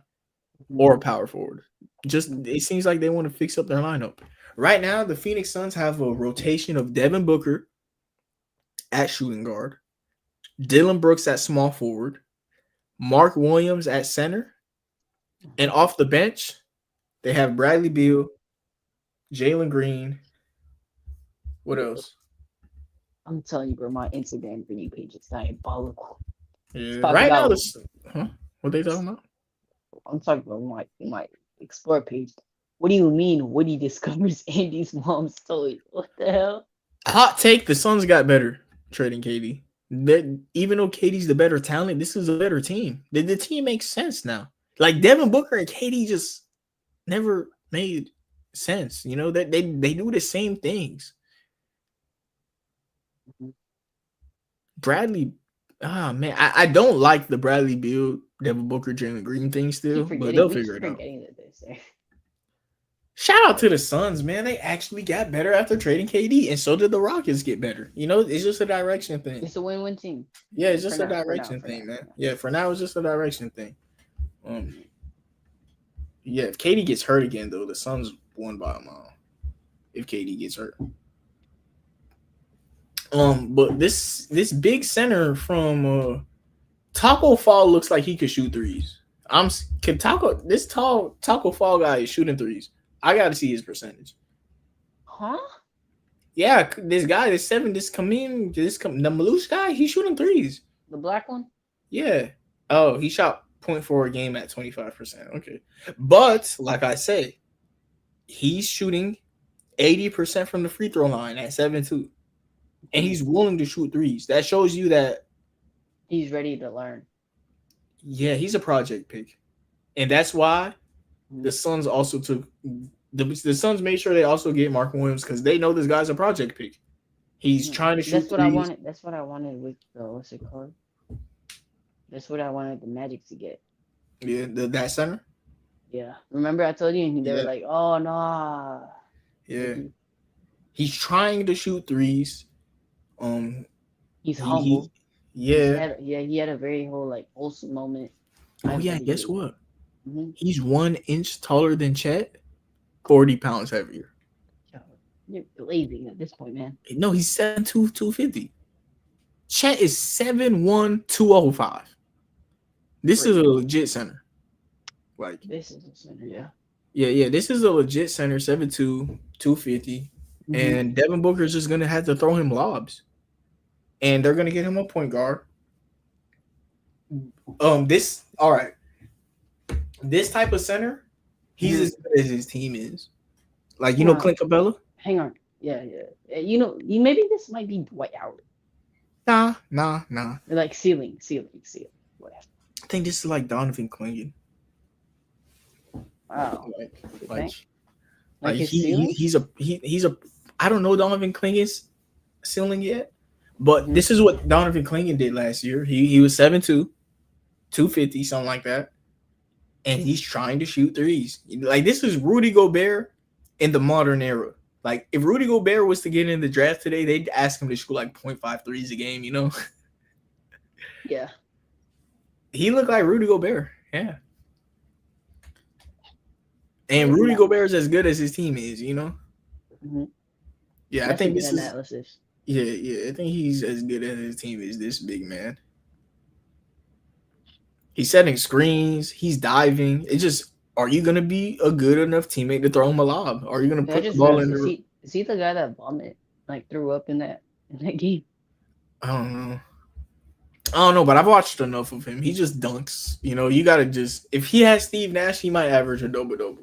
or a power forward. Just it seems like they want to fix up their lineup. Right now, the Phoenix Suns have a rotation of Devin Booker at shooting guard, Dillon Brooks at small forward, Mark Williams at center, and off the bench, they have Bradley Beal, Jalen Green. What else? I'm telling you, bro, my Instagram video page is diabolical. Yeah. Right now, what they talking about? I'm talking about my Explore page. What do you mean Woody discovers Andy's mom's toy? What the hell? Hot take, the Suns got better trading KD. Even though KD's the better talent, this is a better team. The team makes sense now. Like Devin Booker and KD just never made sense. You know, that they do the same things. Bradley, man, I don't like the Bradley Beal, Devin Booker, Jalen Green thing still, but they'll figure it out. Shout out to the Suns, man. They actually got better after trading KD, and so did the Rockets get better. You know, it's just a direction thing. It's a win-win team. Yeah, it's just a direction thing, man. Yeah, for now, it's just a direction thing. Yeah, if KD gets hurt again, though, the Suns won by a mile. If KD gets hurt. But this big center from Taco Fall looks like he could shoot threes. This tall Taco Fall guy is shooting threes. I got to see his percentage. Huh? Yeah, this guy, the Malouche guy, he's shooting threes. The black one? Yeah. Oh, he shot 0.4 a game at 25%. Okay. But, like I say, he's shooting 80% from the free throw line at 7-2. And he's willing to shoot threes. That shows you that he's ready to learn. Yeah, he's a project pick. And that's why the Suns also took the Suns made sure they also get Mark Williams because they know this guy's a project pick. He's trying to shoot. That's what I wanted. That's what I wanted with what's it called? That's what I wanted the Magic to get. Yeah, that center. Yeah, remember I told you, and they were like, "Oh no." Yeah, he's trying to shoot threes. He's humble. Yeah, he had a very wholesome moment. Oh yeah, guess what? Mhm. He's 1 inch taller than Chet, 40 pounds heavier. Yo, you're lazy at this point, man. No, he's 7'2", 250. Chet is 7'1", 205. This is a Crazy. legit center. Like, This is a center, yeah. yeah, this is a legit center, 7'2", 250. Mhm. And Devin Booker's just gonna have to throw him lobs. And they're gonna get him a point guard. This all right. This type of center, he's Mhm. as good as his team is. Like, you Hang know on, Clint Capella? hang on. Yeah, yeah. You know, maybe this might be Dwight Howard. Nah. Or like ceiling, whatever. I think this is like Donovan Clingan. Wow. Like, You like, think? like Like his he, ceiling? he's a. I don't know Donovan Clingan's ceiling yet, but Mhm. this is what Donovan Clingan did last year. He was 7'2", 250, something like that, and he's trying to shoot threes. Like, this is Rudy Gobert in the modern era. Like, if Rudy Gobert was to get in the draft today, they'd ask him to shoot like 0.5 threes a game. You know, Yeah. he looked like Rudy Gobert. Yeah. And Maybe Rudy not. Gobert is as good as his team is, you know? Mm-hmm. Yeah, I That's think a good this is analysis. yeah, I think he's as good as his team is, this big man. He's setting screens, he's diving. It's just, are you gonna be a good enough teammate to throw him a lob? Are you gonna I put the just ball realized in the is he the guy that vomit like threw up in that game? I don't know, but I've watched enough of him. He just dunks. You know, you gotta just if he has Steve Nash, he might average a double.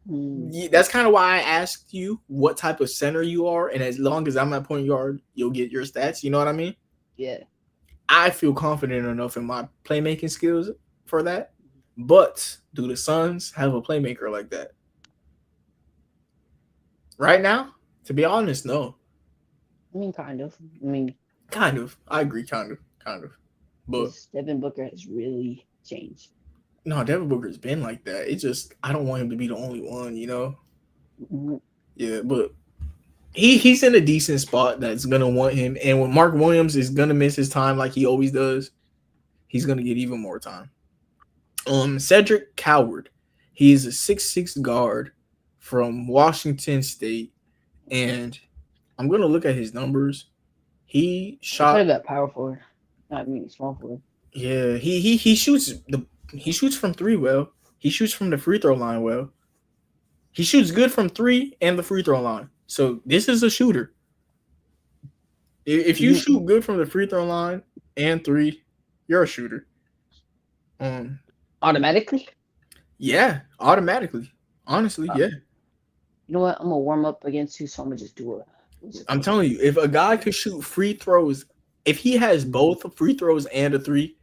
Mm, That's kind of why I asked you what type of center you are, and as long as I'm at point guard, you'll get your stats. You know what I mean? yeah. I feel confident enough in my playmaking skills for that. But do the Suns have a playmaker like that? Right now, to be honest, no. I mean, kind of. I mean, Kind of. I agree, kind of. But this Devin Booker has really changed. no, Devin Booker's been like that. It's just I don't want him to be the only one, you know? Mhm. Yeah, but he's in a decent spot that's gonna want him. And when Mark Williams is gonna miss his time like he always does, he's gonna get even more time. Cedric Coward. He's a 6'6" guard from Washington State. And I'm gonna look at his numbers. He I shot played that power forward. I mean, small forward. yeah, he shoots he shoots from three well. He shoots from the free throw line well. He shoots good from three and the free throw line. So this is a shooter. If you Mhm. shoot good from the free throw line and three, you're a shooter. Automatically? Yeah, automatically. Honestly, yeah. You know what? I'm gonna warm up against you, so I'm gonna just do it. I'm telling you, if a guy could shoot free throws, if he has both free throws and a three,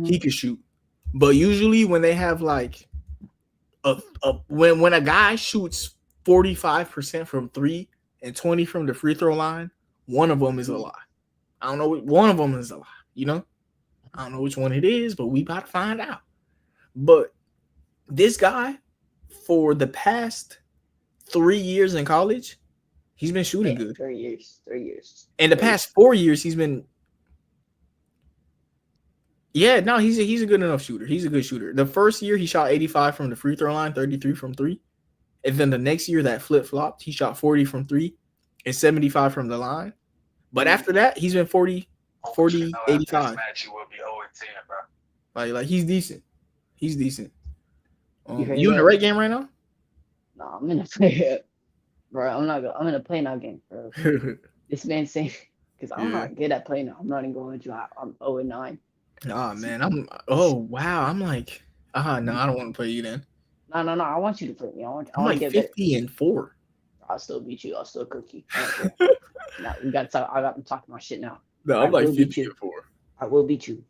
he could shoot. But usually when they have like when a guy shoots 45% from three and 20 from the free throw line, one of them is a lie. I don't know. One of them is a lie. You know, I don't know which one it is, but we about to find out. But this guy, for the past 3 years in college, he's been shooting good. 3 years. 3 years. In the past 4 years, he's been. Yeah, no, he's a good enough shooter. He's a good shooter. The first year he shot 85 from the free throw line, 33 from three. And then the next year that flip-flopped, he shot 40 from three and 75 from the line. But after that, he's been 40, 85. Match you will be 0-10, bro. Like he's decent. He's decent. heard You in the that? right game right now? No, I'm gonna play. Bro, I'm gonna play now game, bro. This man's saying because I'm Yeah. not good at playing now. I'm not even going to. I'm 0-9. Oh man, oh wow. I'm like, no, I don't want to play you then. No. I want you to play me. I want I'm to like get better. 50-4. I'll still beat you. I'll still cook you. Now we got to talk. I'm talking my shit now. No, I I'm like will beat you. 50-4. I will beat you.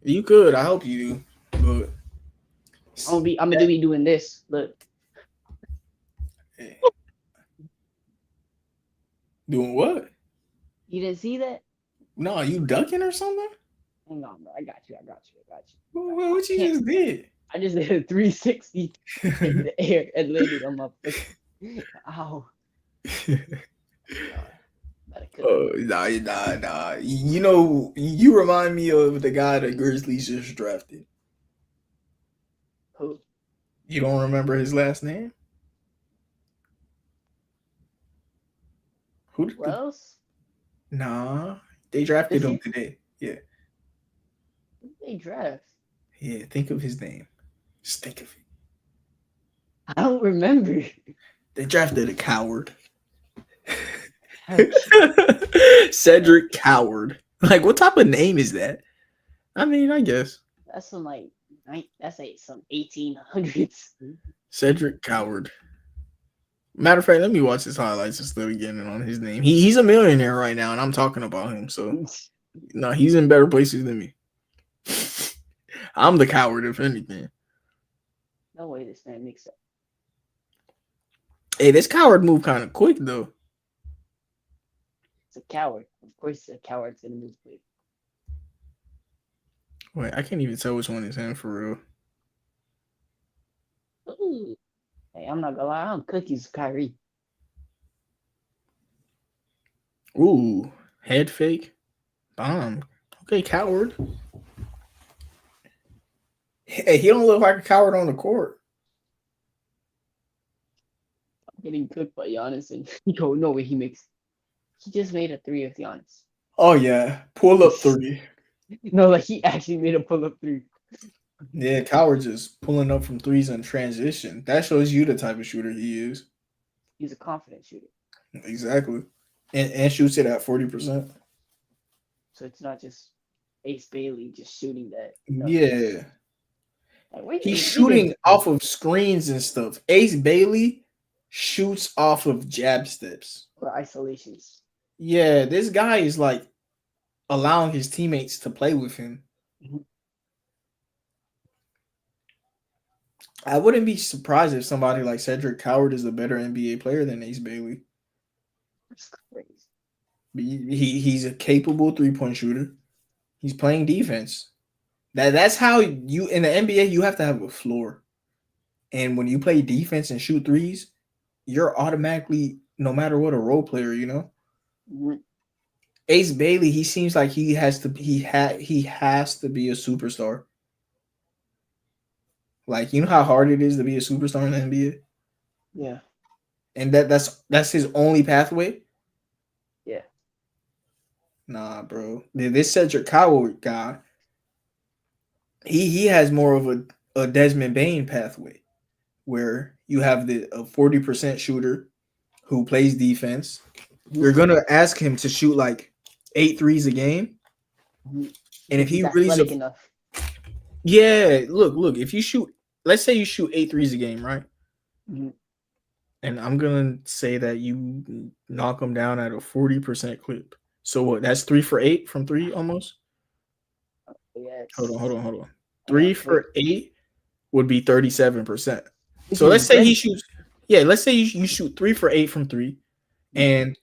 You could. I hope you do. But I'm gonna be doing this. Look. Doing what? You didn't see that? No, you ducking or something? Hang on, bro. I got you. What you just did? I just did a 360 in the air and landed on my face. Ow. Nah. You know, you remind me of the guy the Grizzlies just drafted. Who? You don't remember his last name? Who did Wells? Nah, they drafted This him year? today. Yeah. Who did they draft? Yeah, think of his name. Just think of it. I don't remember. They drafted a coward. Ouch. Cedric Coward. Like, what type of name is that? I mean, I guess. That's some that's like some 1800s. Cedric Coward. Matter of fact, let me watch his highlights instead of getting on his name. He's a millionaire right now, and I'm talking about him. So, no, he's in better places than me. I'm the coward, if anything. No way this man makes up. Hey, this coward moved kind of quick, though. It's a coward. Of course, a coward's gonna move quick. Wait, I can't even tell which one is him for real. Ooh. Hey, I'm not gonna lie. I'm cookies, Kyrie. Ooh, head fake. Bomb. Okay, coward. Hey, he don't look like a coward on the court. I'm getting cooked by Giannis, and yo, no way he makes. He just made a three with Giannis. Oh yeah, pull up 3. No, like he actually made a pull-up three. Yeah, coward just pulling up from threes in transition. That shows you the type of shooter he is. He's a confident shooter. Exactly, and shoots it at 40%. So it's not just Ace Bailey just shooting that. Yeah, Like, wait, he's shooting off of screens and stuff. Ace Bailey shoots off of jab steps or isolations. Yeah, this guy is like allowing his teammates to play with him. Mm-hmm. I wouldn't be surprised if somebody like Cedric Coward is a better NBA player than Ace Bailey. That's crazy. He's a capable 3-point shooter. He's playing defense. That's how you in the NBA you have to have a floor. And when you play defense and shoot threes, you're automatically, no matter what, a role player, you know? Mm-hmm. Ace Bailey, he seems like he has to be a superstar. Like, you know how hard it is to be a superstar in the NBA? Yeah. And that's his only pathway? Yeah. Nah, bro. This Cedric Coward guy, he has more of a Desmond Bane pathway where you have a 40% shooter who plays defense. You're going to ask him to shoot like 8 threes a game. Mm-hmm. And if he really really enough. Yeah, look, if you shoot, let's say you shoot 8 threes a game, right? Mm-hmm. And I'm going to say that you knock them down at a 40% clip. So what? That's 3 for 8 from 3 almost? Yes. Hold on. 3 for 8 would be 37%. So let's say he shoots, let's say you shoot 3 for 8 from 3. And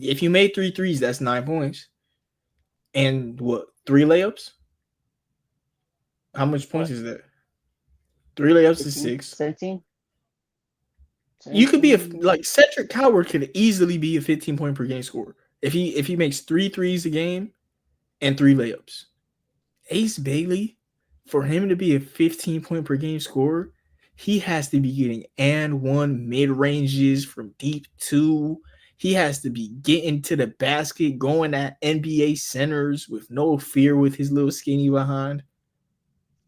if you made 3 threes, that's 9 points. And what? 3 layups? How much points is that? 3 layups is 6. 17? You could be like Cedric Coward could easily be a 15-point per game scorer if he makes 3 threes a game and 3 layups. Ace Bailey, for him to be a 15-point per game scorer, he has to be getting and 1 mid ranges from deep 2. He has to be getting to the basket, going at NBA centers with no fear with his little skinny behind.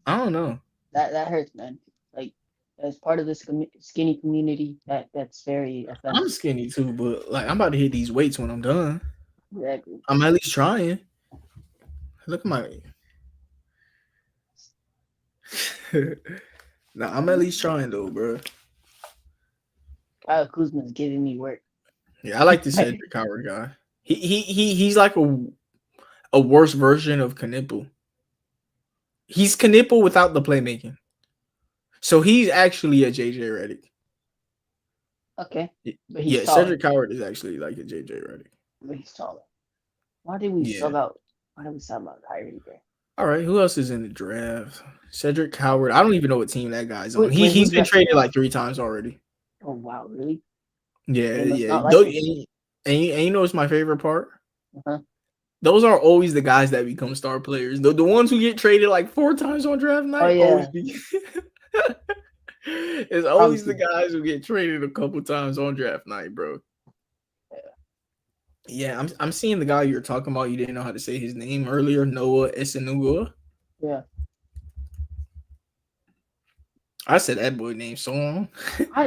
I don't know. That hurts, man. Like, as part of this skinny community, that's very offensive. I'm skinny too, but like I'm about to hit these weights when I'm done. Exactly. I'm at least trying. Look at my. Nah, I'm at least trying though, bro. Kyle Kuzma's giving me work. Yeah, I like the Cedric Coward guy. He's like a worse version of Knipple. He's Knipple without the playmaking. So he's actually a JJ Redick. Okay. But he's taller. Cedric Coward is actually like a JJ Redick. But he's taller. Why did we sub out Kyrie, bro? All right, who else is in the draft? Cedric Coward. I don't even know what team that guy's on. He's been traded like 3 times already. Oh wow, really? Yeah. And you know what's my favorite part? Uh-huh. Those are always the guys that become star players. The ones who get traded like 4 times on draft night. Oh, yeah. Always be... It's always the guys who get traded a couple times on draft night, bro. Yeah, I'm seeing the guy you're talking about. You didn't know how to say his name earlier, Noah Esenugua. Yeah. I said that boy name so long.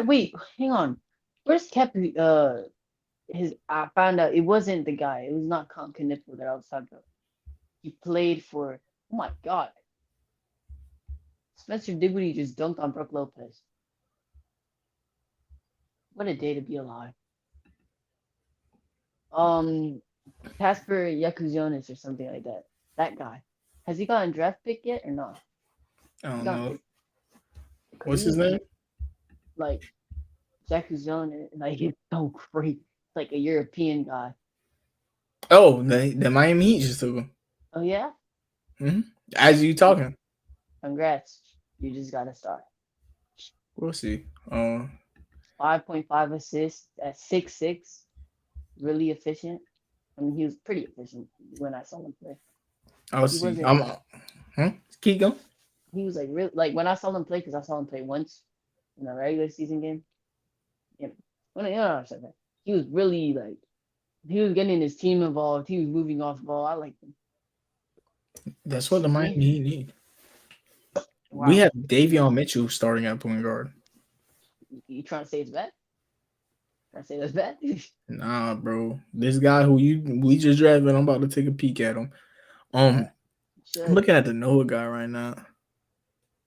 Wait, hang on. Where's kept his? I found out it wasn't the guy. It was not Con Knipple that I was talking about. He played for. Oh my god. Spencer Dinwiddie just dunked on Brook Lopez. What a day to be alive. Casper Yakuzionis or something like that. That guy. Has he gotten draft pick yet or not? I don't know. What's his name? Like Yakuzionis. Like he's so great. It's like a European guy. Oh, the Miami Heat just took him. Oh yeah? Mm-hmm. As you talking. Congrats. You just gotta start. We'll see. 5.5 assists at 6'6". Really efficient. I mean, he was pretty efficient when I saw him play. I'll see. Keep going. He was like real. Like when I saw him play, because I saw him play once in a regular season game. Yeah, he was really like he was getting his team involved. He was moving off the ball. I liked him. That's what the Miami Heat need. Wow. We have Davion Mitchell starting at point guard. You trying to say it's bad? Trying to say that's bad? Nah, bro. This guy who we just drafted, I'm about to take a peek at him. I'm looking at the Noah guy right now.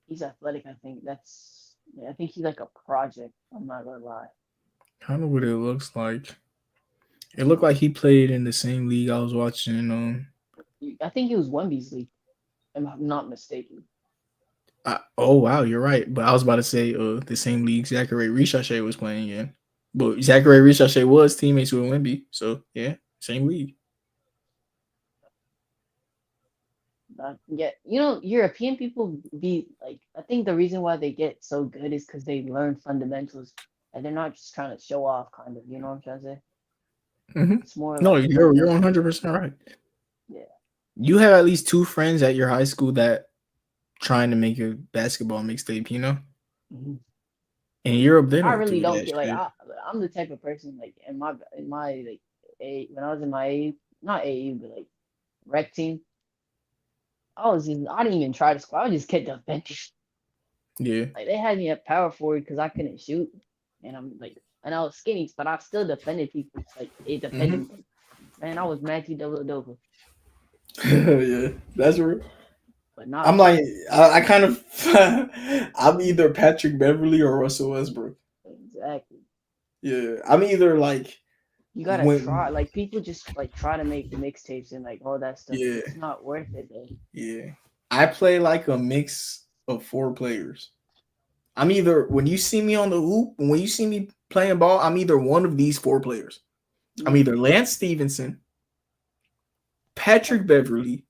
He's athletic, I think. I think he's like a project. I'm not gonna lie. Kind of what it looks like. It looked like he played in the same league I was watching. I think he was Wemby's league, if I'm not mistaken. Oh wow, you're right. But I was about to say the same league Zachary Richardson was playing in. But Zachary Richardson was teammates with Wemby, so yeah, same league. Yeah, European people be like. I think the reason why they get so good is because they learn fundamentals, and they're not just trying to show off. Kind of, you know what I'm trying to say? Mm-hmm. It's more. No, like you're 100% right. Yeah. You have at least 2 friends at your high school that trying to make a basketball mixtape, you know. Mm-hmm. In Europe, they don't. I really don't get like I'm the type of person like in my like when I was in my not AU but like rec team. I didn't even try to score. I just kept defending. Yeah. Like they had me at power forward because I couldn't shoot, and I was skinny, but I still defended people. Like it defended. Mm-hmm. Man, I was Matthew Dellavedova. Yeah, that's real. But not. I'm like, I kind of, I'm either Patrick Beverly or Russell Westbrook. Exactly. Yeah, I'm either like. You gotta try. Like people just like try to make mixtapes and like all that stuff. Yeah. It's not worth it, though. Yeah, I play like a mix of 4 players. I'm either when you see me on the hoop, when you see me playing ball, I'm either one of these 4 players. Mm-hmm. I'm either Lance Stevenson, Patrick Beverly,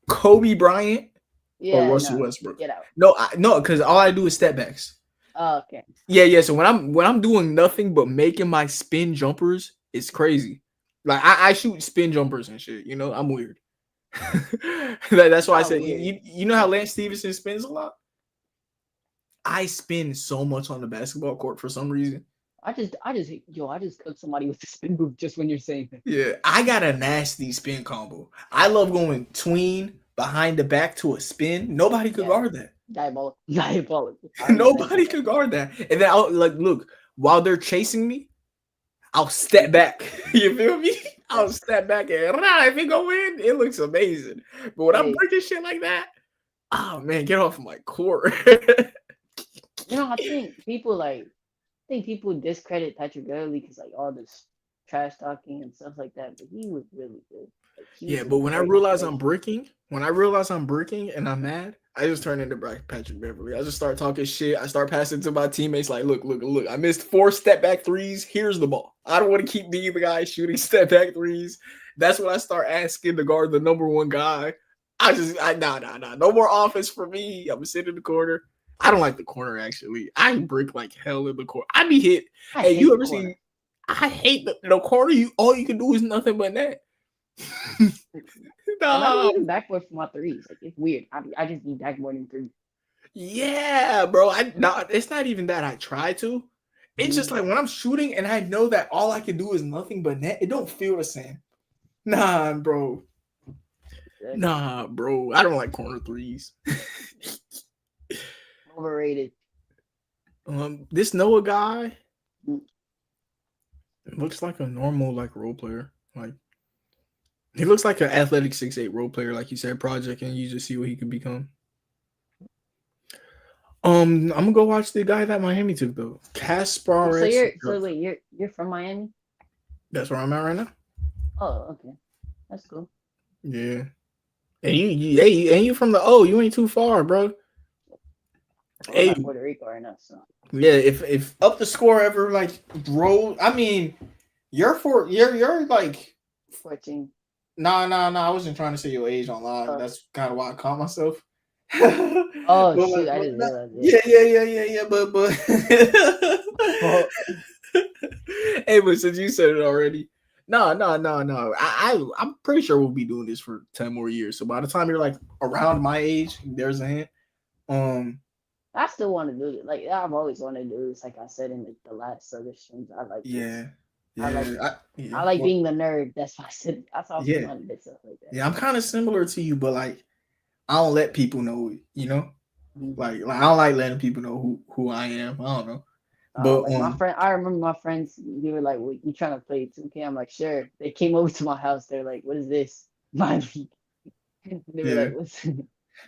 Kobe Bryant, or Russell Westbrook. Get out. No, because all I do is step backs. Oh, okay. Yeah. So when I'm doing nothing but making my spin jumpers, it's crazy. Like I shoot spin jumpers and shit. You know, I'm weird. That's why I said you know how Lance Stevenson spins a lot. I spin so much on the basketball court for some reason. I just cooked somebody with the spin move just when you're saying that. Yeah, I got a nasty spin combo. I love going tween behind the back to a spin. Nobody could guard that. Diabolical. Nobody could guard that. And then I'll look, while they're chasing me, I'll step back. You feel me? I'll step back and if it go in, it looks amazing. But when I'm breaking shit like that, oh man, get off of my court. I think people discredit Patrick Beverly because like all this trash talking and stuff like that, but he was really good. But when I realize I'm breaking and I'm mad, I just turn into Patrick Beverly. I just start talking shit. I start passing to my teammates like, look, I missed 4 step back threes. Here's the ball. I don't want to keep being the guy shooting step back threes. That's when I start asking to guard the number 1 guy. Nah. No more offense for me. I'm gonna sit in the corner. I don't like the corner, actually. I break like hell in the corner. I be hit. Hey, you ever seen? I hate the corner. All you can do is nothing but that. I'm not even backboard for my threes. Like it's weird. I just need backboarding threes. Yeah, bro. It's not even that I try to. It's just like when I'm shooting and I know that all I can do is nothing but net, it don't feel the same. Nah, bro. Nah, bro. I don't like corner threes. Overrated. This Noah guy looks like a normal like role player. Like he looks like an athletic 6'8" role player, like you said, project, and you just see what he could become. I'm gonna go watch the guy that Miami took though. Kasparis. So wait, you're from Miami? That's where I'm at right now. Oh, okay. That's cool. Yeah. And you from the O, you ain't too far, bro. Hey, Puerto Rico right now, so yeah, if up the score ever like roll, I mean, you're like 14. Nah. I wasn't trying to say your age online. Oh. That's kind of why I call myself. Oh shoot, I didn't realize it. Yeah. But hey, but since you said it already, no. I'm pretty sure we'll be doing this for 10 more years. So by the time you're like around my age, there's a hint. I still want to do it. Like I've always wanted to do this. Like I said in the last other streams, I like. Yeah. This. I like being the nerd. That's why I said. That's why I wanted to stuff like that. Yeah, I'm kind of similar to you, but like I don't let people know it. You know, like I don't like letting people know who I am. I don't know. But like my friend, I remember my friends. They were like, well, "You trying to play 2K?" I'm like, "Sure." They came over to my house. They're like, "What is this?" My they were like, "What's?"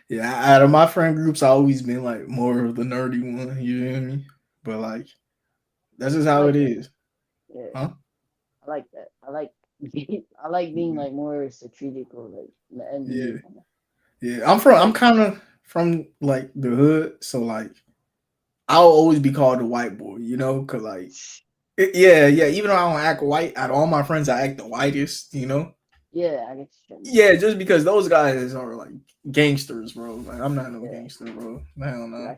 Yeah, out of my friend groups, I always been like more of the nerdy one. You know what I mean? But like, that's just how it is. Yeah. Huh? I like that. I like being like more strategical. Like yeah. I'm kind of from like the hood, so like I'll always be called the white boy. You know, cause like yeah. Even though I don't act white, out of all my friends, I act the whitest. You know. Yeah, I get you. Yeah, just because those guys are like gangsters, bro. Like I'm not no gangster, bro. I don't know.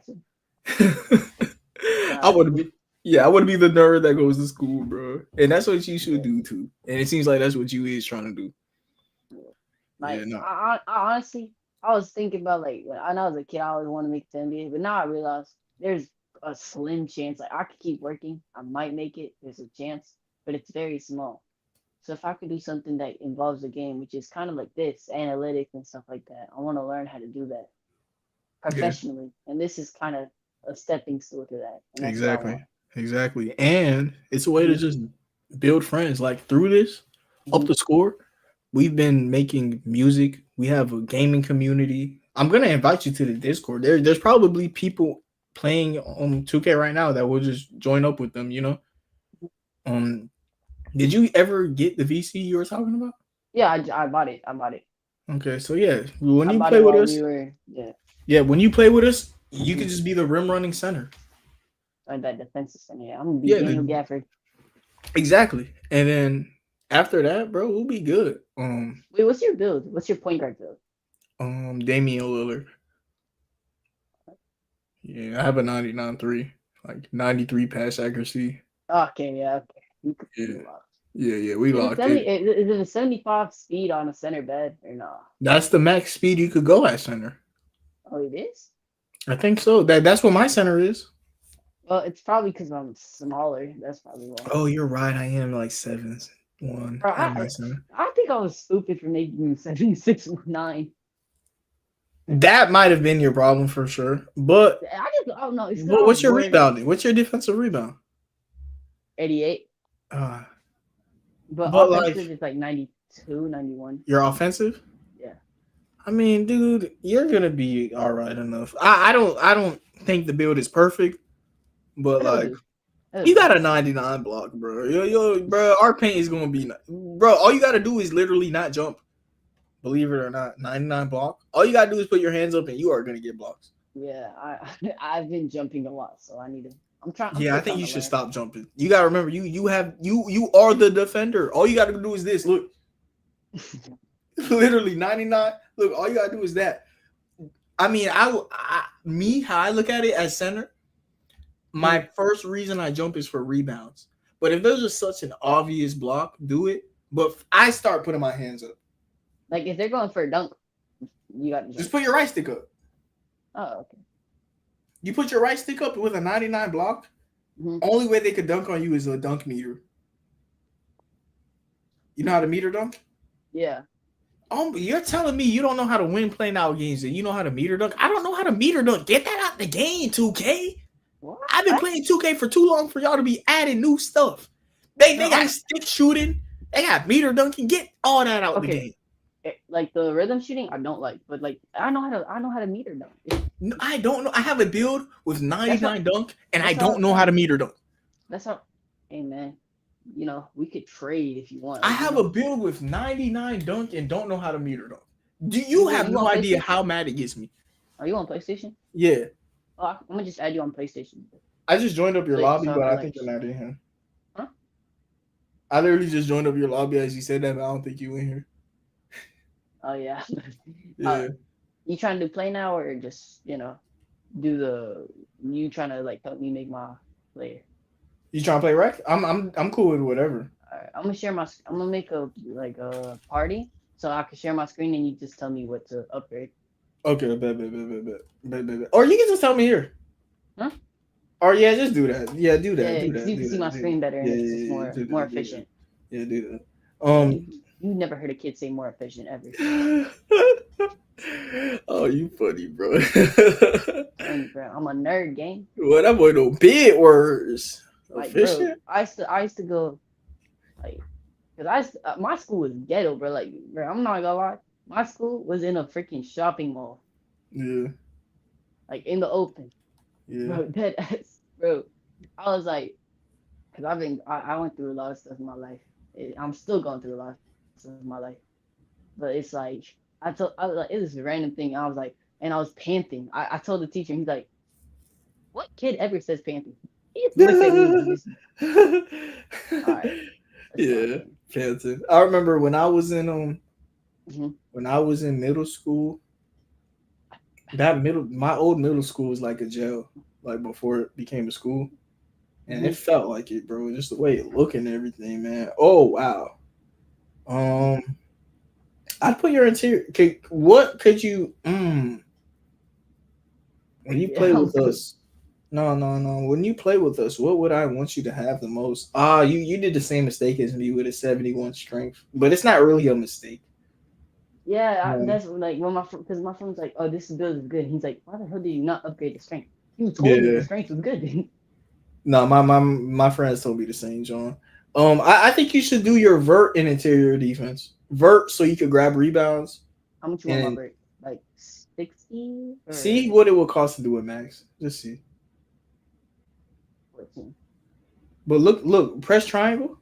I would be. Yeah, I would be the nerd that goes to school, bro. And that's what you should do too. And it seems like that's what you is trying to do. Like, I honestly, I was thinking about like when I was a kid, I always wanted to make the NBA, but now I realize there's a slim chance. Like I could keep working, I might make it. There's a chance, but it's very small. So if I could do something that involves the game, which is kind of like this, analytics and stuff like that, I want to learn how to do that professionally. Yeah. And this is kind of a stepping stool to that. Exactly. And it's a way to just build friends. Like through this, up the score, we've been making music. We have a gaming community. I'm going to invite you to the Discord. There's probably people playing on 2K right now that will just join up with them, you know? Did you ever get the VC you were talking about? Yeah, I bought it. Okay, so yeah, when you play with us, when you play with us, you can just be the rim running center. And that defensive center. Yeah, I'm gonna be Daniel Gafford. Exactly, and then after that, bro, we'll be good. Wait, what's your build? What's your point guard build? Damian Lillard. Yeah, I have a 99.3, like 93 pass accuracy. Okay, yeah. Yeah, we locked it. Is it a 75 speed on a center bed or no? That's the max speed you could go at center. Oh, it is? I think so. That's what my center is. Well, it's probably because I'm smaller. That's probably why. Oh, you're right. I am like 7'1". Bro, I think I was stupid for making 7'6'9". That might have been your problem for sure. But I don't know. What's your rebounding? What's your defensive rebound? 88. But offensive is like 92, 91. You're offensive? Yeah. I mean, dude, you're gonna be all right enough. I don't think the build is perfect, but like you got a 99 block, bro. Bro, our paint is gonna be bro. All you gotta do is literally not jump. Believe it or not, 99 block. All you gotta do is put your hands up, and you are gonna get blocks. Yeah, I've been jumping a lot, so I need to. I think you should stop jumping. You gotta remember, you are the defender. All you gotta do is this. Look, literally 99. Look, all you gotta do is that. I mean, how I look at it as center. My first reason I jump is for rebounds. But if there's just such an obvious block, do it. But I start putting my hands up. Like if they're going for a dunk, you got to just put your right stick up. Oh, okay. You put your right stick up with a 99 block. Mhm. Only way they could dunk on you is a dunk meter. You know how to meter dunk? Yeah. You're telling me you don't know how to win playing out games and you know how to meter dunk? I don't know how to meter dunk. Get that out the game, 2K. What? I've been playing 2K for too long for y'all to be adding new stuff. They got stick shooting. They got meter dunking. Get all that out the game. Like the rhythm shooting, I don't like, but like I know how to meter dunk. No, I don't know. I have a build with 99 dunk, and I don't know how to meter dunk. That's how. Hey man, you know we could trade if you want. I have a build with 99 dunk and don't know how to meter dunk. Do you have no idea how mad it gets me? Are you on PlayStation? Yeah. Oh, I'm gonna just add you on PlayStation. I just joined up your lobby, but I think you're not in here. Huh? I literally just joined up your lobby as you said that, but I don't think you in here. Oh yeah. Yeah. You trying to play now, or just you trying to like help me make my player? You trying to play rec? I'm cool with whatever. Alright, I'm gonna make a party so I can share my screen and you just tell me what to upgrade. Okay, bet. Or you can just tell me here. Huh? Or yeah, just do that. Yeah, do that. Yeah, do that. You can see my screen better and it's just more efficient. Yeah, do that. You never heard a kid say more efficient ever. Oh, you funny, bro. I'm a nerd, gang. What that boy no big words. Like, Efficient? bro, I used to go like, cause my school was ghetto, bro. Like, bro, I'm not gonna lie, my school was in a freaking shopping mall. Yeah. Like in the open. Yeah. Bro, I was like, cause I went through a lot of stuff in my life. I'm still going through a lot of stuff in my life, but it's like I was like, it was a random thing. I was like, and I was panting. I told the teacher, he's like, what kid ever says panting? He looked at me. All right. Yeah, panting. I remember when I was in when I was in middle school. My old middle school was like a jail, like before it became a school, and it felt like it, bro. Just the way it looked and everything, man. Oh wow. I'd put your interior. What could you? When you play with us, no. When you play with us, what would I want you to have the most? You did the same mistake as me with a 71 strength, but it's not really a mistake. Yeah, that's like when because my friend's like, oh, this build is good. He's like, why the hell did you not upgrade the strength? You told me the strength was good. No, my friends told me the same, John. I think you should do your vert in interior defense. Vert so you could grab rebounds. How much you want my vert? Like 60? See what it would cost to do it, Max. Just see. 14. But look, press triangle.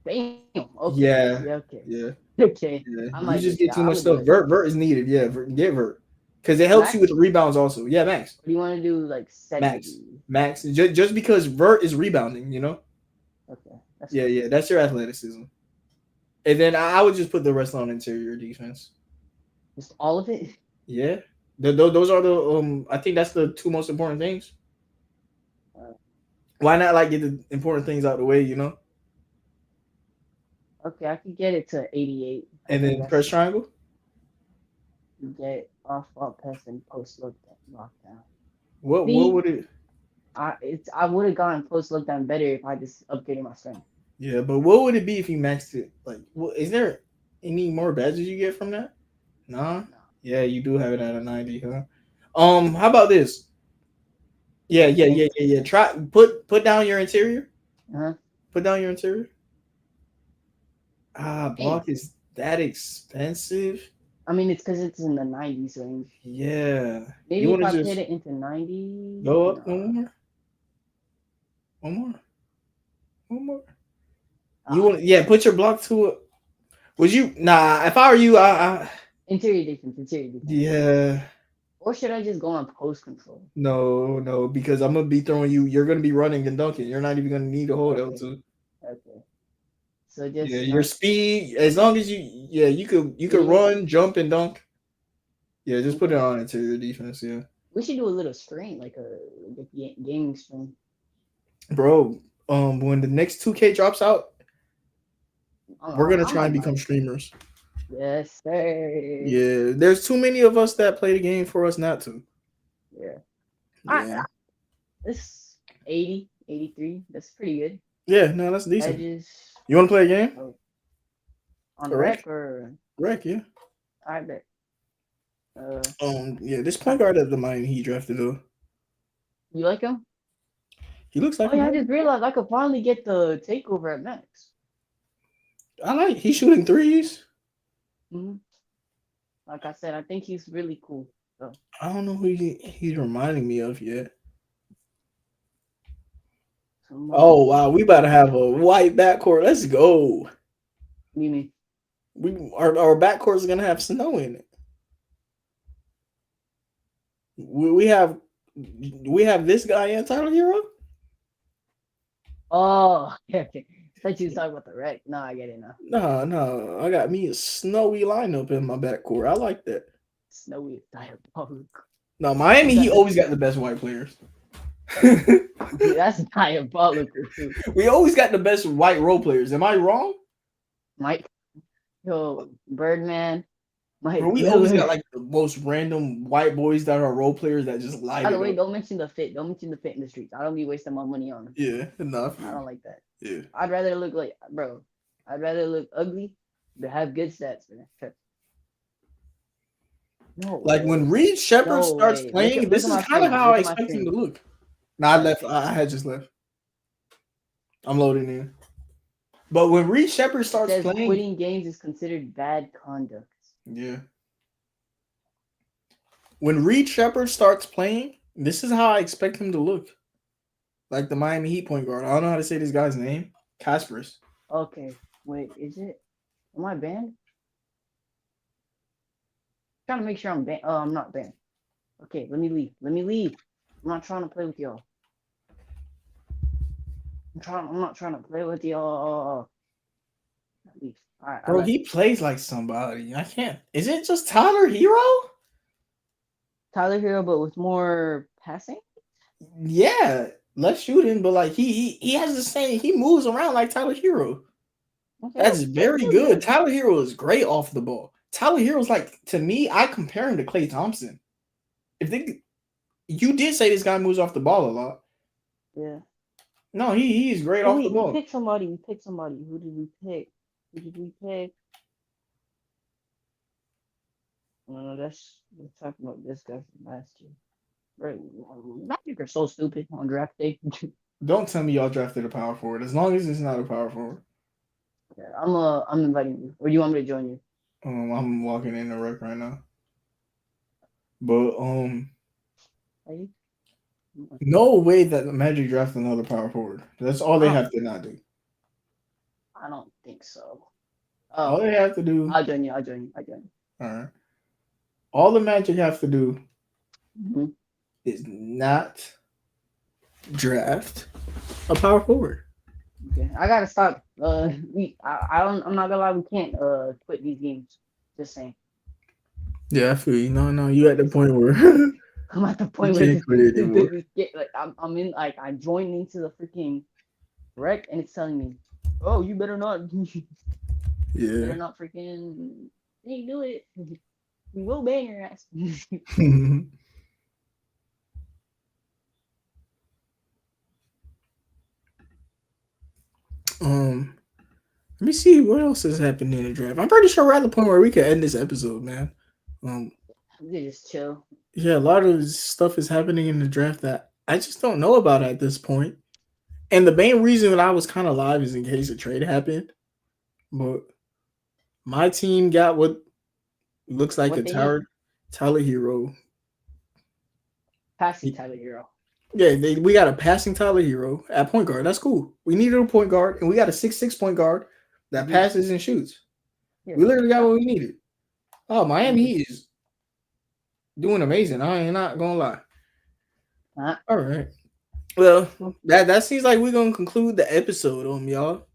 Damn. Okay. Yeah. Okay. Yeah. Okay. Yeah. You just get too much stuff. Vert is needed. Yeah, get vert. Because it helps Max? you with the rebounds also. Yeah, Max. What do you want to do, like 70? Max. Just because vert is rebounding, you know? Okay. Yeah. That's your athleticism. And then I would just put the rest on interior defense. Just all of it? Yeah. Those are the I think that's the two most important things. Why not like get the important things out of the way, you know? Okay, I could get it to 88. And then press triangle? Get off pass and post lockdown. What would it? I would have gotten post lockdown better if I just upgraded my strength. Yeah, but what would it be if you maxed it? Like, is there any more badges you get from that? No. Yeah, you do have it at a 90, huh? How about this? Yeah. Try put down your interior. Put down your interior. Block is that expensive? I mean, it's because it's in the 90s range. Yeah. Maybe if I hit it into 90. Go up one more. You want? Put your block to it. Would you? Nah. If I were you, interior defense. Yeah. Or should I just go on post control? No, because I'm gonna be throwing you. You're gonna be running and dunking. You're not even gonna need a hold L2. Okay. So just your speed, as long as you could run, jump, and dunk. Yeah, just put it on interior defense. Yeah. We should do a little screen, like a gaming screen. Bro, when the next 2K drops out, we're gonna try and become streamers. Yes, sir. Yeah, there's too many of us that play the game for us not to. Yeah. Yeah. This 80, 83. That's pretty good. Yeah, no, that's decent. Edges. You want to play a game? On rec or rec? Yeah. I bet. Yeah, this point guard at the Miami Heat drafted though. You like him? He looks like. Oh yeah, I just realized I could finally get the takeover at max. He's shooting threes. Mm-hmm. Like I said, I think he's really cool. So. I don't know who he's reminding me of yet. Oh wow, we about to have a white backcourt. Let's go. What do you mean? Our backcourt is gonna have snow in it. We have this guy and Tyler Hero. Oh, okay. I thought you was talking about the rec. No, I get it now. No, I got me a snowy lineup in my backcourt. I like that. Snowy diabolical. No, Miami, he always got the best white players. Dude, that's diabolical too. We always got the best white role players. Am I wrong? Mike, yo, Birdman. Mike, Bro, we always got like the most random white boys that are role players that just lie. By the way, don't mention the fit. Don't mention the fit in the streets. I don't be wasting my money on them. Yeah, enough. I don't like that. Yeah. I'd rather look like, bro. I'd rather look ugly but have good stats, man. No like way. when Reed Shepherd starts playing, this is kind of how I expect him to look. No, I left. I had just left. I'm loading in. But when Reed Shepherd starts playing, quitting games is considered bad conduct. Yeah. When Reed Shepherd starts playing, this is how I expect him to look. Like the Miami Heat point guard. I don't know how to say this guy's name. Kasparis. Okay. Wait, is it? Am I banned? I'm trying to make sure I'm banned. Oh, I'm not banned. Okay, let me leave. I'm not trying to play with y'all. I'm not trying to play with y'all. Leave. Right, bro, he plays like somebody. I can't. Is it just Tyler Hero? Tyler Hero, but with more passing? Yeah, less shooting, but like he has the same. He moves around like Tyler Hero. Okay, that's very good. Tyler Hero is great off the ball. Tyler Hero's like, to me, I compare him to Klay Thompson. You did say this guy moves off the ball a lot. Yeah. No, he's great off the ball. We picked somebody. Who did we pick? No, we're talking about this guy from last year. Right. Magic are so stupid on draft day. Don't tell me y'all drafted a power forward. As long as it's not a power forward. Yeah, I'm inviting you. Or do you want me to join you? I'm walking in the rec right now. But no way that the Magic draft another power forward. That's all they have to not do. I don't think so. All they have to do. I'll join you. All right. All the Magic have to do is not draft a power forward. Okay, I gotta stop. I'm not gonna lie. We can't quit these games. Just saying. Yeah, I feel you. No, you at the point where I'm at the point where I'm in. Like I joined into the freaking rec, and it's telling me, "Oh, you better not." Yeah. Better not freaking. Hey, do it. We will ban your ass. Let me see what else has happened in the draft. I'm pretty sure we're at the point where we can end this episode, man. Just chill. Yeah, a lot of stuff is happening in the draft that I just don't know about at this point. And the main reason that I was kind of live is in case a trade happened. But my team got what looks like a Tyler Hero. Passing Tyler Hero. Yeah, we got a passing Tyler Hero at point guard. That's cool. We needed a point guard, and we got a 6'6" point guard that passes and shoots. Yeah. We literally got what we needed. Oh, Miami is doing amazing. I ain't not gonna lie. All right. Well, that seems like we're gonna conclude the episode, y'all.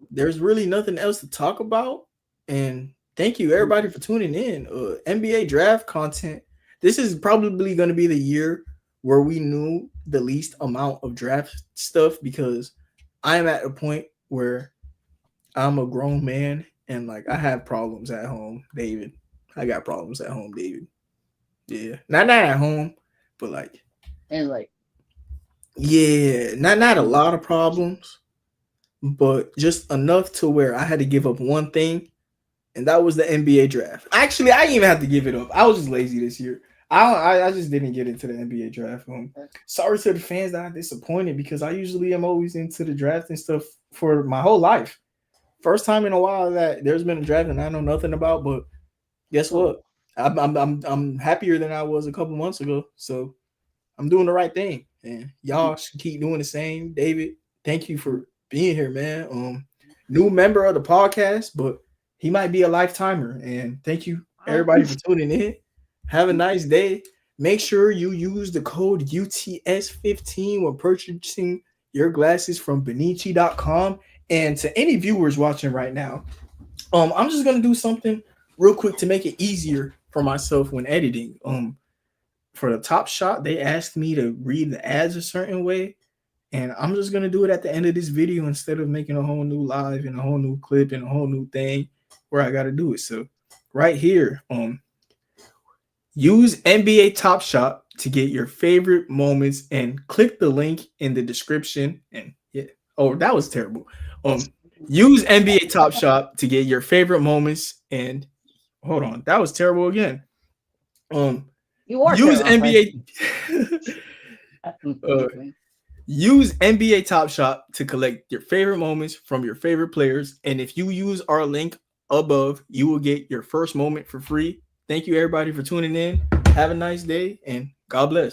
There's really nothing else to talk about, and thank you everybody for tuning in. NBA draft content. This is probably going to be the year where we knew the least amount of draft stuff because I am at a point where I'm a grown man And like I have problems at home, David. I got problems at home, David. Yeah. Not at home, but like And like, yeah, not a lot of problems, but just enough to where I had to give up one thing, and that was the NBA draft. Actually, I didn't even have to give it up. I was just lazy this year. I just didn't get into the NBA draft. Sorry to the fans that I'm disappointed because I usually am always into the draft and stuff for my whole life. First time in a while that there's been a draft and I know nothing about, but guess what? I'm happier than I was a couple months ago. So I'm doing the right thing, and y'all should keep doing the same. David, thank you for being here, man. New member of the podcast, but he might be a lifetimer. And thank you everybody for tuning in. Have a nice day. Make sure you use the code UTS15 when purchasing your glasses from Benici.com. And to any viewers watching right now, I'm just gonna do something real quick to make it easier for myself when editing. For the Top Shot, they asked me to read the ads a certain way, and I'm just gonna do it at the end of this video instead of making a whole new live and a whole new clip and a whole new thing where I gotta do it. So right here, use NBA Top Shot to get your favorite moments and click the link in the description. And yeah, oh, that was terrible. Use NBA Top Shot to get your favorite moments and hold on, that was terrible again. you are Use terrible, NBA. Use NBA Top Shot to collect your favorite moments from your favorite players, and if you use our link above, you will get your first moment for free. Thank you, everybody, for tuning in. Have a nice day, and God bless.